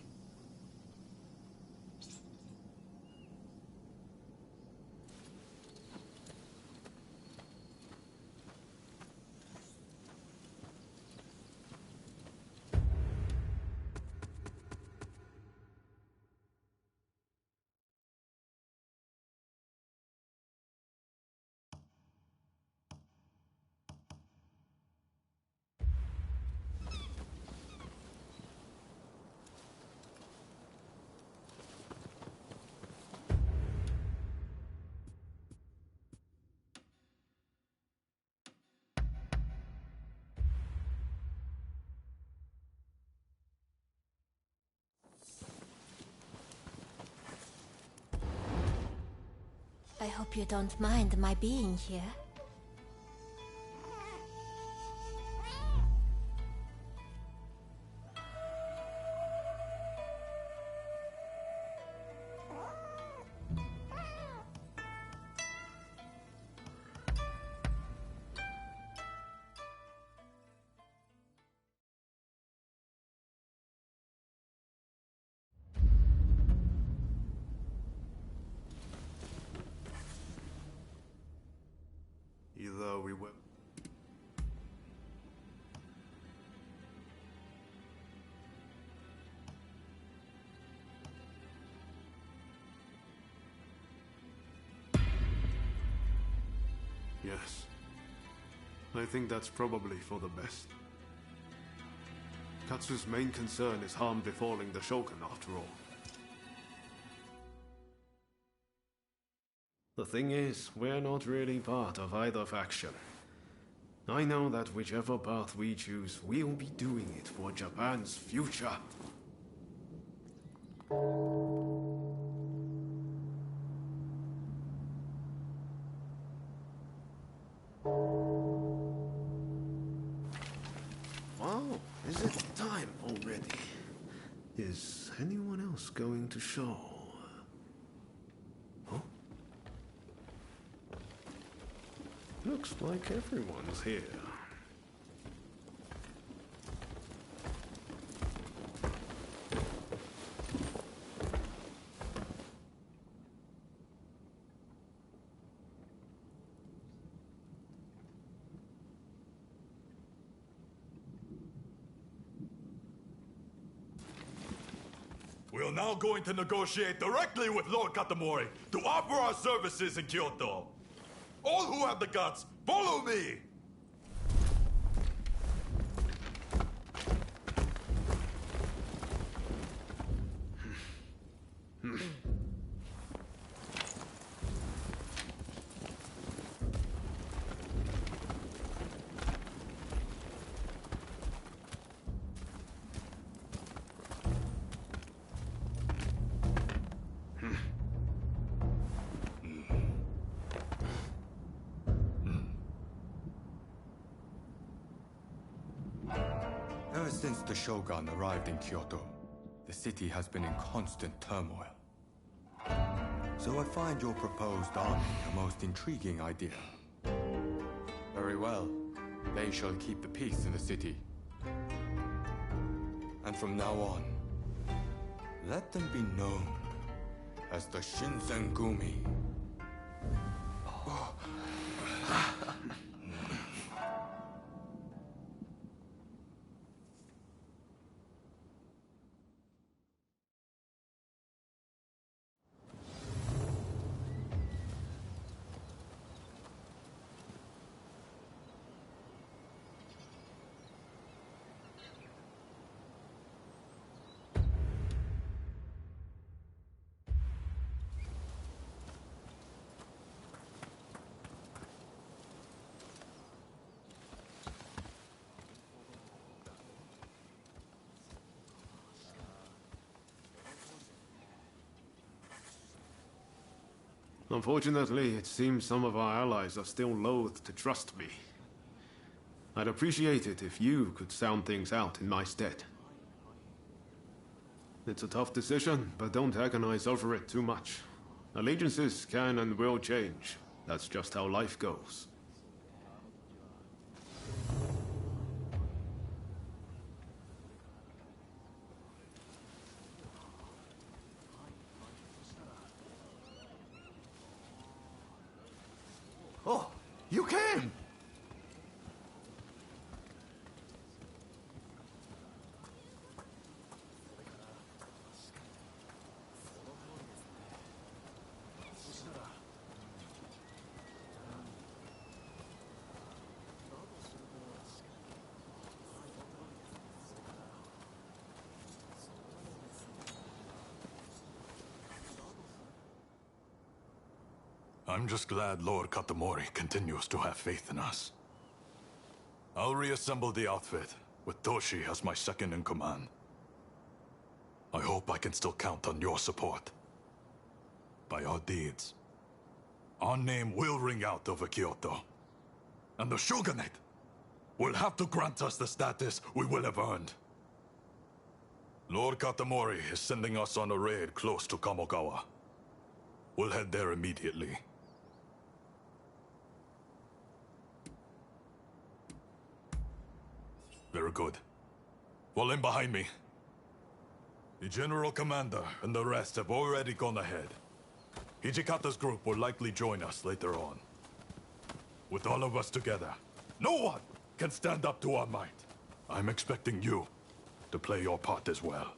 I hope you don't mind my being here. Either we will. Yes. I think that's probably for the best. Katsu's main concern is harm befalling the Shogun, after all. The thing is, we're not really part of either faction. I know that whichever path we choose, we'll be doing it for Japan's future. Wow, is it time already? Is anyone else going to show? Looks like everyone's here. We're now going to negotiate directly with Lord Katamori to offer our services in Kyoto. All who have the guts, follow me! Ever since the Shogun arrived in Kyoto, the city has been in constant turmoil. So I find your proposed army a most intriguing idea. Very well. They shall keep the peace in the city. And from now on, let them be known as the Shinsengumi. Unfortunately, it seems some of our allies are still loath to trust me. I'd appreciate it if you could sound things out in my stead. It's a tough decision, but don't agonize over it too much. Allegiances can and will change. That's just how life goes. Oh, you came! I'm just glad Lord Katamori continues to have faith in us. I'll reassemble the outfit, with Toshi as my second in command. I hope I can still count on your support. By our deeds, our name will ring out over Kyoto. And the Shogunate will have to grant us the status we will have earned. Lord Katamori is sending us on a raid close to Kamogawa. We'll head there immediately. Very good. Fall in behind me. The General Commander and the rest have already gone ahead. Hijikata's group will likely join us later on. With all of us together, no one can stand up to our might. I'm expecting you to play your part as well.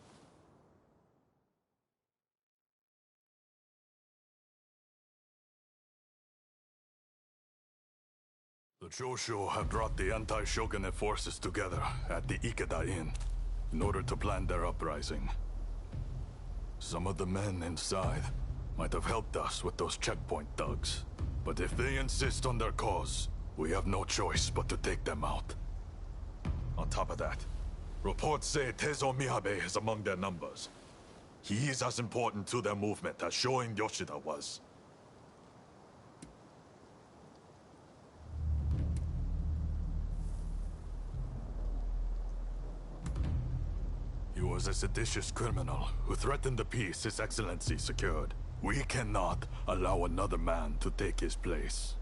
The Choshu have brought the anti-shogunate forces together at the Ikeda Inn in order to plan their uprising. Some of the men inside might have helped us with those checkpoint thugs. But if they insist on their cause, we have no choice but to take them out. On top of that, reports say Tezo Miyabe is among their numbers. He is as important to their movement as Shoin Yoshida was. He was a seditious criminal who threatened the peace His Excellency secured. We cannot allow another man to take his place.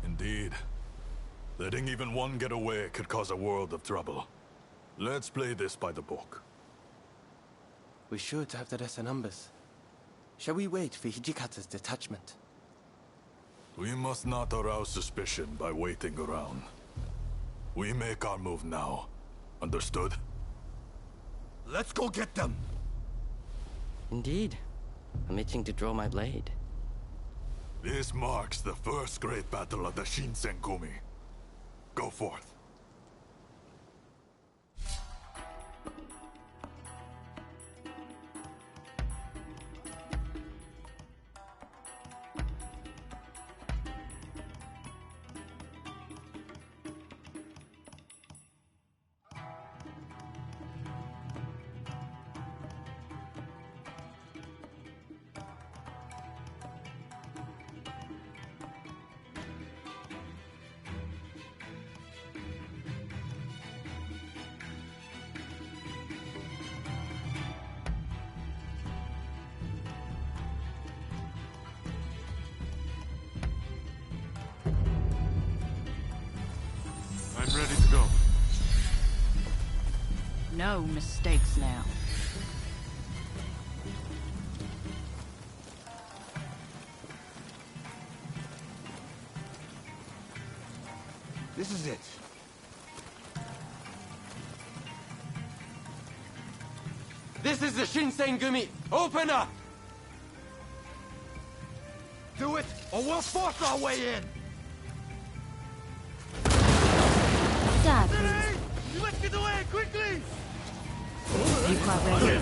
Indeed. Letting even one get away could cause a world of trouble. Let's play this by the book. We should have the lesser numbers. Shall we wait for Hijikata's detachment? We must not arouse suspicion by waiting around. We make our move now. Understood? Let's go get them! Indeed. I'm itching to draw my blade. This marks the first great battle of the Shinsengumi. Go forth. No mistakes now. This is it. This is the Shinsengumi! Open up! Do it, or we'll force our way in! Dad, Let's get away, quickly! You quite ready?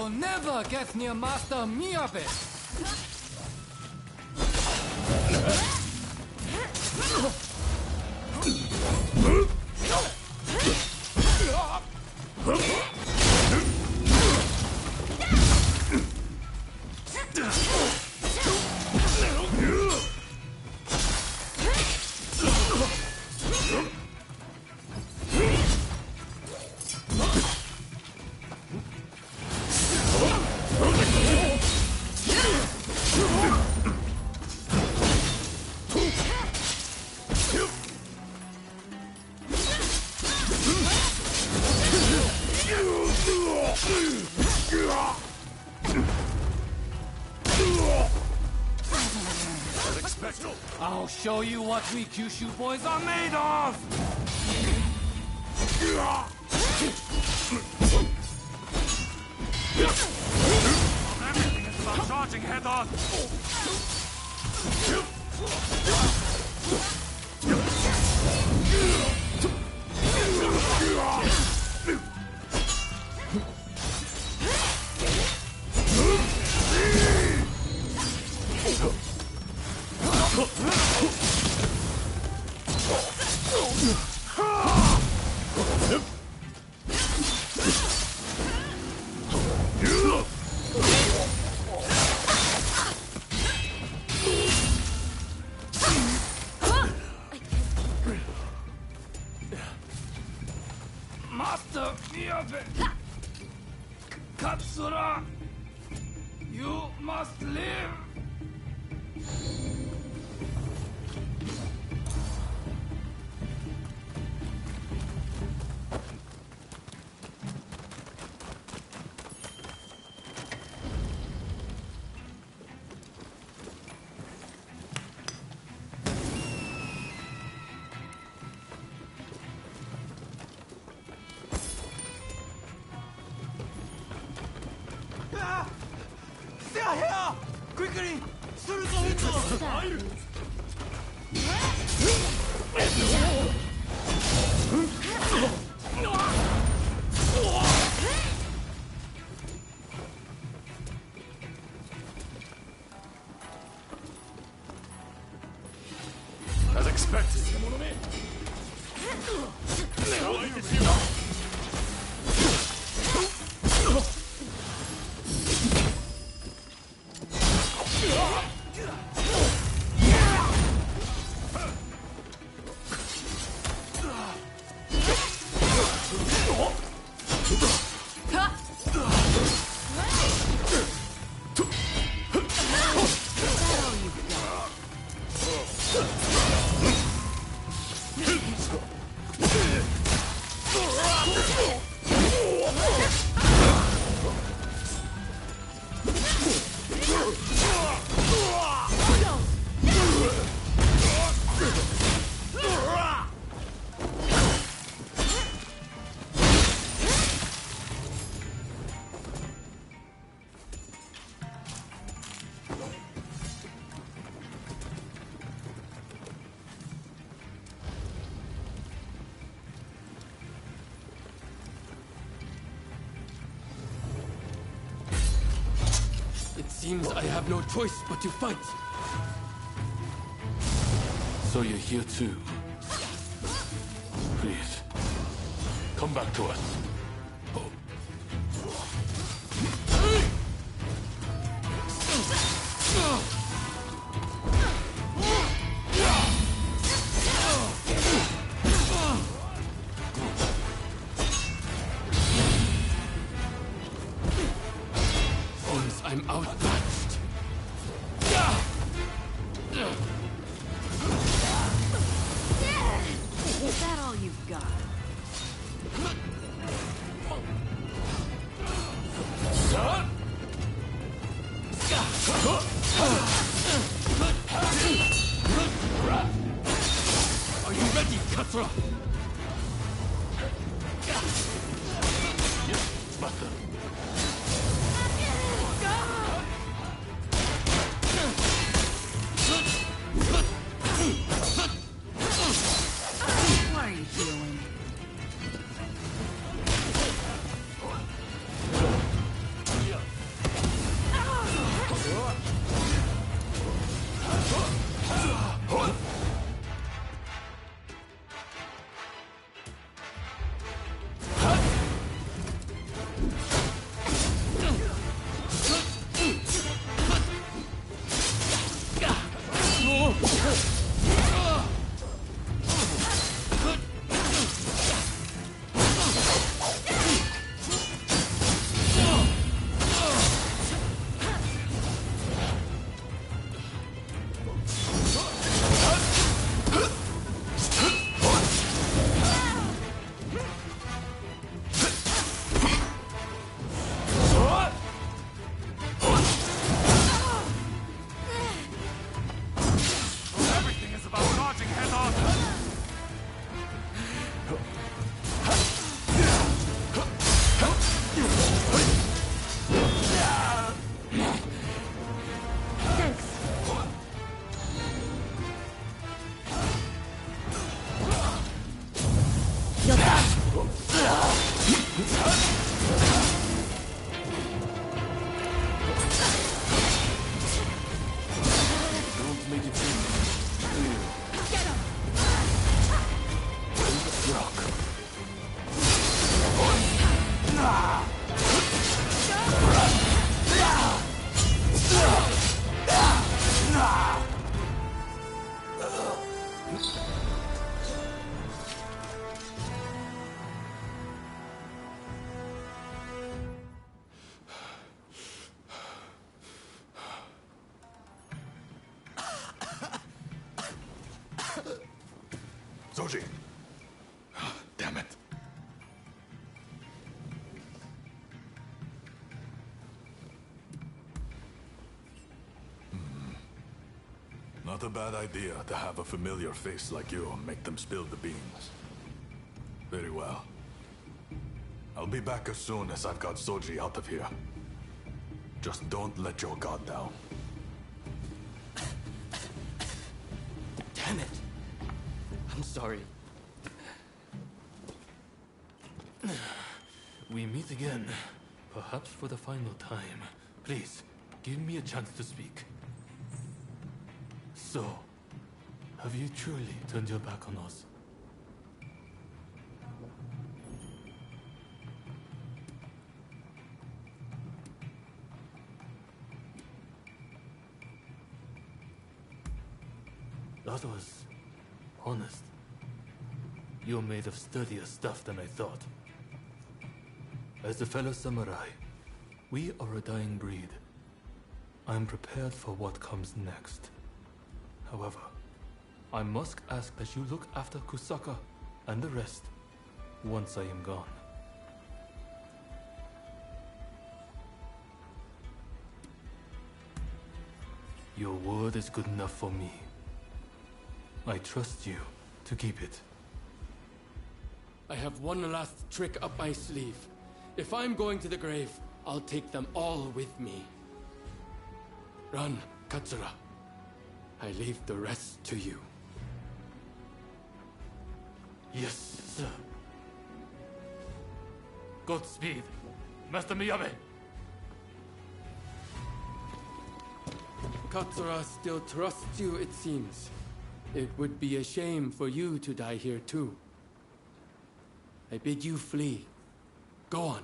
Never get near Master Miyabe! I'll show you what we Kyushu boys are made of! Everything is about charging head on! Master Miyabe! Katsura! You must live! They are here! Quickly! Suruto Hindo! As expected. Seems I have no choice but to fight. So you're here too? Please, come back to us. Seems I'm outmatched. Is that all you've got? Are you ready, Katra? Yes, master. Why are you healing? Zoji! Damn it. Not a bad idea to have a familiar face like you make them spill the beans. Very well. I'll be back as soon as I've got Soji out of here. Just don't let your guard down. Damn it! I'm sorry. We meet again, perhaps for the final time. Please, give me a chance to speak. So, have you truly turned your back on us? That was honest. You're made of sturdier stuff than I thought. As a fellow samurai, we are a dying breed. I'm prepared for what comes next. However, I must ask that you look after Kusaka and the rest once I am gone. Your word is good enough for me. I trust you to keep it. I have one last trick up my sleeve. If I'm going to the grave, I'll take them all with me. Run, Katsura. I leave the rest to you. Yes, sir. Godspeed, Master Miyabe. Katsura still trusts you, it seems. It would be a shame for you to die here too. I bid you flee. Go on.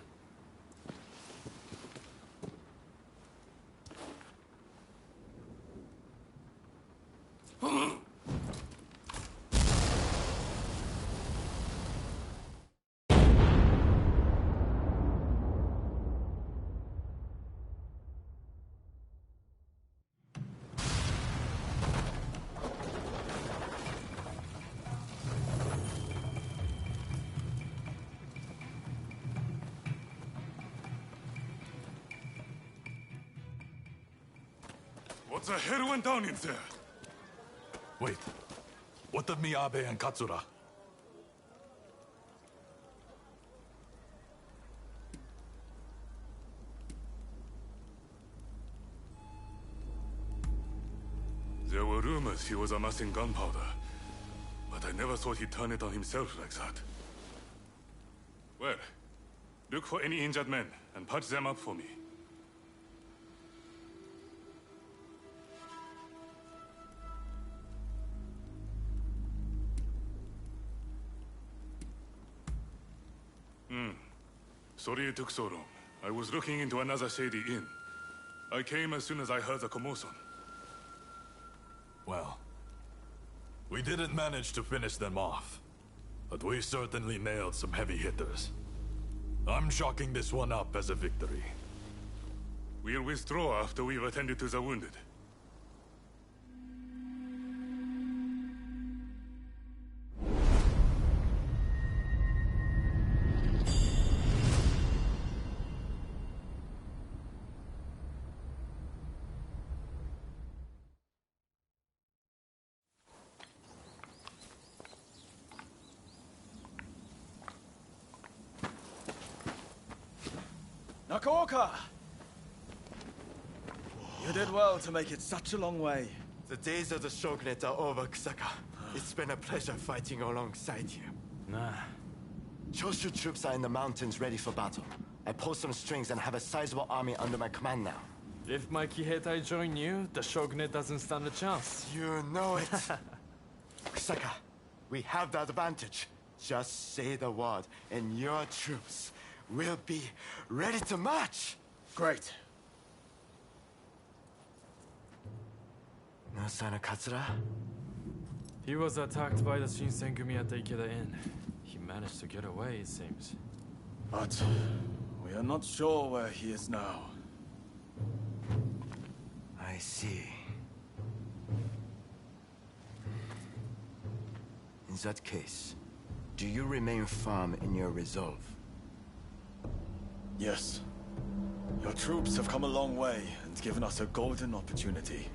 What the hell went down in there? Wait. What of Miyabe and Katsura? There were rumors he was amassing gunpowder, but I never thought he'd turn it on himself like that. Well, look for any injured men and patch them up for me. Sorry it took so long. I was looking into another shady inn. I came as soon as I heard the commotion. Well, we didn't manage to finish them off, but we certainly nailed some heavy hitters. I'm chalking this one up as a victory. We'll withdraw after we've attended to the wounded. Nakaoka! You did well to make it such a long way. The days of the Shogunate are over, Kusaka. It's been a pleasure fighting alongside you. Nah. Choshu troops are in the mountains ready for battle. I pull some strings and have a sizable army under my command now. If my Kiheitai join you, the Shogunate doesn't stand a chance. You know it. Kusaka, we have the advantage. Just say the word, and your troops will be ready to march. Great. No sign of Katsura? He was attacked by the Shinsengumi at the Ikeda Inn. He managed to get away, it seems. But we are not sure where he is now. I see. In that case, do you remain firm in your resolve? Yes. Your troops have come a long way and given us a golden opportunity.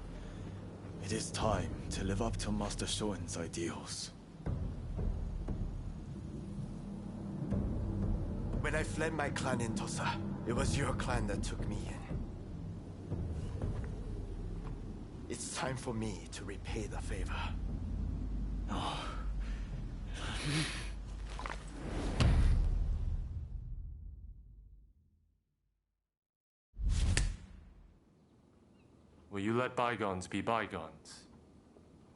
It is time to live up to Master Shoin's ideals. When I fled my clan in Tosa, it was your clan that took me in. time for me to repay the favor. Oh. Will you let bygones be bygones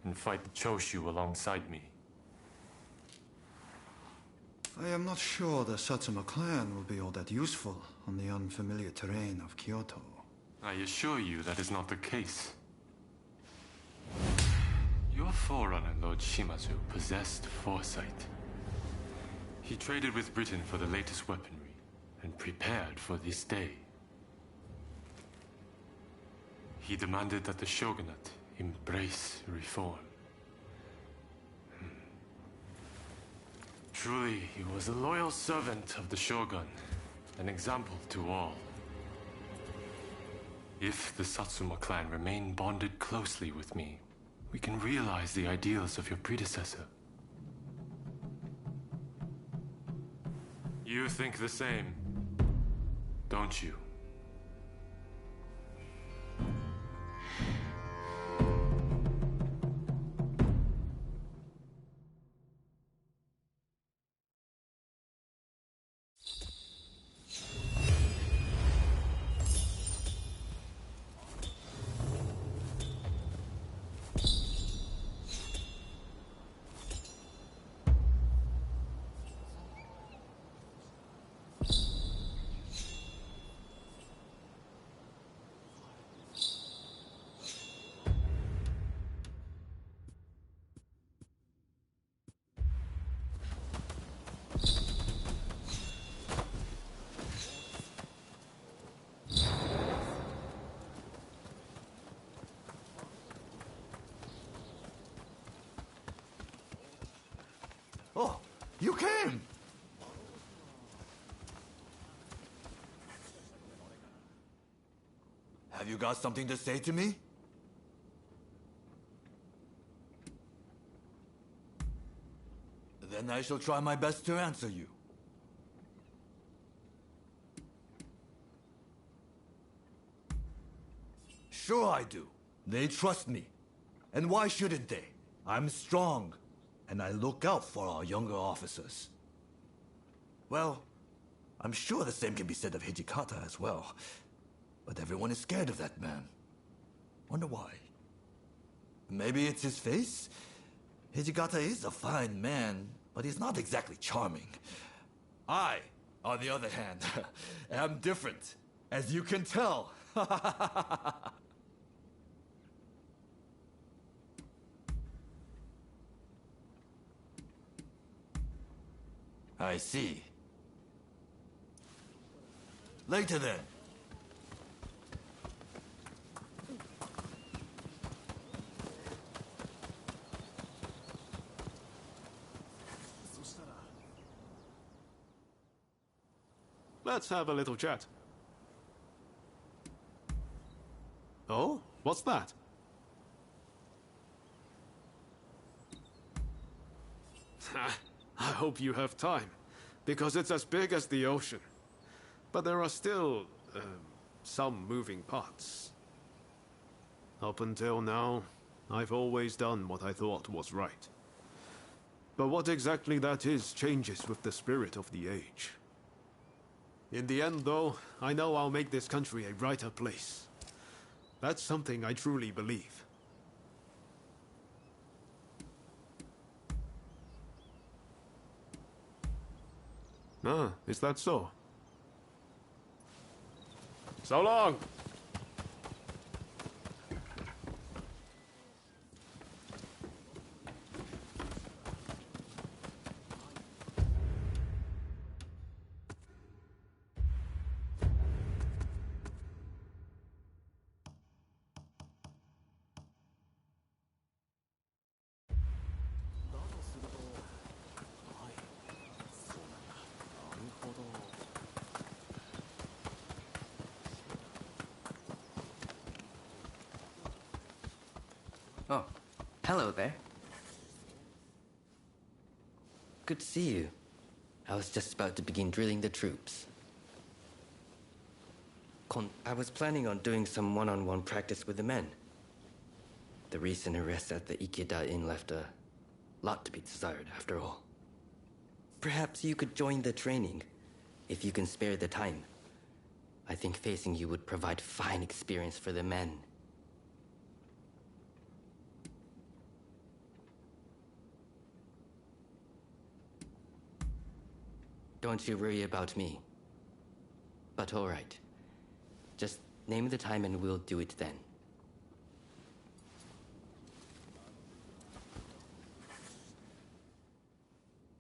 and fight the Choshu alongside me? I am not sure the Satsuma clan will be all that useful on the unfamiliar terrain of Kyoto. I assure you that is not the case. Your forerunner, Lord Shimazu, possessed foresight. He traded with Britain for the latest weaponry and prepared for this day. He demanded that the shogunate embrace reform. Truly, he was a loyal servant of the shogun, an example to all. If the Satsuma clan remain bonded closely with me, we can realize the ideals of your predecessor. You think the same, don't you? Oh, you came! Have you got something to say to me? Then I shall try my best to answer you. Sure I do. They trust me. And why shouldn't they? I'm strong, and I look out for our younger officers. Well, I'm sure the same can be said of Hijikata as well. But everyone is scared of that man. Wonder why? Maybe it's his face? Hijikata is a fine man, but he's not exactly charming. I, on the other hand, am different, as you can tell. I see. Later then. Let's have a little chat. Oh? What's that? I hope you have time, because it's as big as the ocean. But there are still, some moving parts. Up until now, I've always done what I thought was right. But what exactly that is changes with the spirit of the age. In the end, though, I know I'll make this country a brighter place. That's something I truly believe. Ah, is that so? So long! Oh, hello there. Good to see you. I was just about to begin drilling the troops. I was planning on doing some one-on-one practice with the men. The recent arrest at the Ikeda Inn left a lot to be desired, after all. Perhaps you could join the training, if you can spare the time. I think facing you would provide fine experience for the men. Don't you worry about me. But all right. Just name the time and we'll do it then.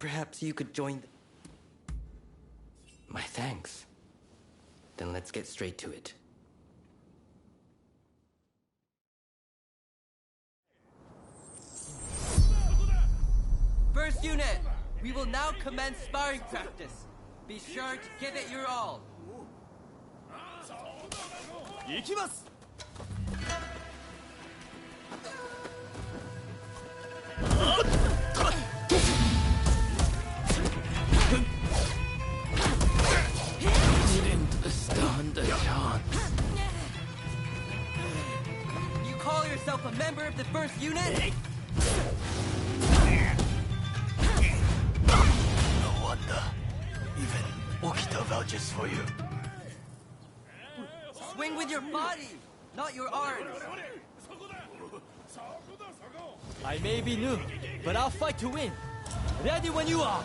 Perhaps you could join My thanks. Then let's get straight to it. First unit, we will now commence sparring practice. Be sure to give it your all. 行きます Didn't stand a chance. You call yourself a member of the first unit? No wonder. Even Okita vouches for you. Swing with your body, not your arms. I may be new, but I'll fight to win. Ready when you are.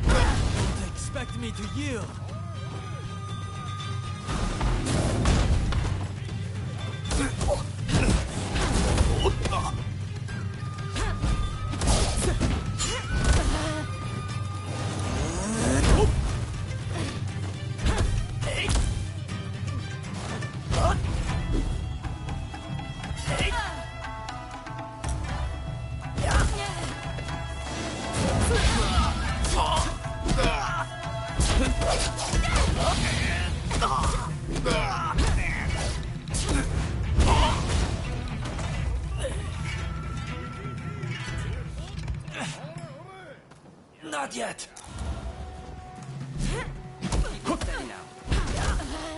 Don't expect me to yield. Not yet. Keep it steady now.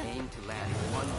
Aim to land one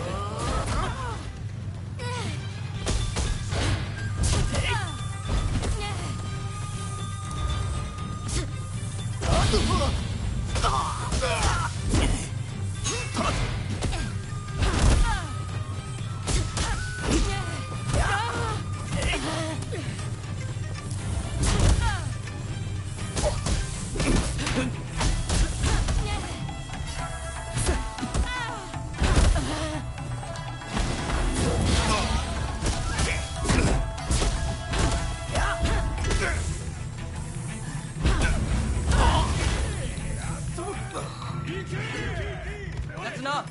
That's enough.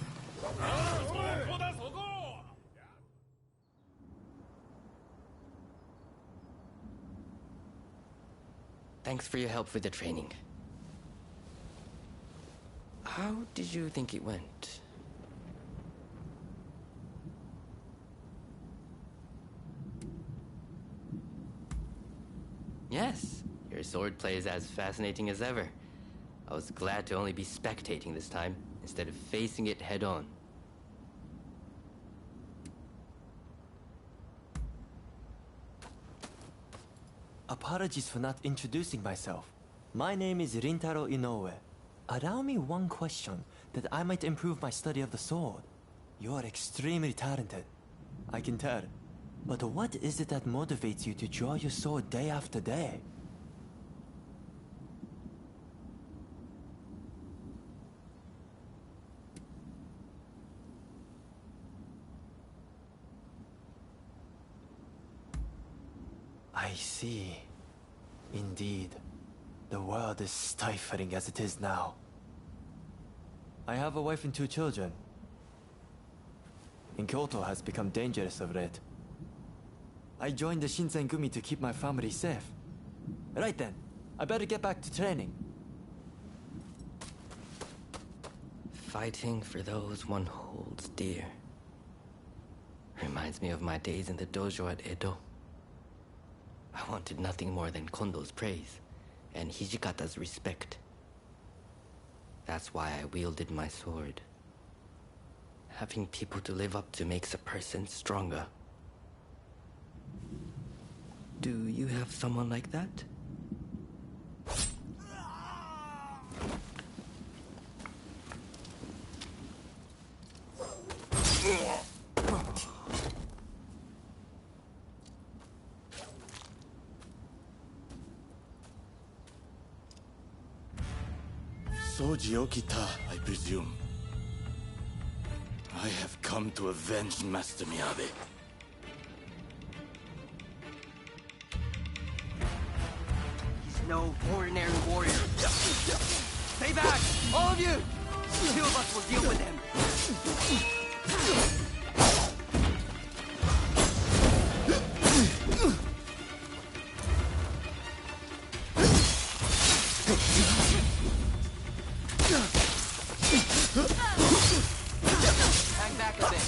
Thanks for your help with the training. How did you think it went? Yes, your swordplay is as fascinating as ever. I was glad to only be spectating this time, instead of facing it head-on. Apologies for not introducing myself. My name is Rintaro Inoue. Allow me one question, that I might improve my study of the sword. You are extremely talented, I can tell. But what is it that motivates you to draw your sword day after day? I see. Indeed. The world is stifling as it is now. I have a wife and 2 children. And Kyoto has become dangerous of late. I joined the Shinsengumi to keep my family safe. Right then, I better get back to training. Fighting for those one holds dear. Reminds me of my days in the dojo at Edo. I wanted nothing more than Kondo's praise and Hijikata's respect. That's why I wielded my sword. Having people to live up to makes a person stronger. Do you have someone like that? Soji Okita, I presume. I have come to avenge Master Miyabi. He's no ordinary warrior. Stay back! All of you! The 2 of us will deal with him. Hang back a bit.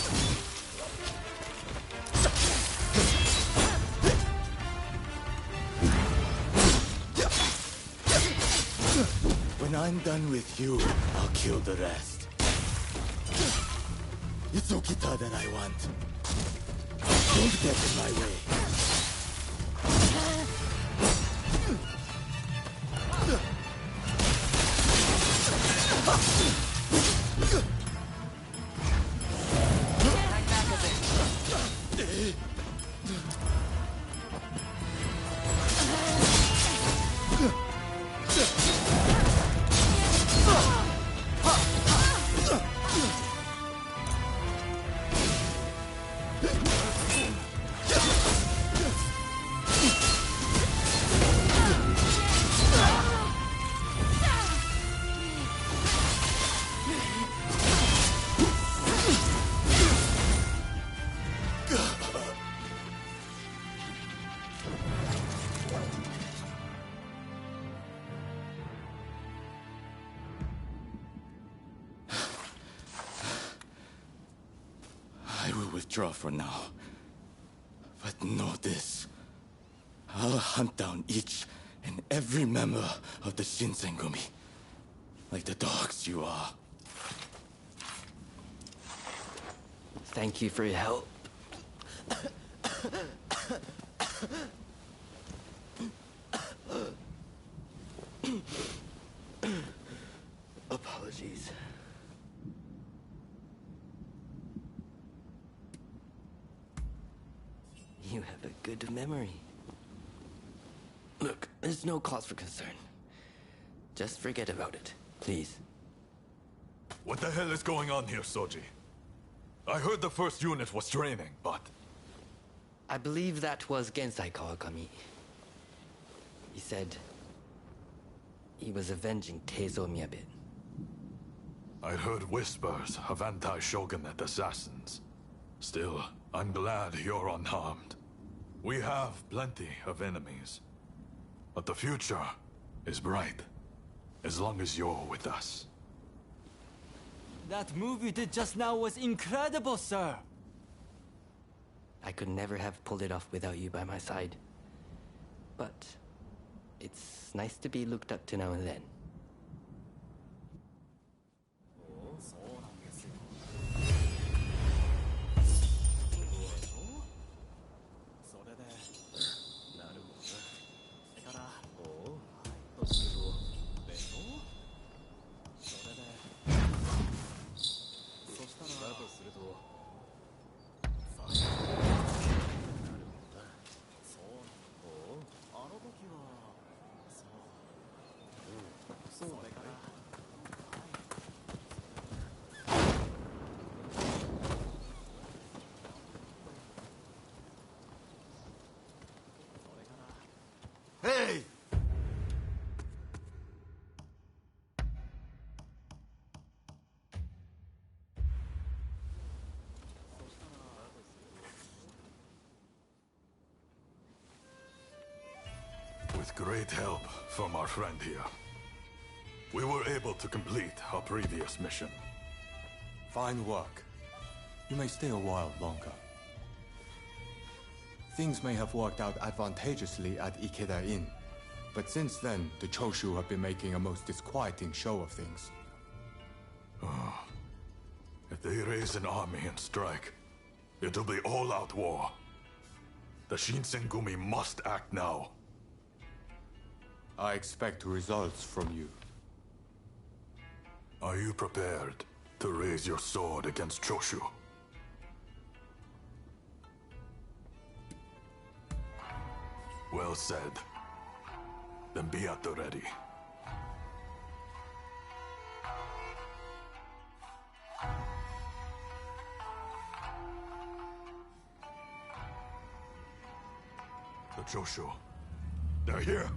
When I'm done with you, I'll kill the rest. It's Okita that I want. Don't get in my way. I will withdraw for now. But know this. I'll hunt down each and every member of the Shinsengumi. Like the dogs you are. Thank you for your help. Apologies. You have a good memory. Look, there's no cause for concern. Just forget about it, please. What the hell is going on here, Soji? I heard the first unit was training, but... I believe that was Gensai Kawakami. He said... he was avenging Teizo Miyabi. I heard whispers of anti-shogunate assassins. Still, I'm glad you're unharmed. We have plenty of enemies. But the future is bright, as long as you're with us. That move you did just now was incredible, sir! I could never have pulled it off without you by my side. But it's nice to be looked up to now and then. With great help from our friend here, we were able to complete our previous mission. Fine work. You may stay a while longer. Things may have worked out advantageously at Ikeda Inn, but since then, the Choshu have been making a most disquieting show of things. If they raise an army and strike, it'll be all-out war. The Shinsengumi must act now. I expect results from you. Are you prepared to raise your sword against Choshu? Well said. Then be at the ready. The Choshu. They're here.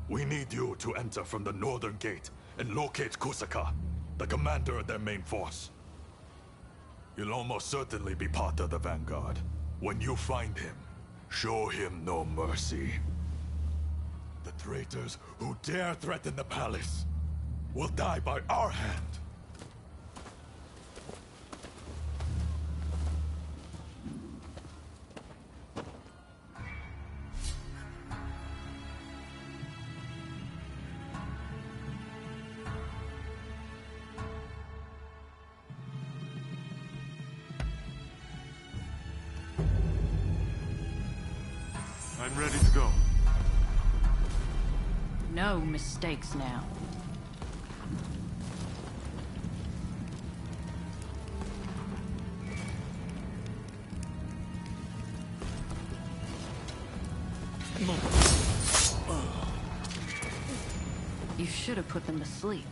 We need you to enter from the northern gate and locate Kusaka, the commander of their main force. He'll almost certainly be part of the vanguard. When you find him, show him no mercy. The traitors who dare threaten the palace will die by our hand. I'm ready to go. No mistakes now. You should have put them to sleep.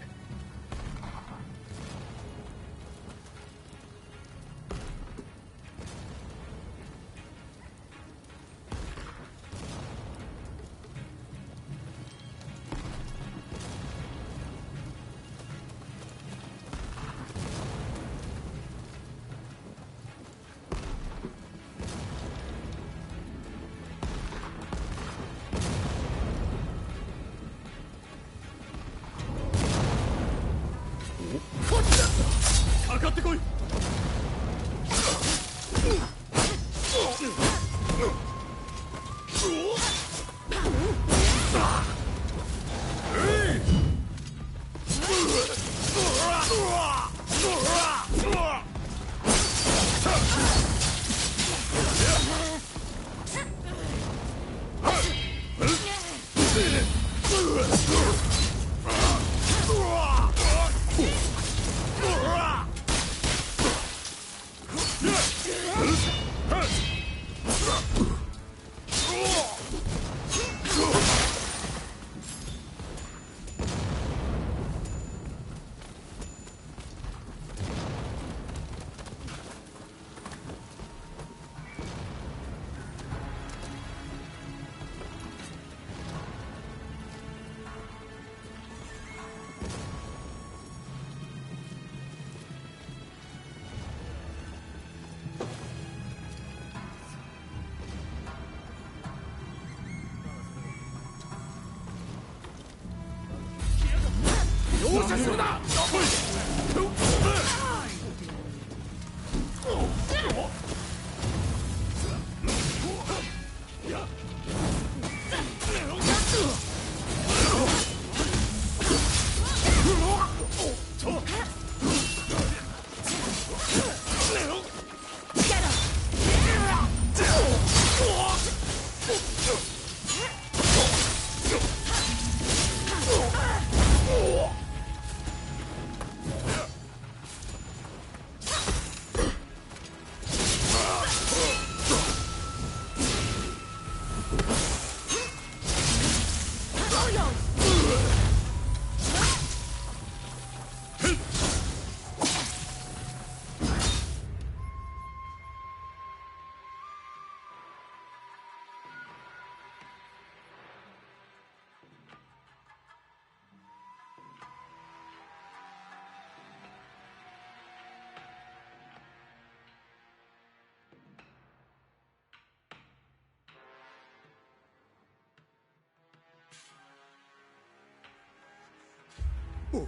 Not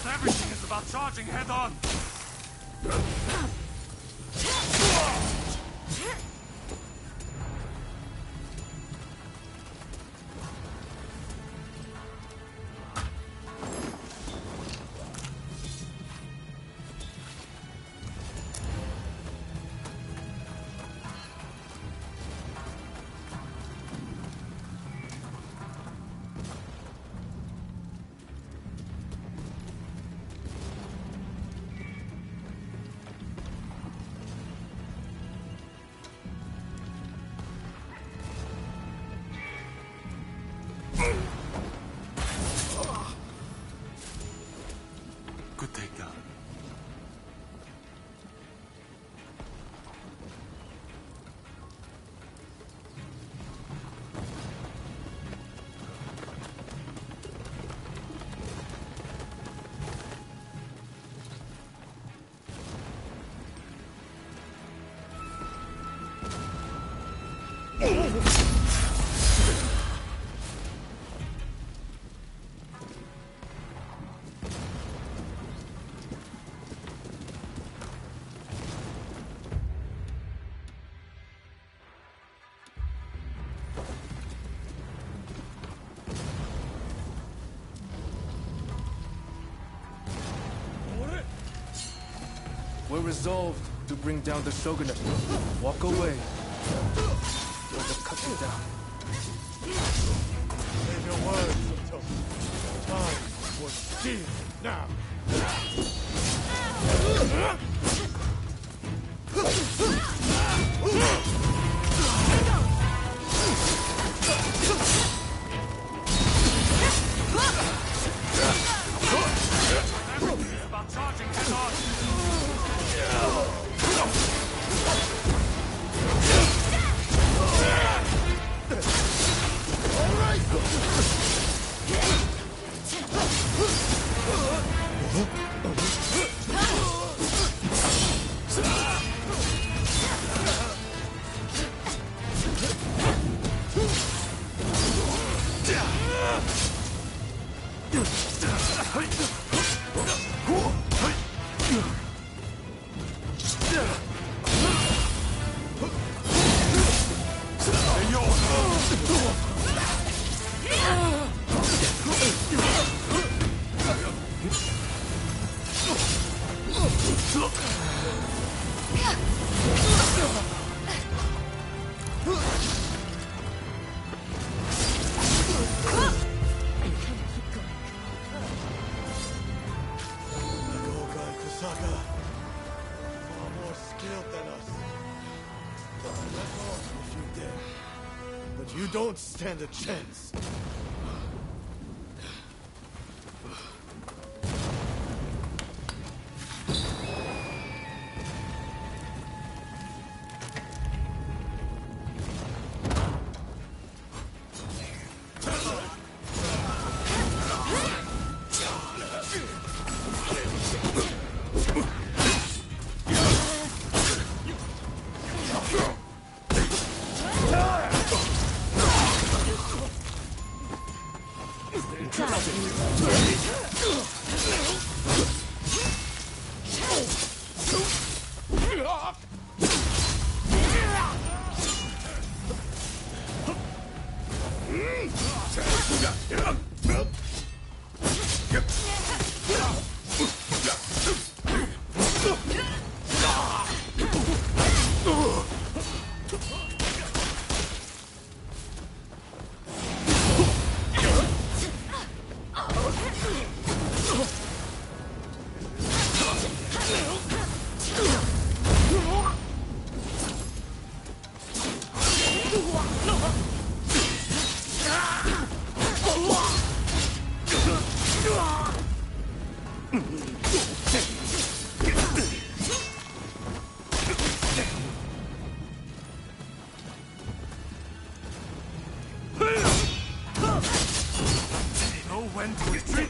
everything is about charging head on. Good takedown. We're resolved to bring down the shogunate. Walk away, or they'll cut you down. Save your words, Sato. Time for steel now. About charging head on. You don't stand a chance. Know when to retreat.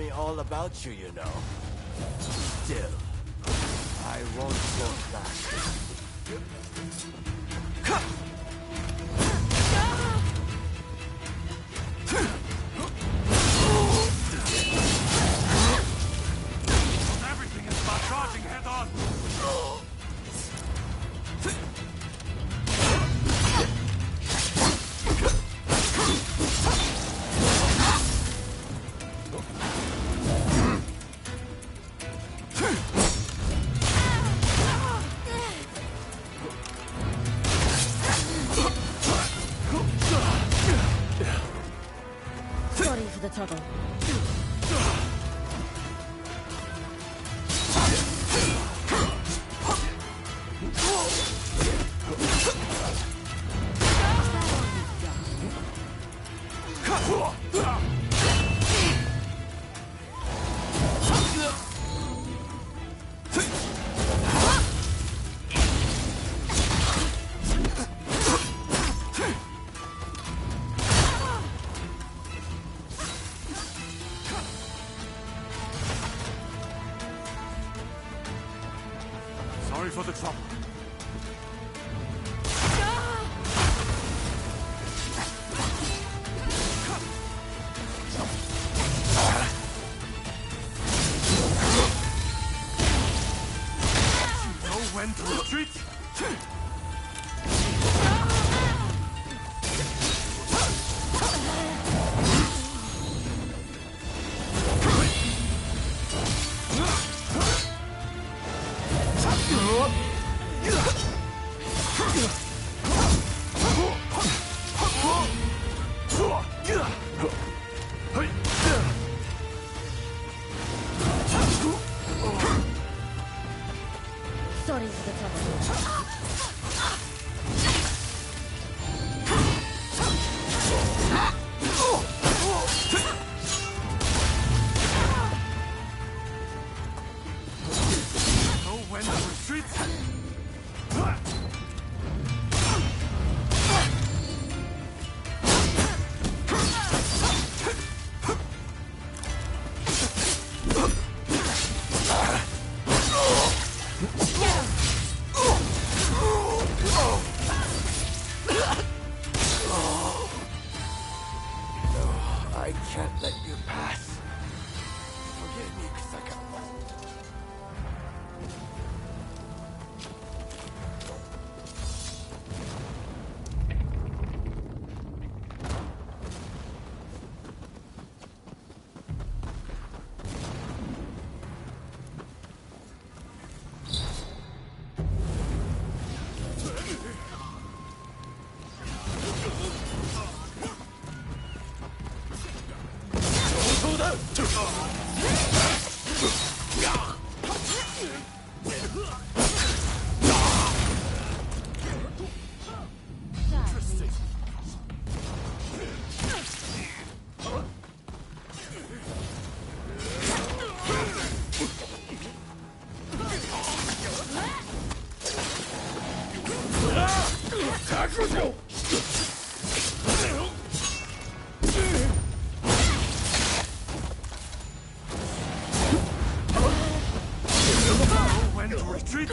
me all about you, you know. Still, I won't look back. Everything is about charging head on. Sorry for the trouble. Sorry for the trouble. You know when to retreat? Sorry for the trouble. Know when to retreat? I can't let you pass. Forgive me, Kusaka. When to retreat?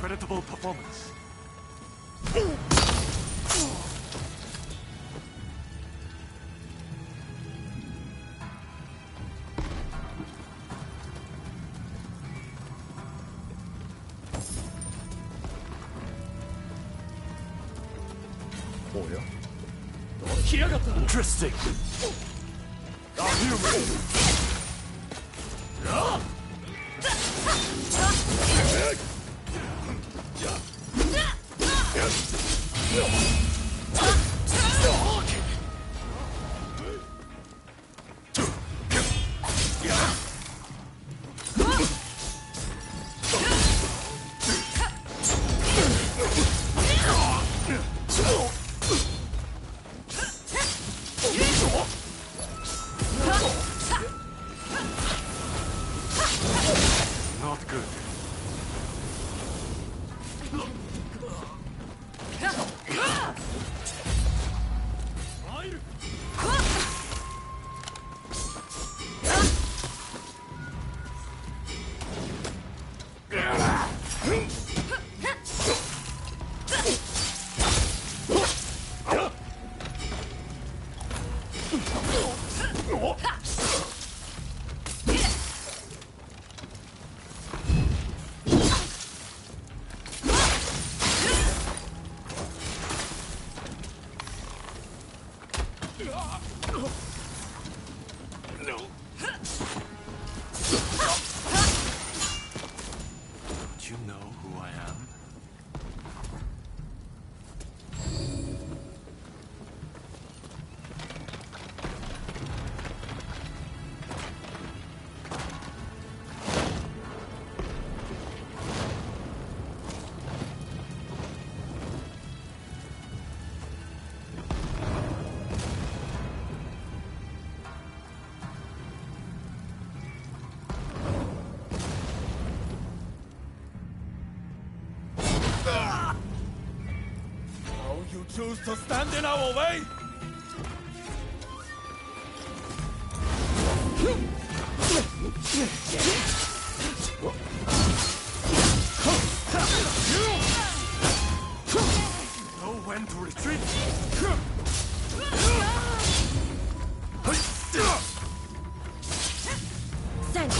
Creditable performance. Interesting. Our human. Not good. Do you know who I am? You choose to stand in our way? Know when to retreat? Send.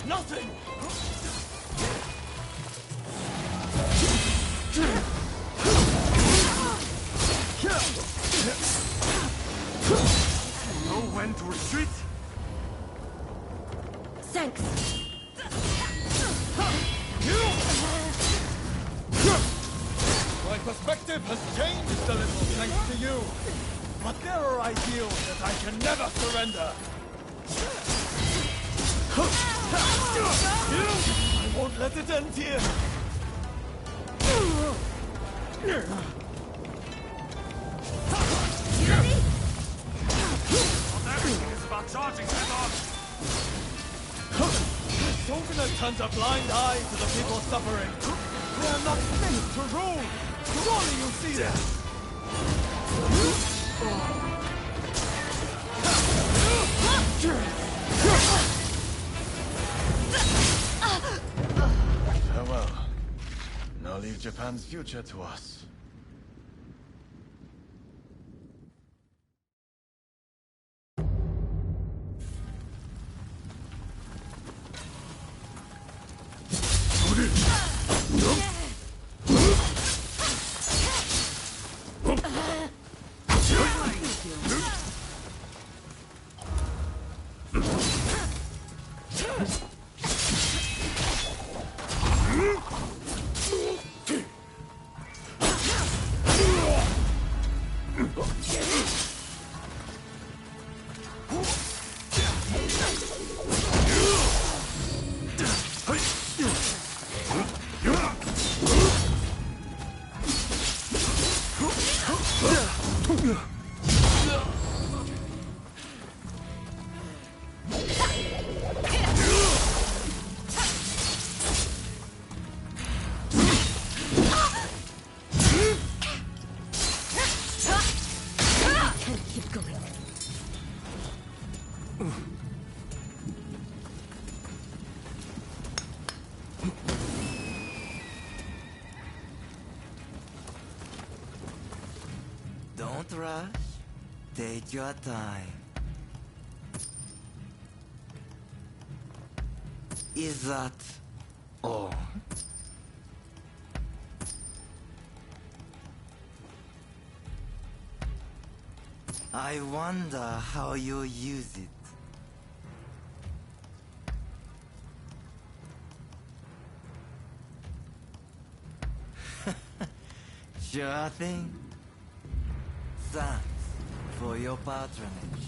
Nothing! Know when to retreat? Thanks. My perspective has changed a little thanks to you. But there are ideals that I can never surrender. I won't let it end here. It's about charging head on. Shogunate turns a blind eye to the people suffering. They are not meant to rule. Surely you see that. Farewell. Now leave Japan's future to us. Don't rush. Take your time. Is that all? I wonder how you use it. Sure thing. Thanks for your patronage.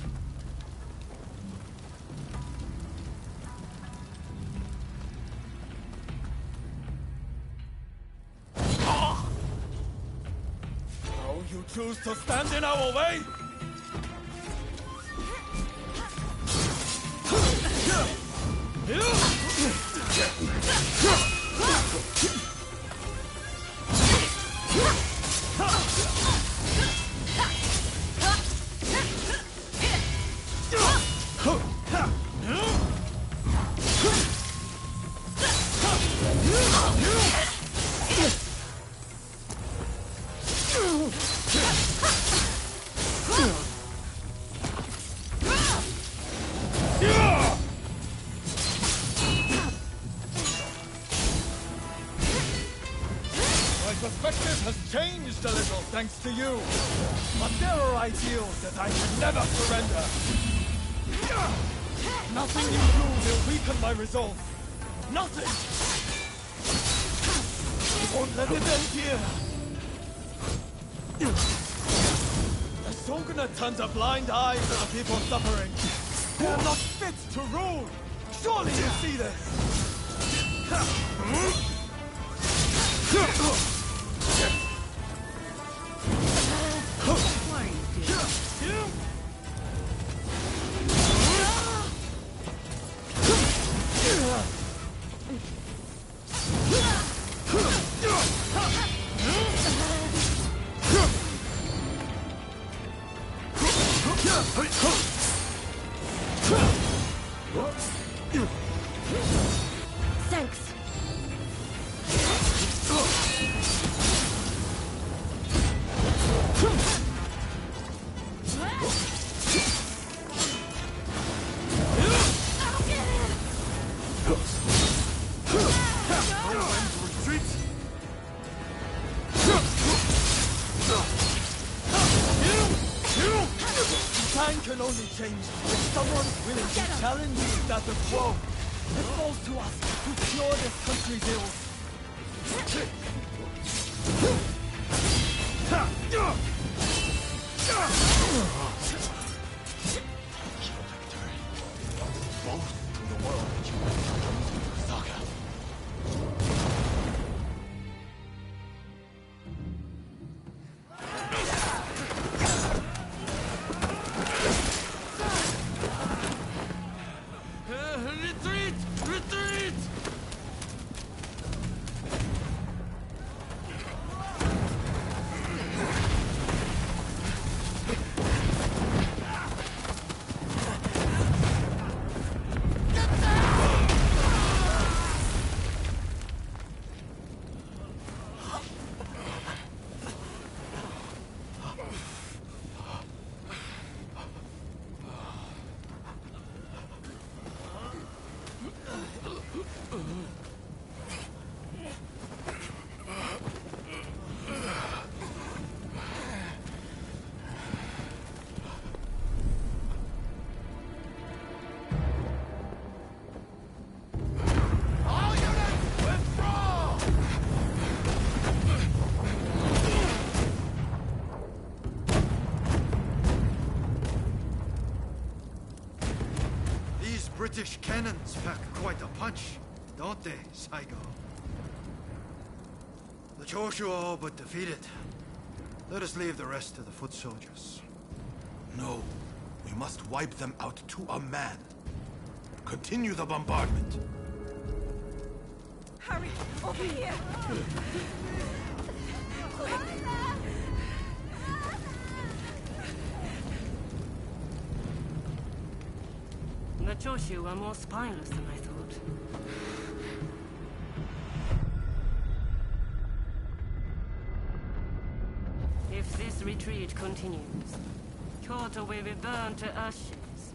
Now you choose to stand in our way? Perspective has changed a little thanks to you. But there are ideals that I can never surrender. Nothing you do will weaken my resolve. Nothing! I won't let it end here. The Shogunate turns a blind eye to the people suffering. They are not fit to rule. Surely you see this. Thanks. Know when to retreat? Time can only change if someone's willing to challenge the status quo. It falls to us to cure this country's ills. Both to the world that you went to Saga. Retreat! Retreat! British cannons pack quite a punch, don't they, Saigo? The Choshu are all but defeated. Let us leave the rest to the foot soldiers. No. We must wipe them out to a man. Continue the bombardment. Hurry! Over here! Quick! The Choshu are more spineless than I thought. If this retreat continues, Kyoto will be burned to ashes.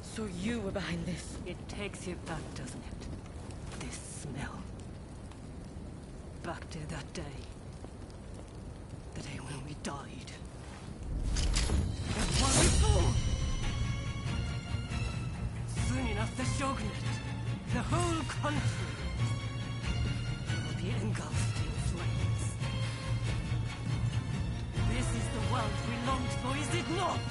So you were behind this? It takes you back, doesn't it? This smell. Back to that day. The day when we died. And when we fought! Soon enough, the Shogunate, the whole country, will be engulfed in flames. This is the world we longed for, is it not?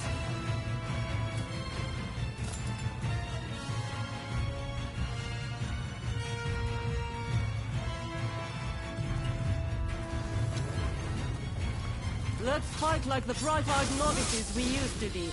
Let's fight like the bright-eyed novices we used to be.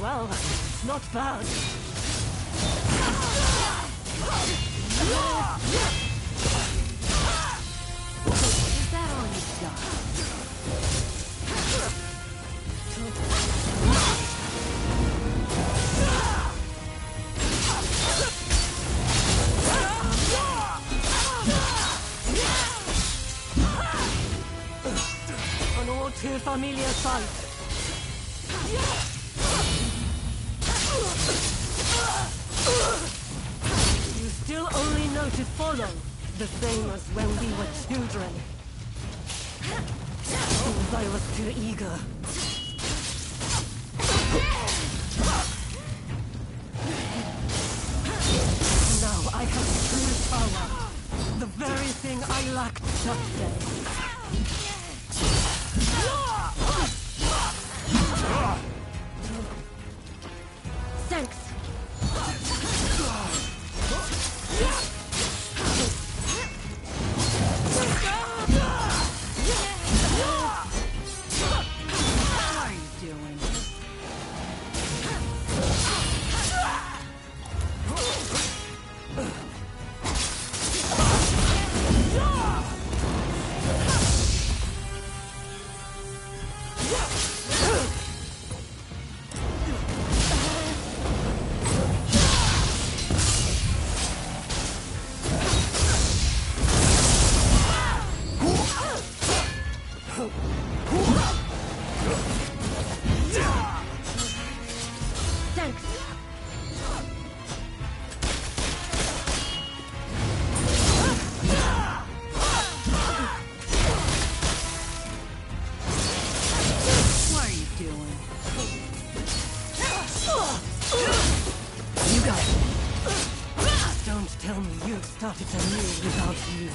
Well, it's not bad. Is that all you've done? An all too familiar sight. You still only know to follow, the same as when we were children. Seems I was too eager. Now I have true power. The very thing I lacked just then. Thanks. What are you doing? Thanks. What are you doing? You got it. Don't tell me you started anew without me.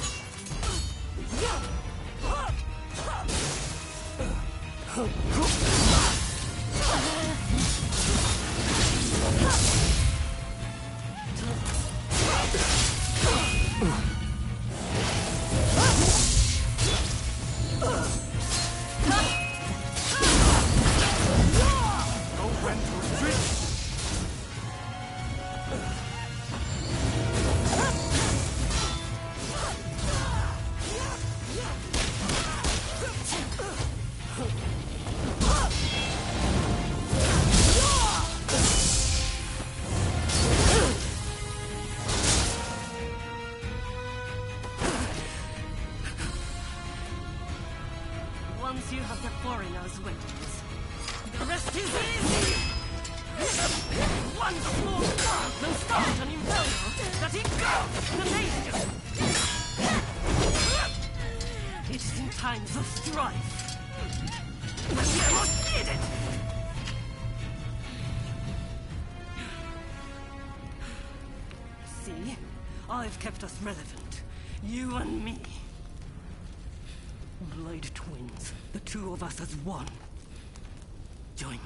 Once you have the foreigner's weapons, the rest is easy! One small spark will start an inferno that engulfs the nation! It is in times of strife when we are most needed! See? I've kept us relevant. You and me. Blade twins. The two of us as one. Join me.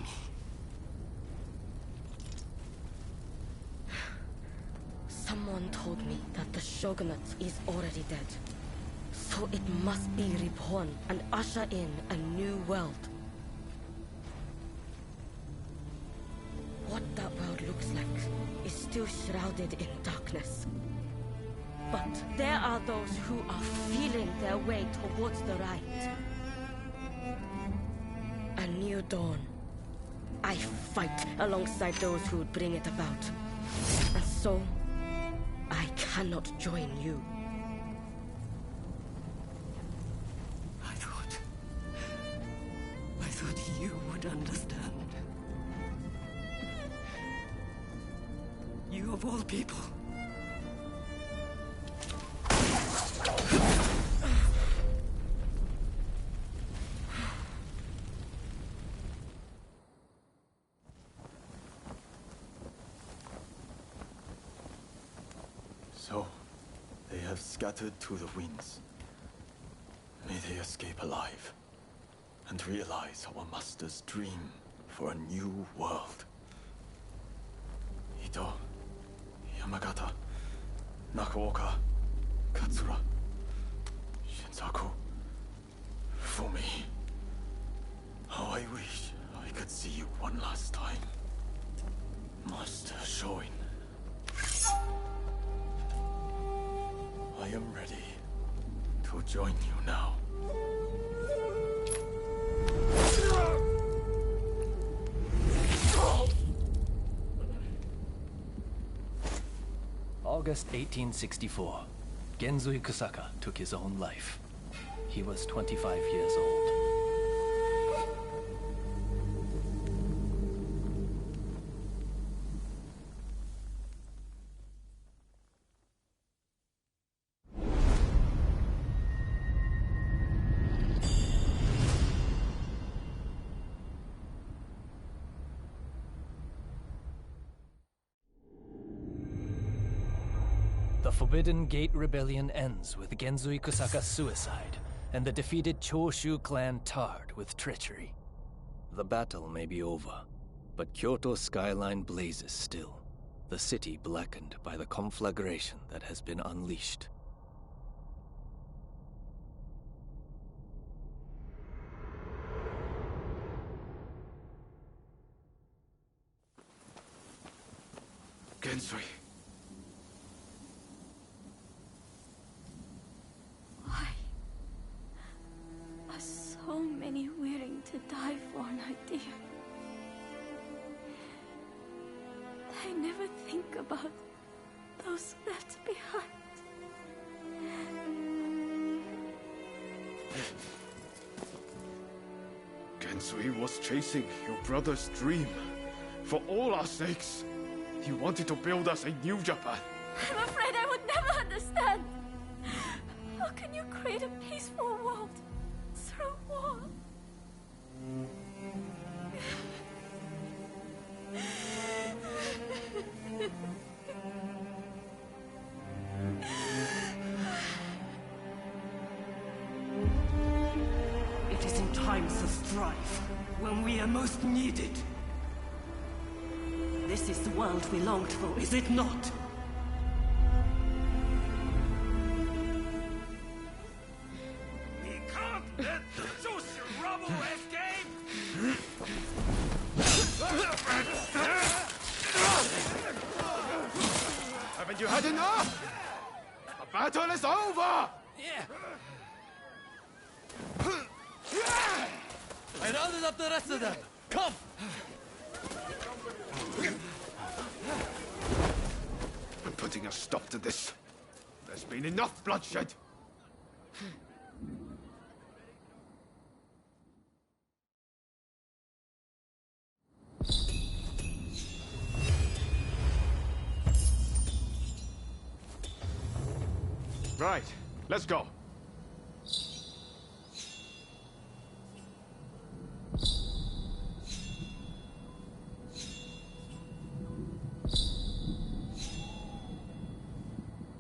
Someone told me that the shogunate is already dead. So it must be reborn and usher in a new world. What that world looks like is still shrouded in darkness. But there are those who are feeling their way towards the right. A new dawn. I fight alongside those who would bring it about. And so, I cannot join you. I thought you would understand. You of all people. So, they have scattered to the winds. May they escape alive, and realize our master's dream for a new world. Ito, Yamagata, Nakaoka, Katsura, Shinsaku, Fumi. How I wish I could see you one last time. Master Shoin. I am ready to join you now. August 1864. Genzui Kusaka took his own life. He was 25 years old. The Forbidden Gate Rebellion ends with Genzui Kusaka's suicide, and the defeated Choshu clan tarred with treachery. The battle may be over, but Kyoto's skyline blazes still, the city blackened by the conflagration that has been unleashed. Genzui. Why are so many willing to die for an idea? They never think about those left behind. Genzui was chasing your brother's dream. For all our sakes. He wanted to build us a new Japan. I'm afraid I would never understand. How can you create a peaceful world through war? It is in times of strife when we are most needed. This is the world we longed for, is it not? We can't let the Choshu rubble escape! Haven't you had enough? The battle is over! Yeah. I rounded up the rest of them. Come! I'm putting a stop to this. There's been enough bloodshed. Right, let's go.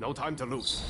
No time to lose.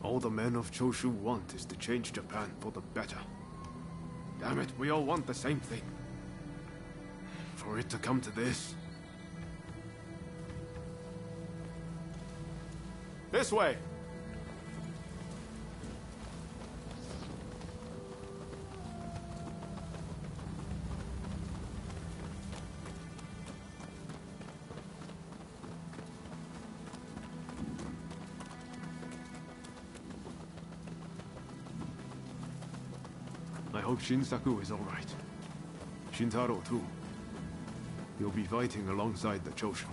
All the men of Choshu want is to change Japan for the better. Damn it, we all want the same thing. For it to come to this... This way! I hope Shinsaku is alright. Shintaro too. You'll be fighting alongside the Choshu.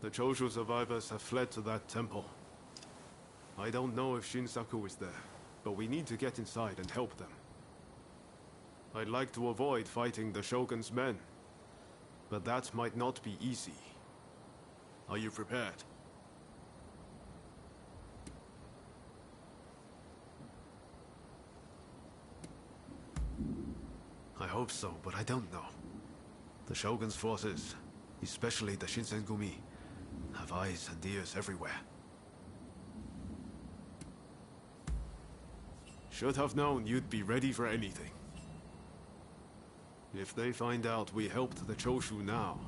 The Choshu survivors have fled to that temple. I don't know if Shinsaku is there, but we need to get inside and help them. I'd like to avoid fighting the Shogun's men, but that might not be easy. Are you prepared? I hope so, but I don't know. The Shogun's forces, especially the Shinsengumi, have eyes and ears everywhere. Should have known you'd be ready for anything. If they find out we helped the Choshu now,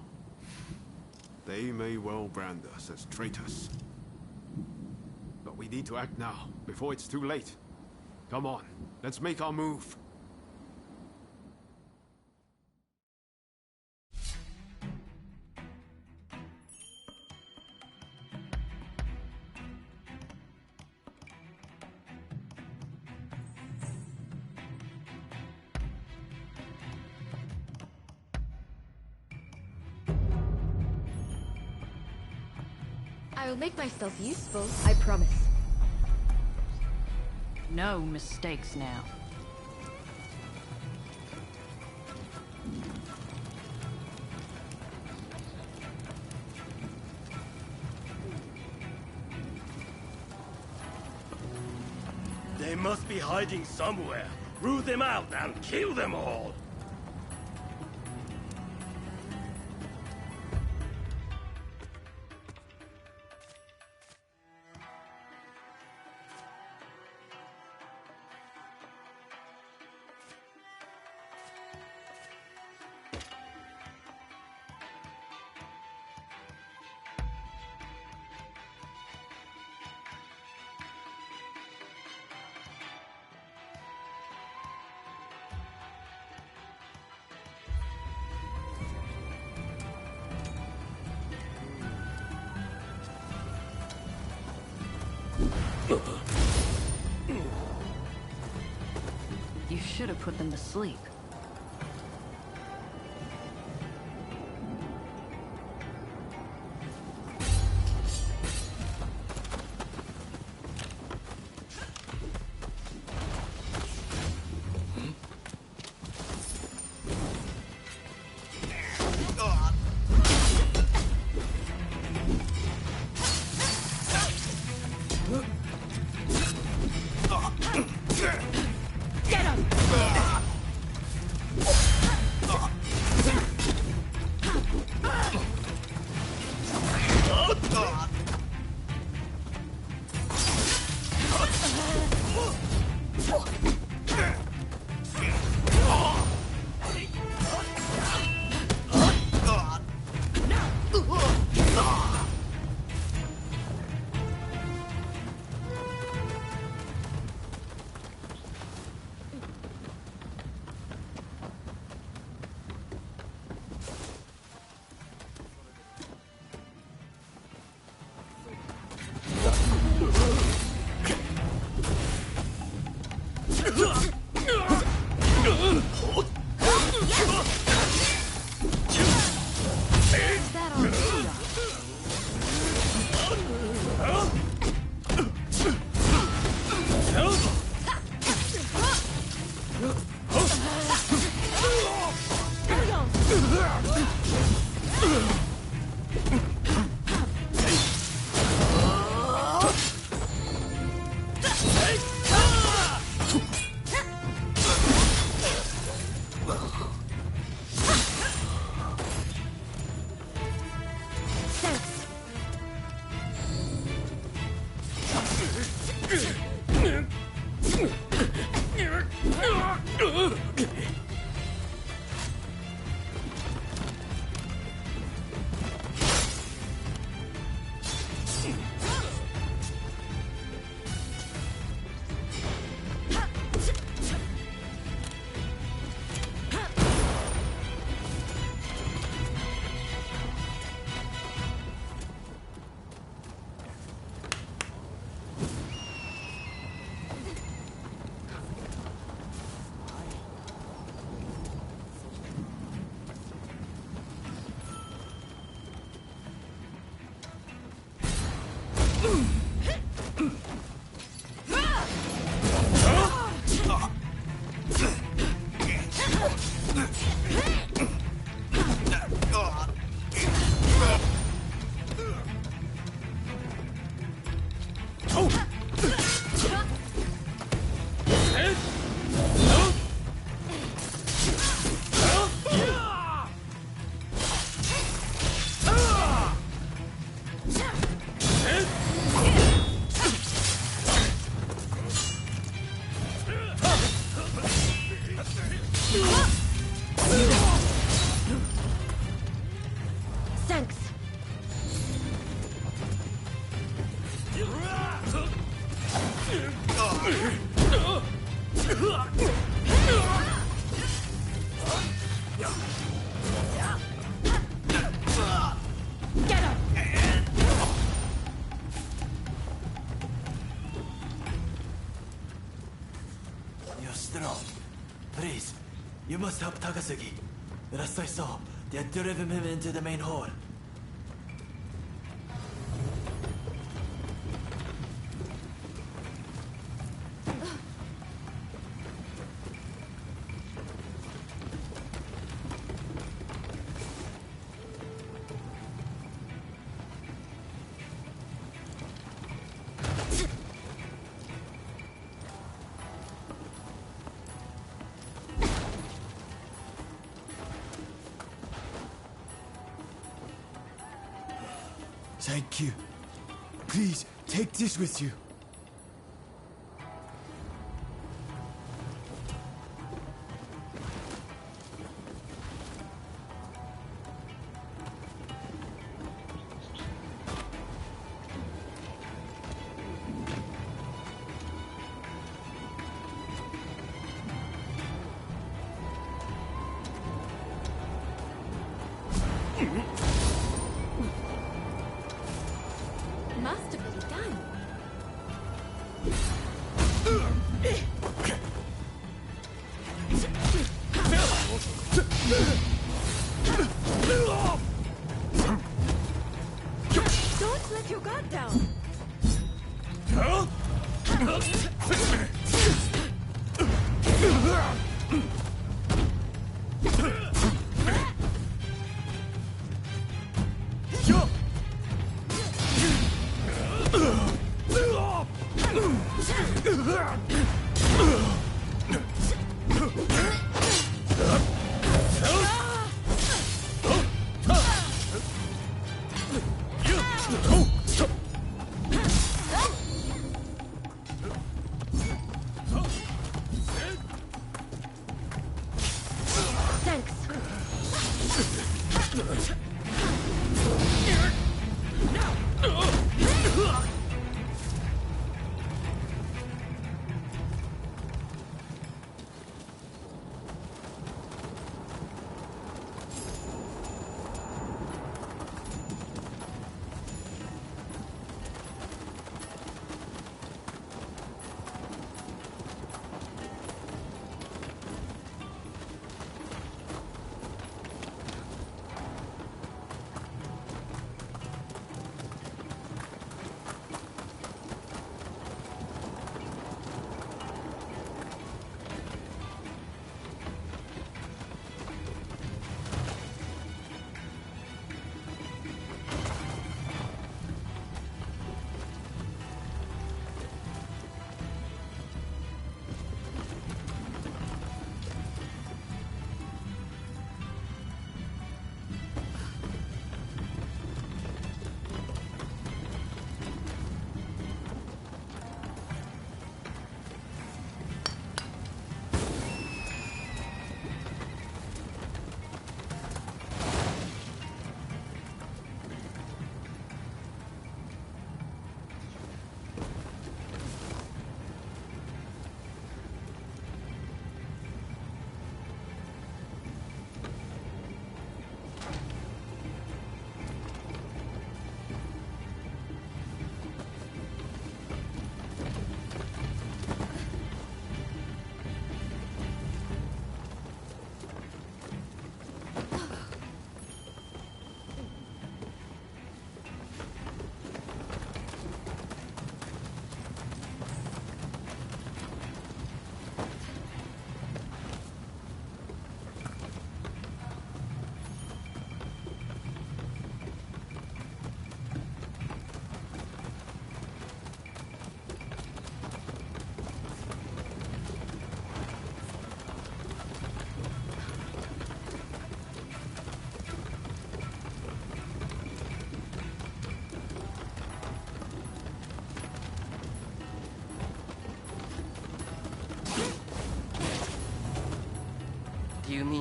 they may well brand us as traitors. But we need to act now, before it's too late. Come on, let's make our move. I will make myself useful, I promise. No mistakes now. They must be hiding somewhere. Root them out and kill them all! You should have put them to sleep. Thanks. Get up! You're strong. Please, you must help Takasugi. Last I saw, they had driven him into the main hall. Thank you. Please, take this with you. Masterfully done. Don't let your guard down.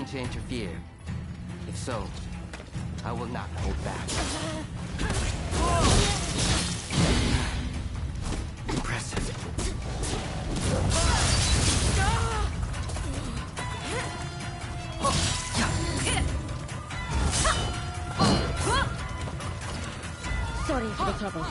willing to interfere? If so, I will not hold back. Impressive. Sorry for the trouble.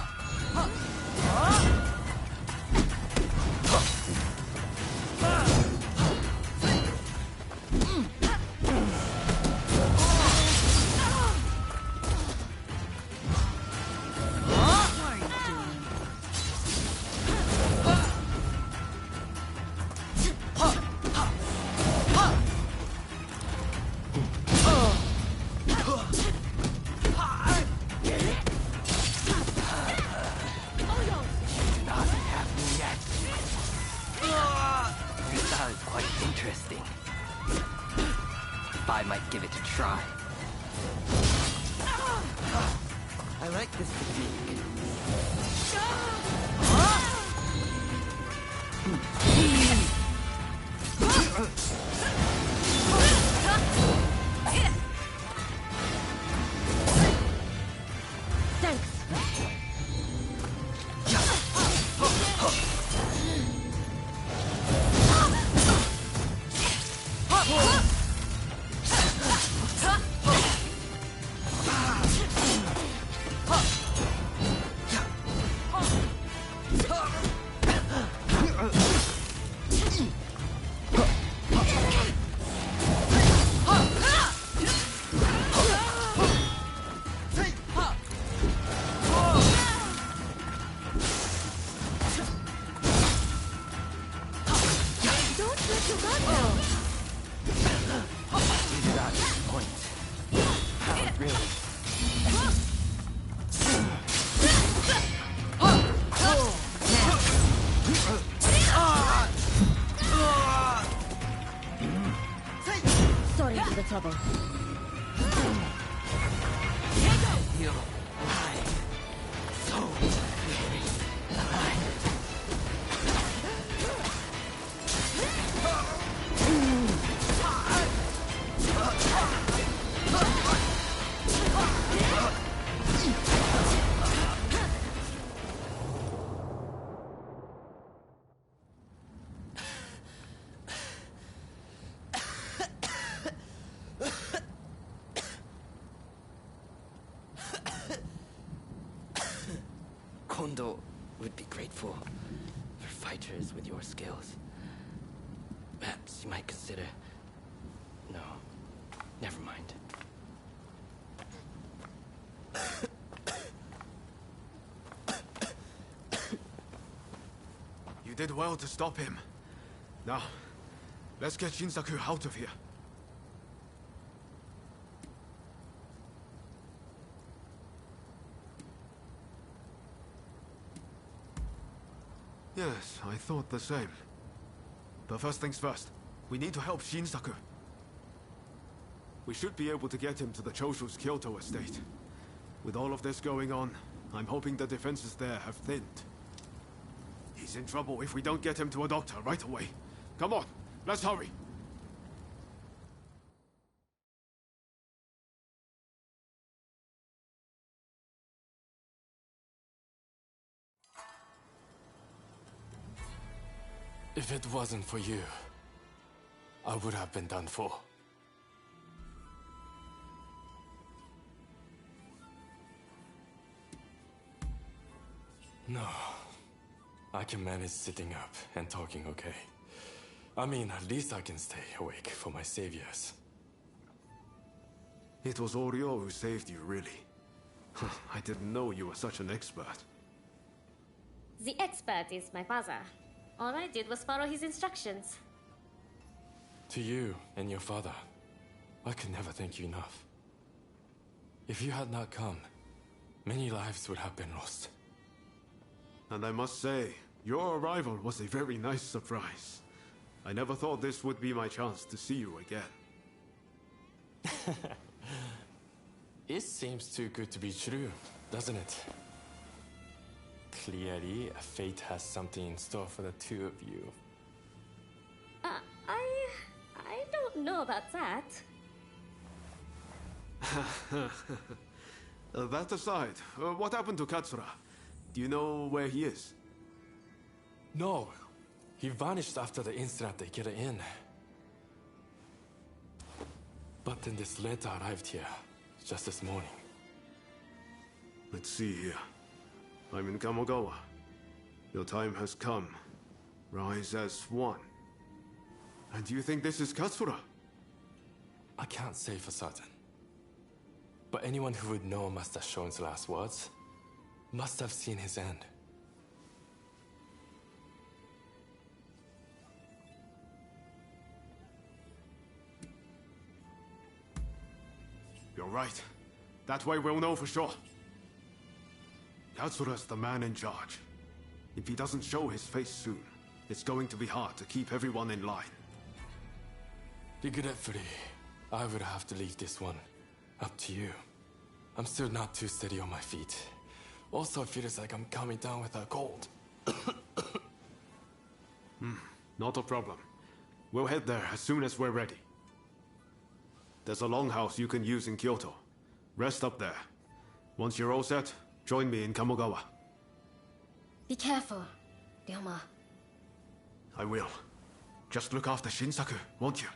Trouble. You're alive. So very alive. Kondo would be grateful for fighters with your skills. Perhaps you might consider... No, never mind. You did well to stop him. Now, let's get Shinsaku out of here. Yes, I thought the same. But first things first, we need to help Shinsaku. We should be able to get him to the Choshu's Kyoto estate. With all of this going on, I'm hoping the defenses there have thinned. He's in trouble if we don't get him to a doctor right away. Come on, let's hurry. If it wasn't for you, I would have been done for. No. I can manage sitting up and talking okay. I mean, at least I can stay awake for my saviors. It was Oryo who saved you, really. I didn't know you were such an expert. The expert is my father. All I did was follow his instructions. To you and your father, I could never thank you enough. If you had not come, many lives would have been lost. And I must say, your arrival was a very nice surprise. I never thought this would be my chance to see you again. It seems too good to be true, doesn't it? Clearly, fate has something in store for the two of you. I don't know. about that. That aside, what happened to Katsura? Do you know where he is? No. He vanished after the incident at Ikeda Inn. But then this letter arrived here, just this morning. Let's see here. I'm in Kamogawa. Your time has come. Rise as one. And you think this is Katsura? I can't say for certain. But anyone who would know Master Shon's last words must have seen his end. You're right. That way we'll know for sure. Katsura's the man in charge. If he doesn't show his face soon, it's going to be hard to keep everyone in line. Regretfully, I would have to leave this one up to you. I'm still not too steady on my feet. Also, it feels like I'm coming down with a cold. Not a problem. We'll head there as soon as we're ready. There's a longhouse you can use in Kyoto. Rest up there. Once you're all set, join me in Kamogawa. Be careful, Ryoma. I will. Just look after Shinsaku, won't you?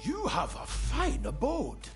You have a fine abode.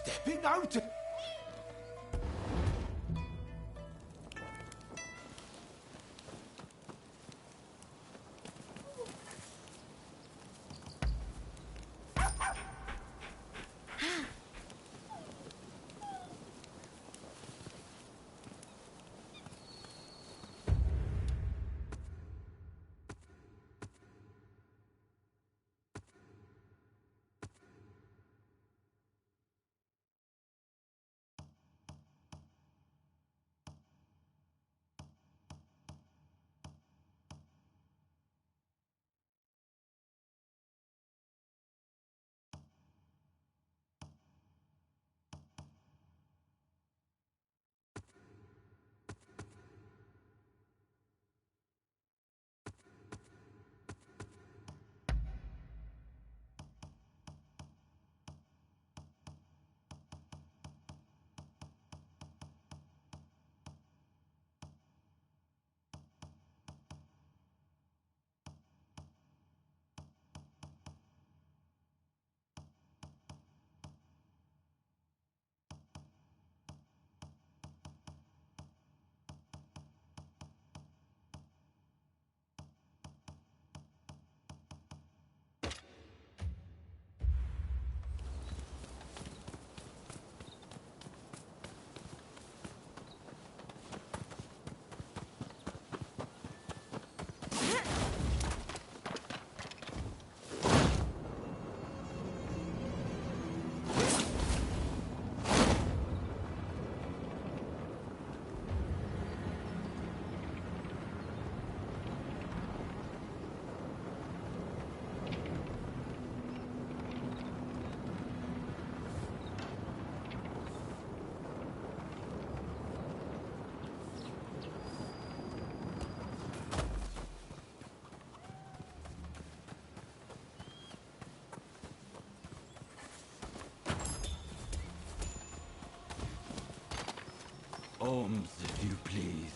Stepping out! Alms, if you please.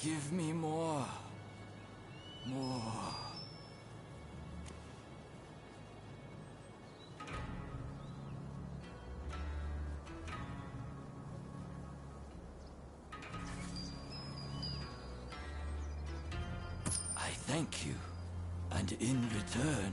Give me more. More. I thank you. And in return,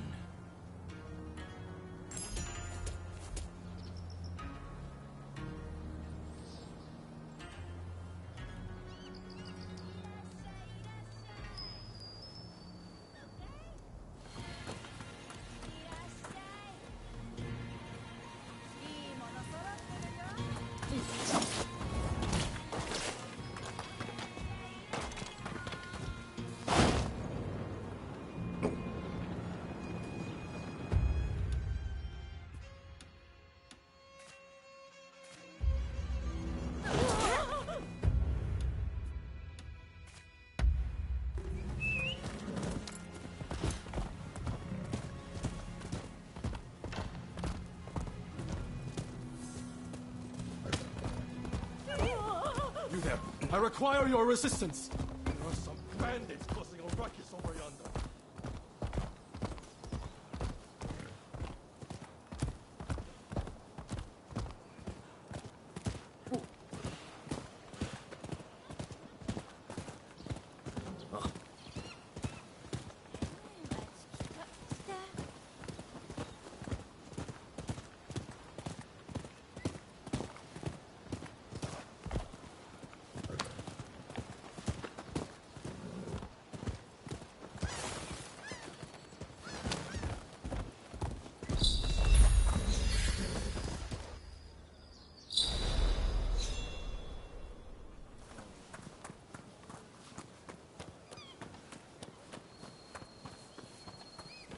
You there! I require your resistance! There are some bandits causing a ruckus over yonder.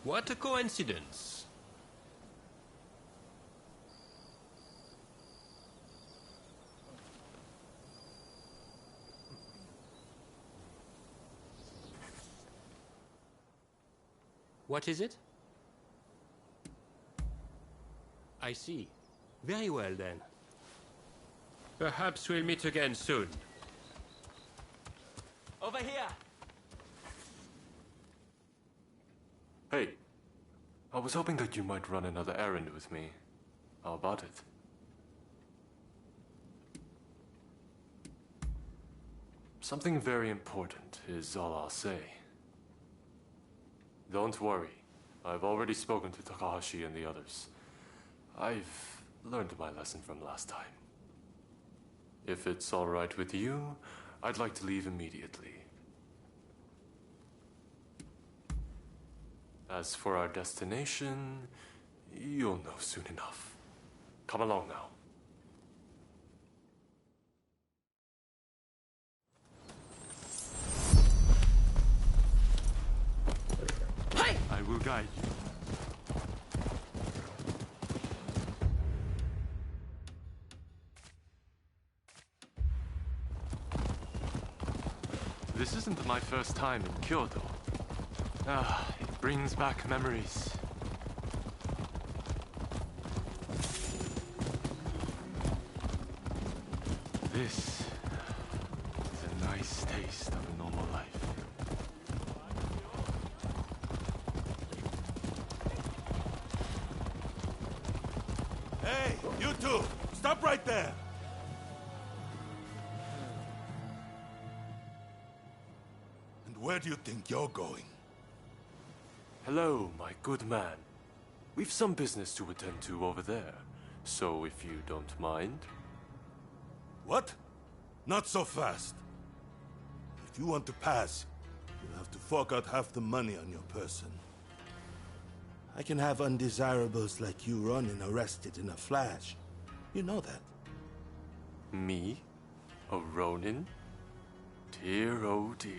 What a coincidence. What is it? I see. Very well, then. Perhaps we'll meet again soon. Over here! Hey, I was hoping that you might run another errand with me. How about it? Something very important is all I'll say. Don't worry. I've already spoken to Takahashi and the others. I've learned my lesson from last time. If it's all right with you, I'd like to leave immediately. As for our destination, you'll know soon enough. Come along now. Hey! I will guide you. This isn't my first time in Kyoto. It brings back memories. This is a nice taste of a normal life. Hey, you two! Stop right there! And where do you think you're going? Hello, my good man. We've some business to attend to over there, so if you don't mind. What? Not so fast. If you want to pass, you'll have to fork out half the money on your person. I can have undesirables like you run and arrested in a flash. You know that. Me? A Ronin? Dear, oh dear.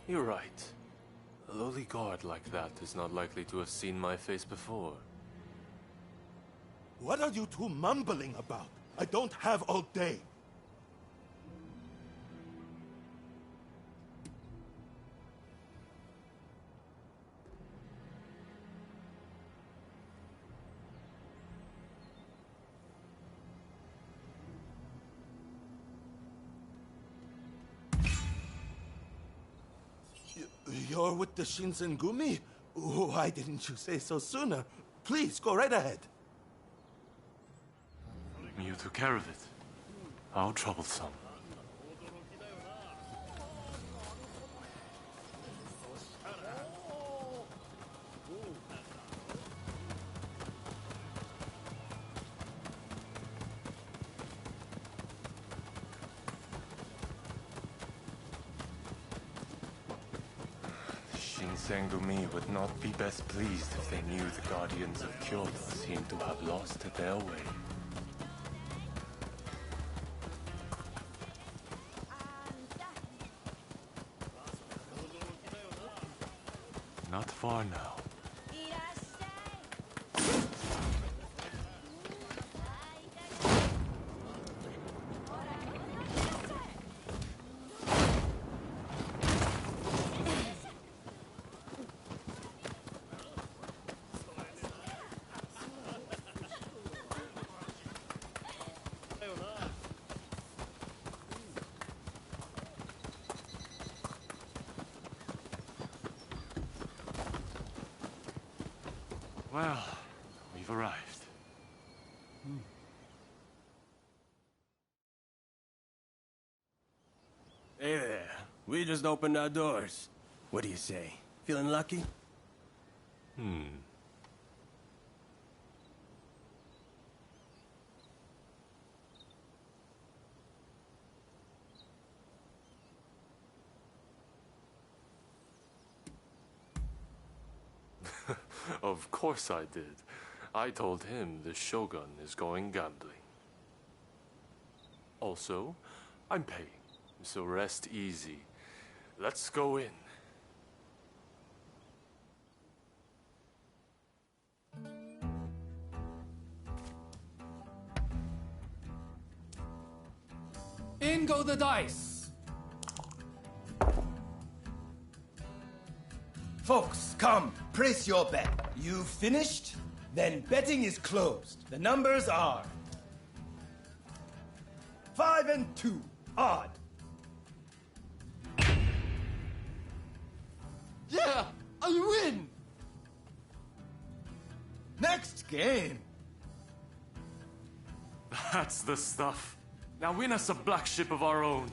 You're right. A lowly guard like that is not likely to have seen my face before. What are you two mumbling about? I don't have all day. You're with the Shinsengumi? Why didn't you say so sooner? Please, go right ahead. You took care of it. How troublesome. Shinsengumi would not be best pleased if they knew the Guardians of Kyoto seemed to have lost their way. Not far now. Well, we've arrived. Hey there. We just opened our doors. What do you say? Feeling lucky? Of course I did. I told him the Shogun is going gambling. Also, I'm paying, so rest easy. Let's go in. In go the dice! Folks, come, place your bet. You finished? then betting is closed. The numbers are 5 and 2. Odd. Yeah, I win! Next game. That's the stuff. Now win us a black ship of our own.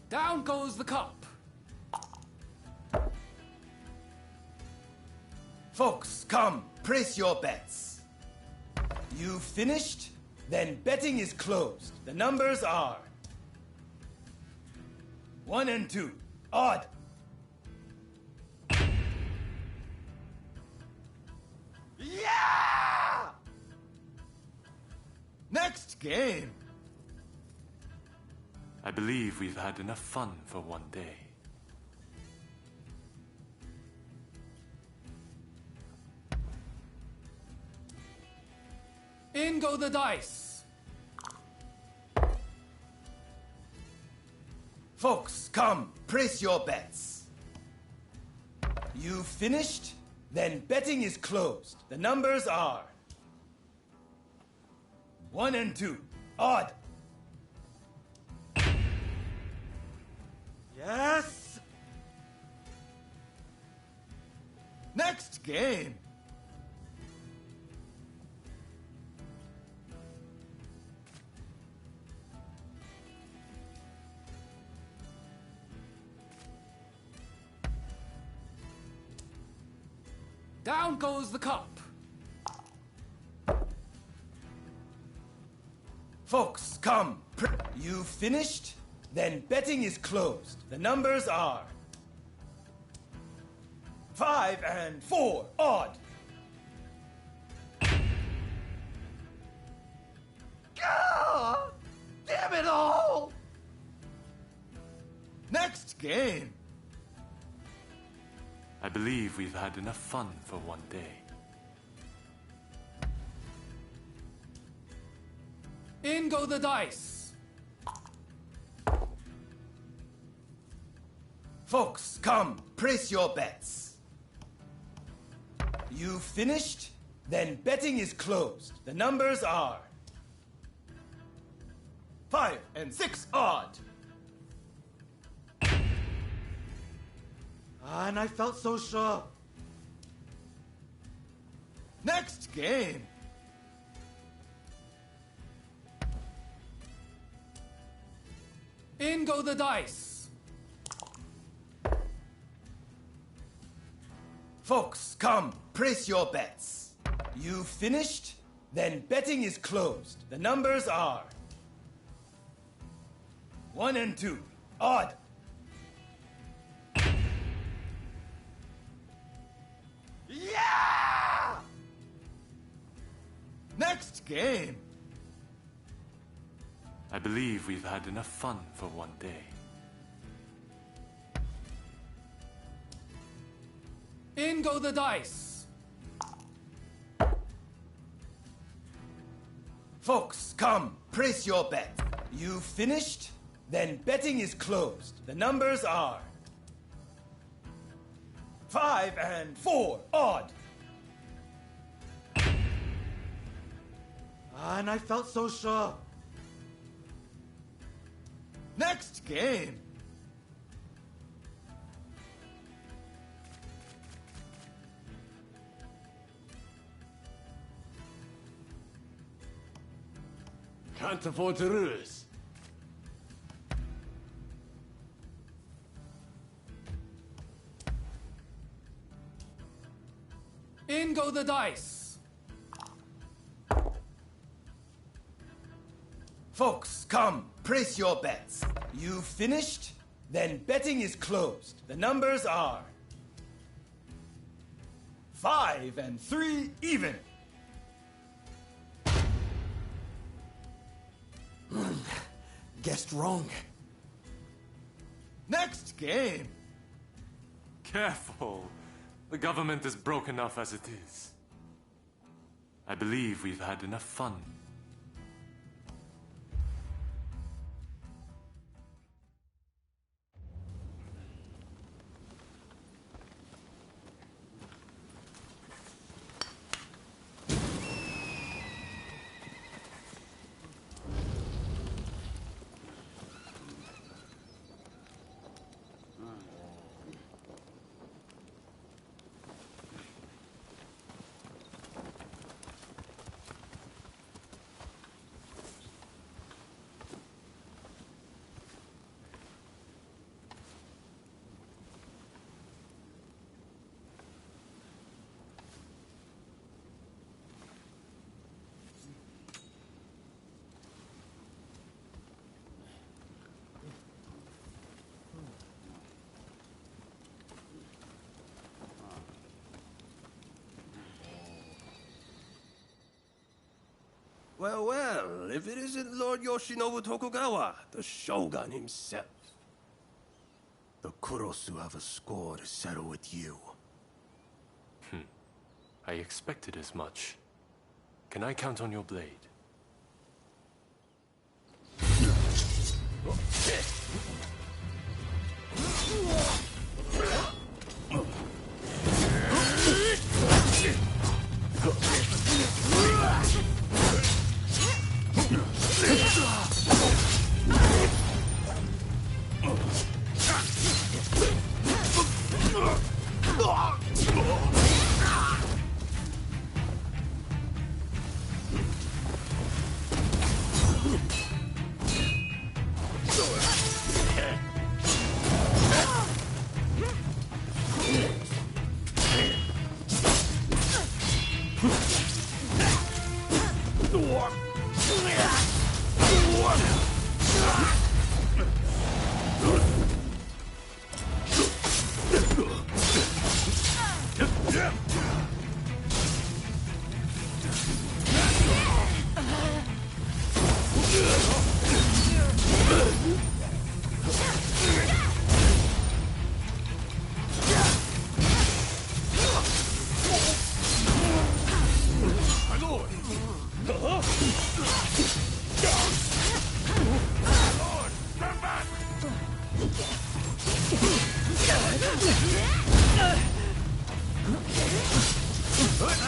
Down goes the cup. Folks, come, place your bets. You finished? Then betting is closed. The numbers are 1 and 2. Odd. Yeah! Next game. I believe we've had enough fun for one day. In go the dice. Folks, come, place your bets. You finished? Then betting is closed. The numbers are 1 and 2. Odd. Yes! Next game. Down goes the cup. Folks, come. You finished? Then betting is closed. The numbers are 5 and 4. Odd. God! Damn it all! Next game. I believe we've had enough fun for one day. In go the dice. Folks, come, place your bets. You finished? Then betting is closed. The numbers are 5 and 6. Odd. And I felt so sure. Next game. In go the dice. Folks, come, place your bets. You finished? Then betting is closed. The numbers are 1 and 2. Odd. Yeah! Next game. I believe we've had enough fun for one day. In go the dice. Folks, come, place your bet. You finished? Then betting is closed. The numbers are 5 and 4. Odd. And I felt so sure. Next game. Can't afford to lose. In go the dice. Folks, come, place your bets. You finished? Then betting is closed. The numbers are 5 and 3 even. Guessed wrong. Next game. Careful. The government is broke enough as it is. I believe we've had enough fun. Well, well, if it isn't Lord Yoshinobu Tokugawa, the Shogun himself. The Kurosu have a score to settle with you. I expected as much. Can I count on your blade?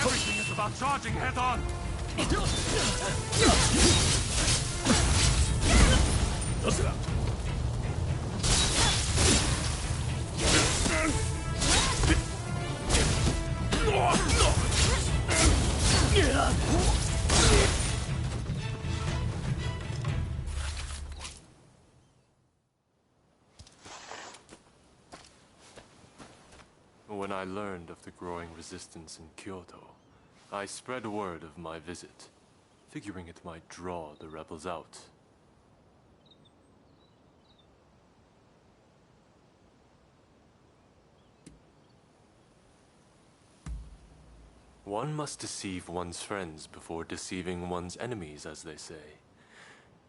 Everything is about charging head on! When I learned of the growing resistance in Kyoto, I spread word of my visit, figuring it might draw the rebels out. One must deceive one's friends before deceiving one's enemies, as they say.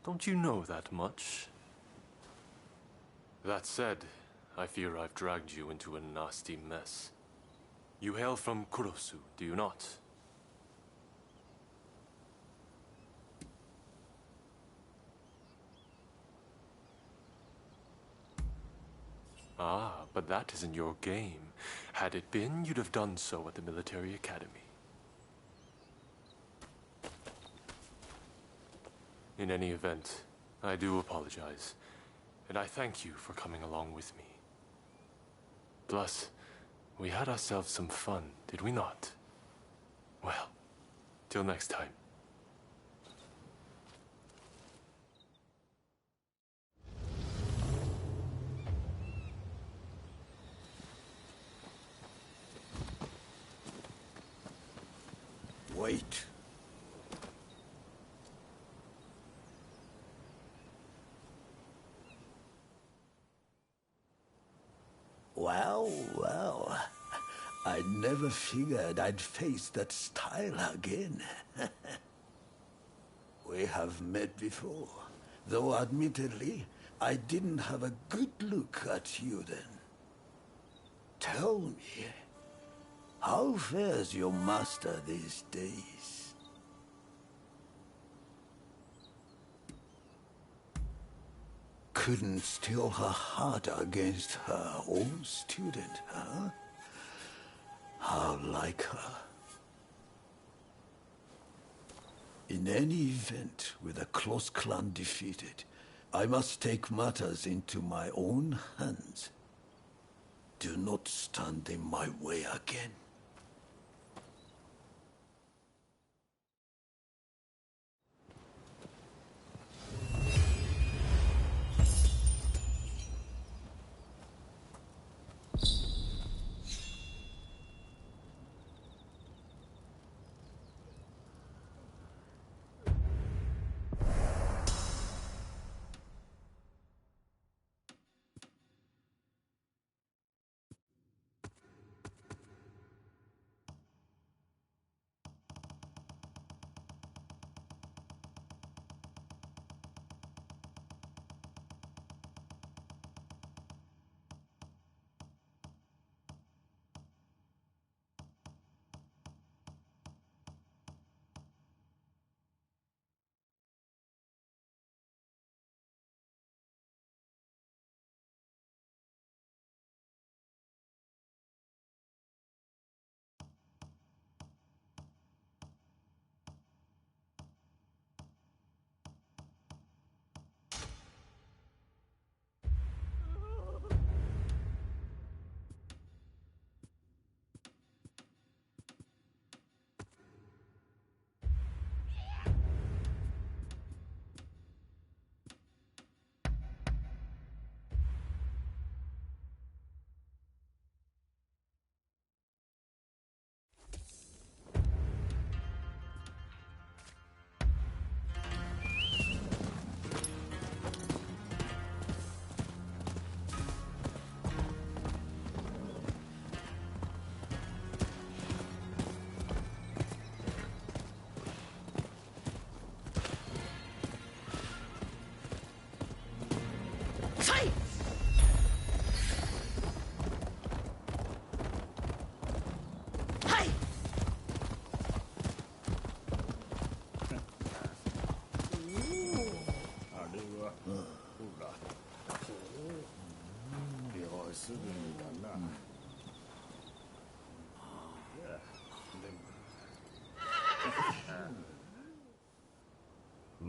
Don't you know that much? That said, I fear I've dragged you into a nasty mess. You hail from Kurosu, do you not? Ah, but that isn't your game. Had it been, you'd have done so at the military academy. In any event, I do apologize, and I thank you for coming along with me. Plus, we had ourselves some fun, did we not? Well, till next time. Wait. Well, well. I never figured I'd face that style again. We have met before, though admittedly, I didn't have a good look at you then. Tell me, how fares your master these days? Couldn't steel her heart against her own student, huh? How like her. In any event, with the close clan defeated, I must take matters into my own hands. Do not stand in my way again.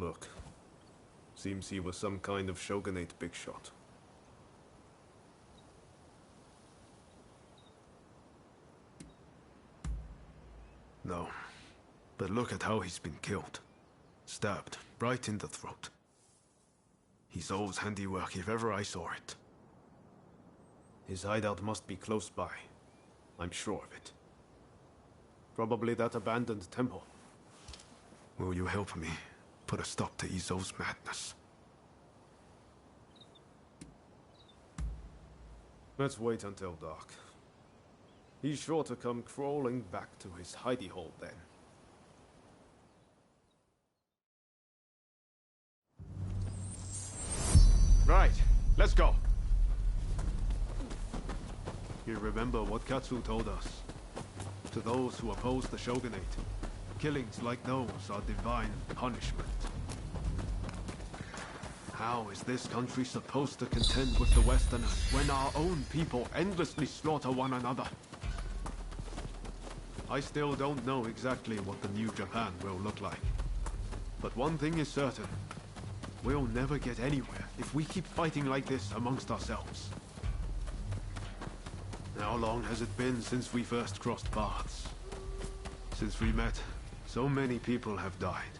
look. Seems he was some kind of shogunate big shot. No. But look at how he's been killed. Stabbed right in the throat. Isolde's handiwork if ever I saw it. His hideout must be close by. I'm sure of it. Probably that abandoned temple. Will you help me put a stop to Isolde's madness? Let's wait until dark. He's sure to come crawling back to his hidey hole then. Right, let's go. You remember what Katsu told us? To those who oppose the shogunate, killings like those are divine punishment. How is this country supposed to contend with the Westerners when our own people endlessly slaughter one another? I still don't know exactly what the new Japan will look like. But one thing is certain. We'll never get anywhere if we keep fighting like this amongst ourselves. How long has it been since we first crossed paths? Since we met, so many people have died.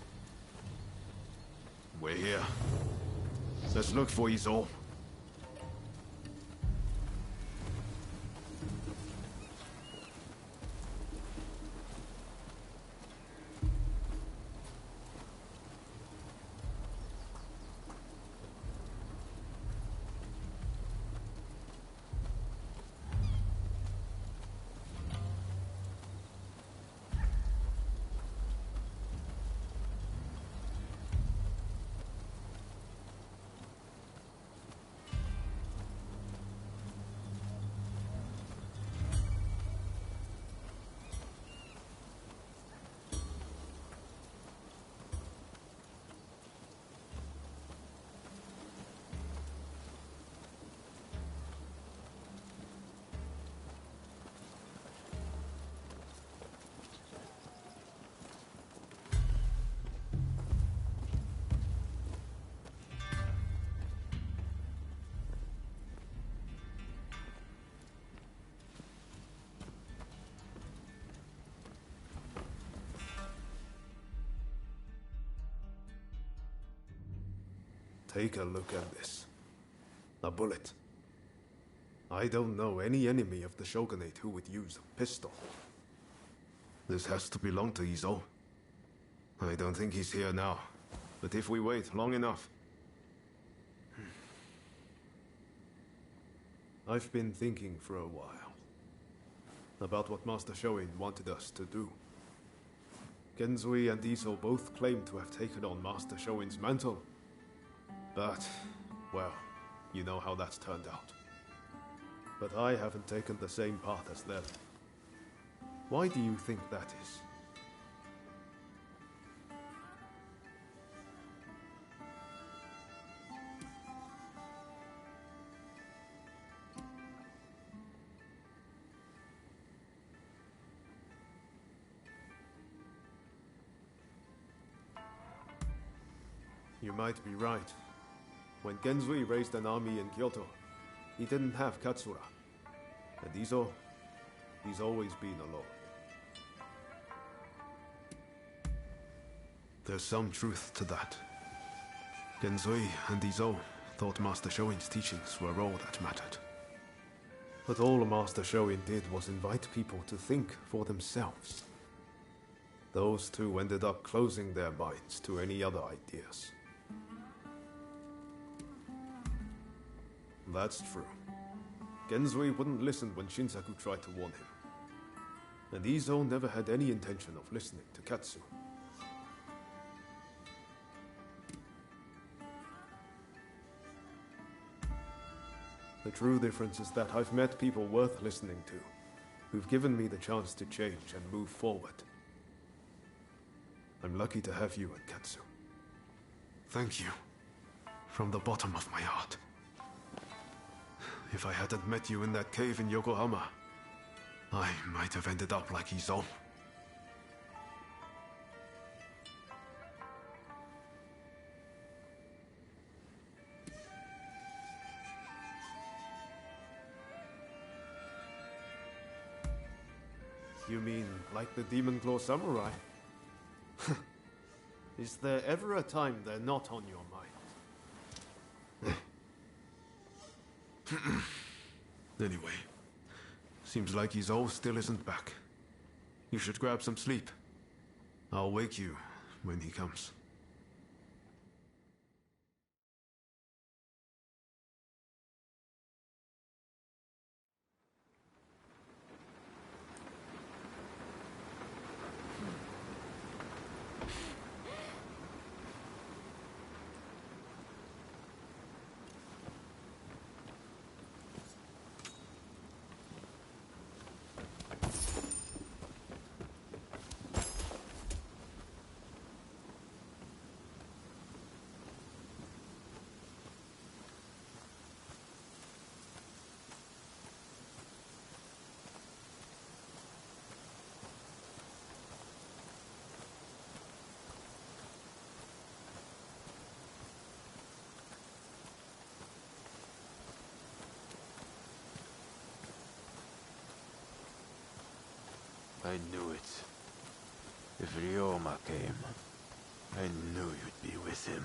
We're here. Let's look for Isolde. Take a look at this. A bullet. I don't know any enemy of the Shogunate who would use a pistol. This has to belong to Isolde. I don't think he's here now, but if we wait long enough... I've been thinking for a while about what Master Shoin wanted us to do. Genzui and Isolde both claim to have taken on Master Shoin's mantle. But, well, you know how that's turned out. But I haven't taken the same path as them. Why do you think that is? You might be right. When Genzui raised an army in Kyoto, he didn't have Katsura. And Isolde, he's always been alone. There's some truth to that. Genzui and Isolde thought Master Shoin's teachings were all that mattered. But all Master Shoin did was invite people to think for themselves. Those two ended up closing their minds to any other ideas. That's true. Genzui wouldn't listen when Shinsaku tried to warn him. And Isolde never had any intention of listening to Katsu. The true difference is that I've met people worth listening to, who've given me the chance to change and move forward. I'm lucky to have you at Katsu. Thank you. From the bottom of my heart. If I hadn't met you in that cave in Yokohama, I might have ended up like Isolde. You mean like the Demon Claw Samurai? Is there ever a time they're not on your mind? Anyway, seems like his all still isn't back. You should grab some sleep. I'll wake you when he comes. I knew it. If Ryoma came, I knew you'd be with him.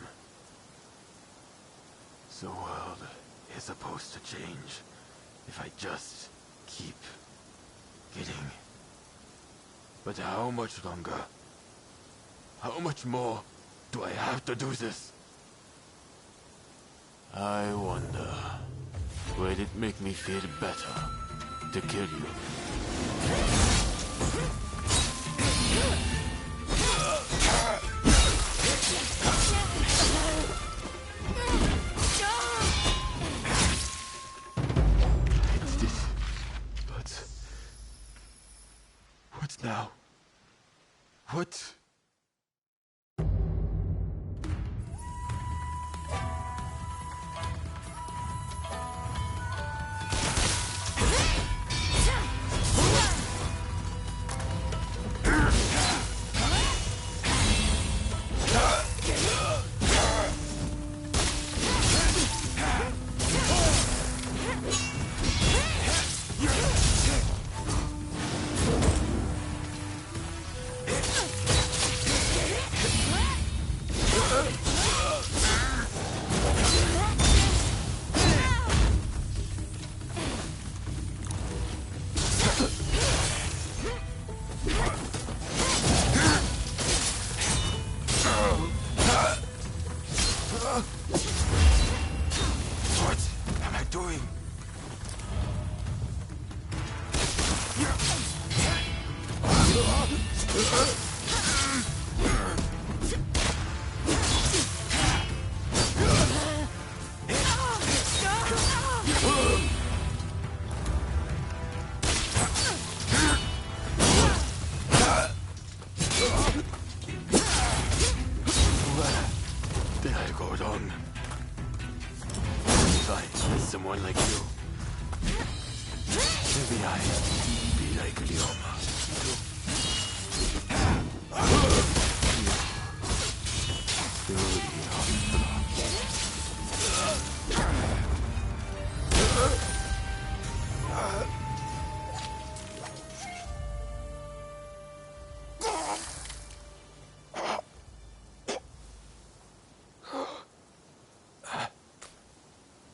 The world is supposed to change if I just keep getting. But how much longer? How much more do I have to do this? I wonder, will it make me feel better to kill you? But what now? What?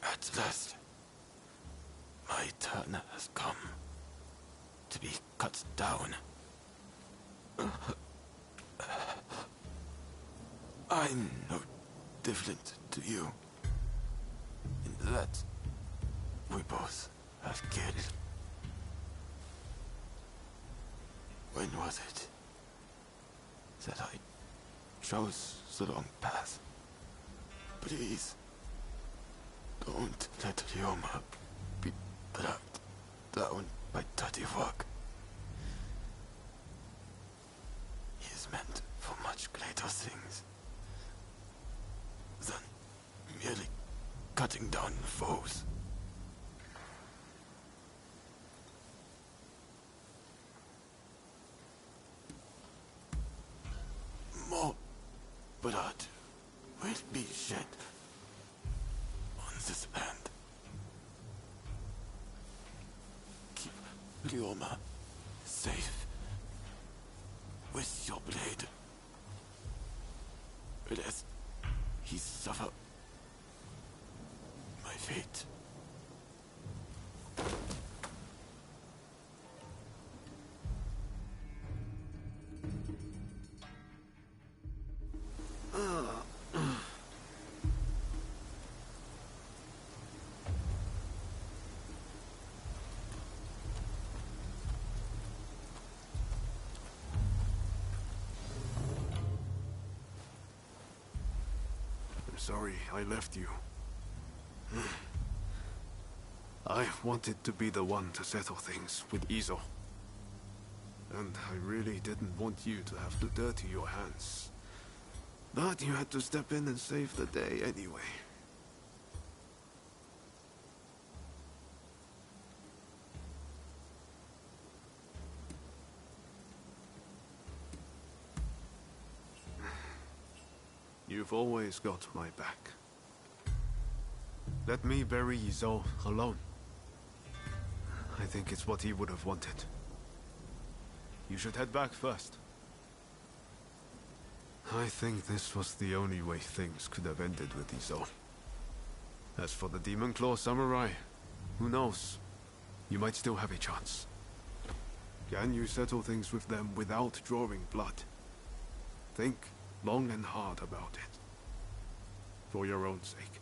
At last, my turn has come to be cut down. I'm no different to you in that we both have killed. When was it that I chose the wrong path? Please, don't let Ryoma be dragged down by dirty work. He is meant for much greater things than merely cutting down foes. More blood will be shed on this land. Keep Ryoma safe it as he suffer my fate. Sorry I left you. I wanted to be the one to settle things with Izo. And I really didn't want you to have to dirty your hands. But you had to step in and save the day anyway. You've always got my back. Let me bury Izo alone. I think it's what he would have wanted. You should head back first. I think this was the only way things could have ended with Izo. As for the Demon Claw Samurai, who knows? You might still have a chance. Can you settle things with them without drawing blood? Think long and hard about it. For your own sake.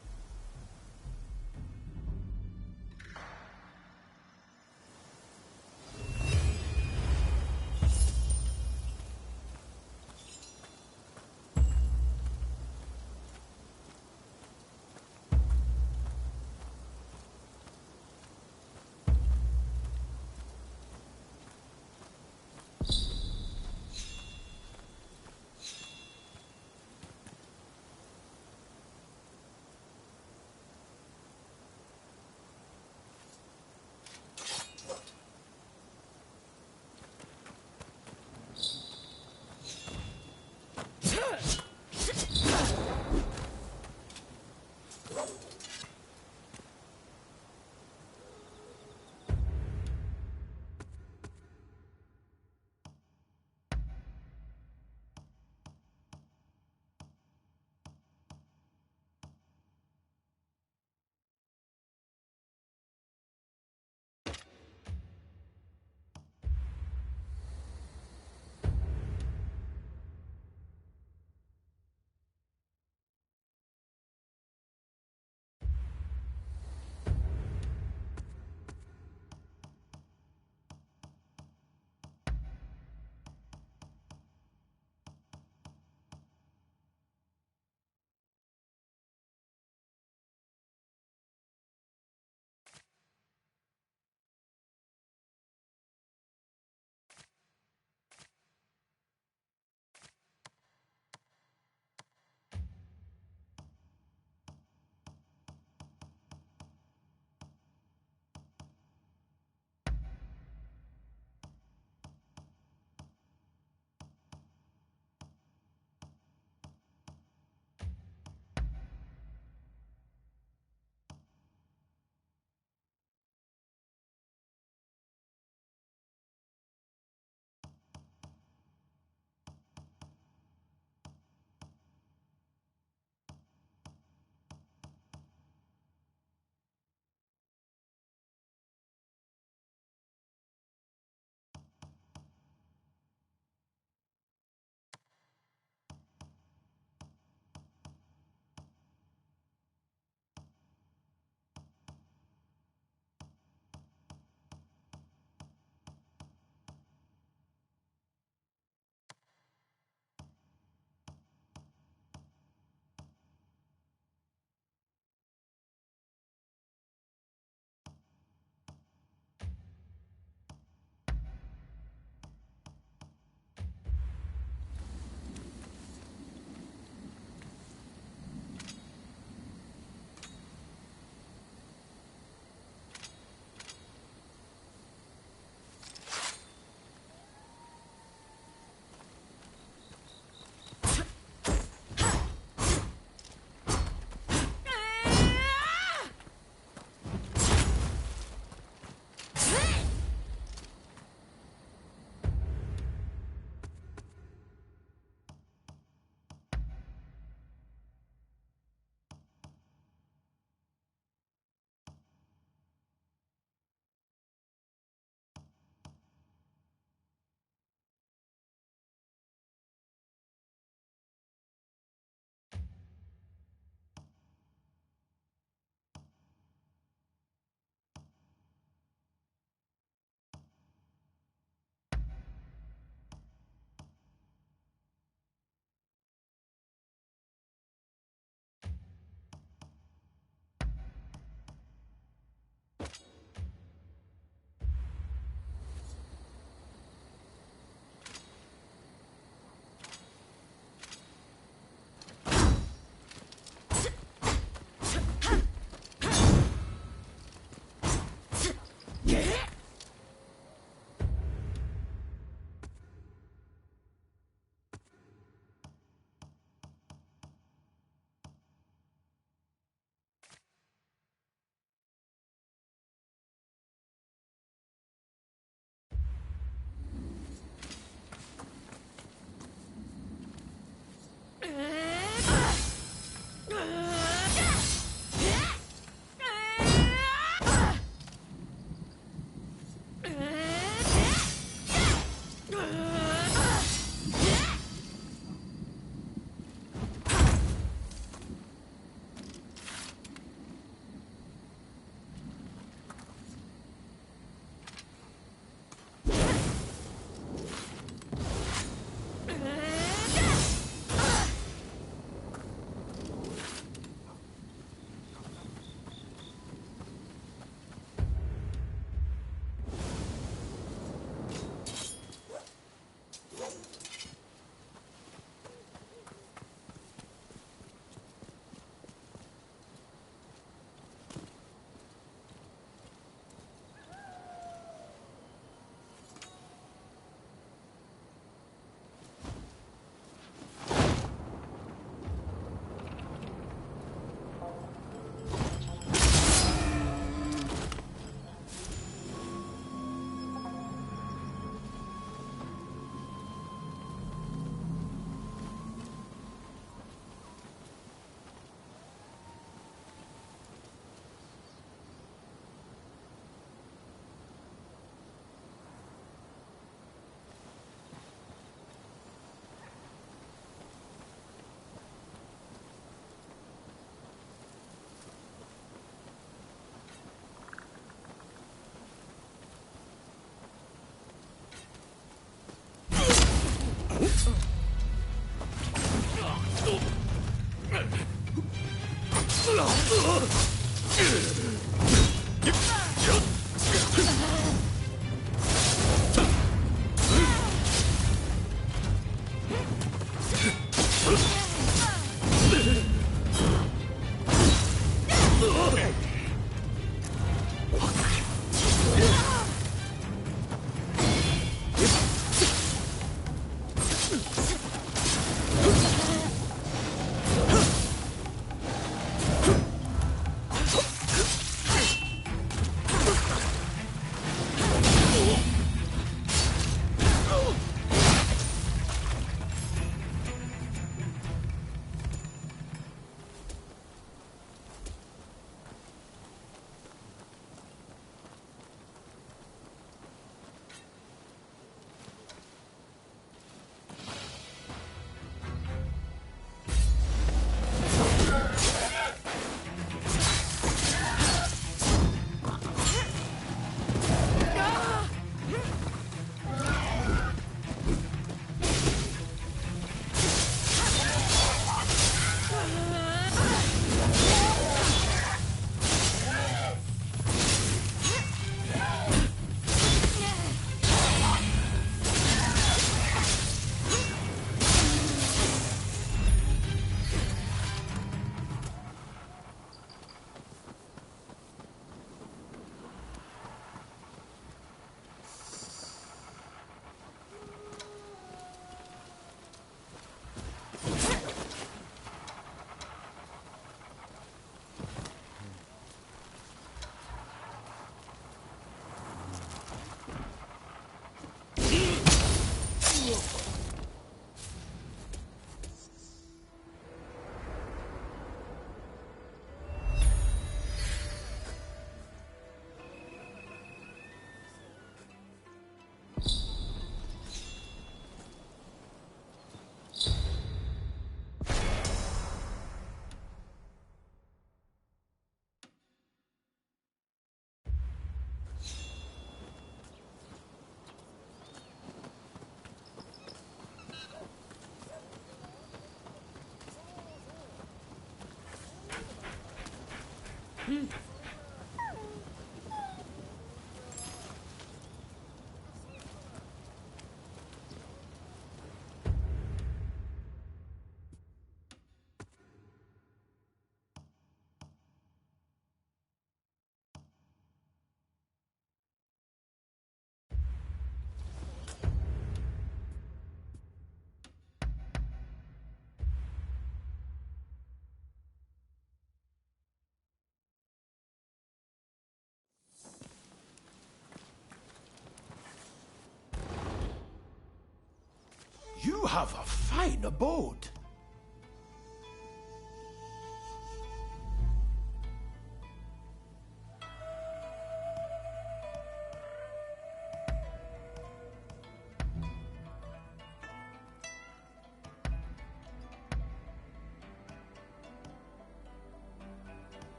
You have a fine abode.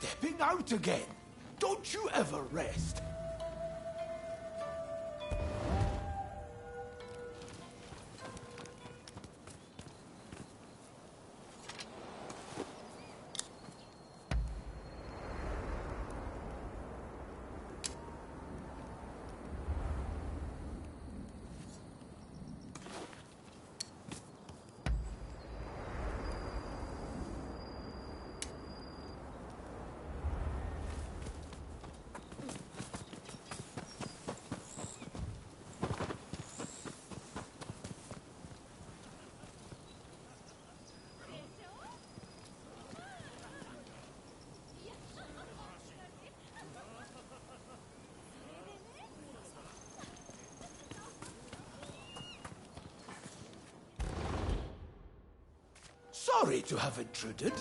stepping out again. Don't you ever rest. Sorry to have intruded.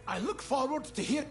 I look forward to hear...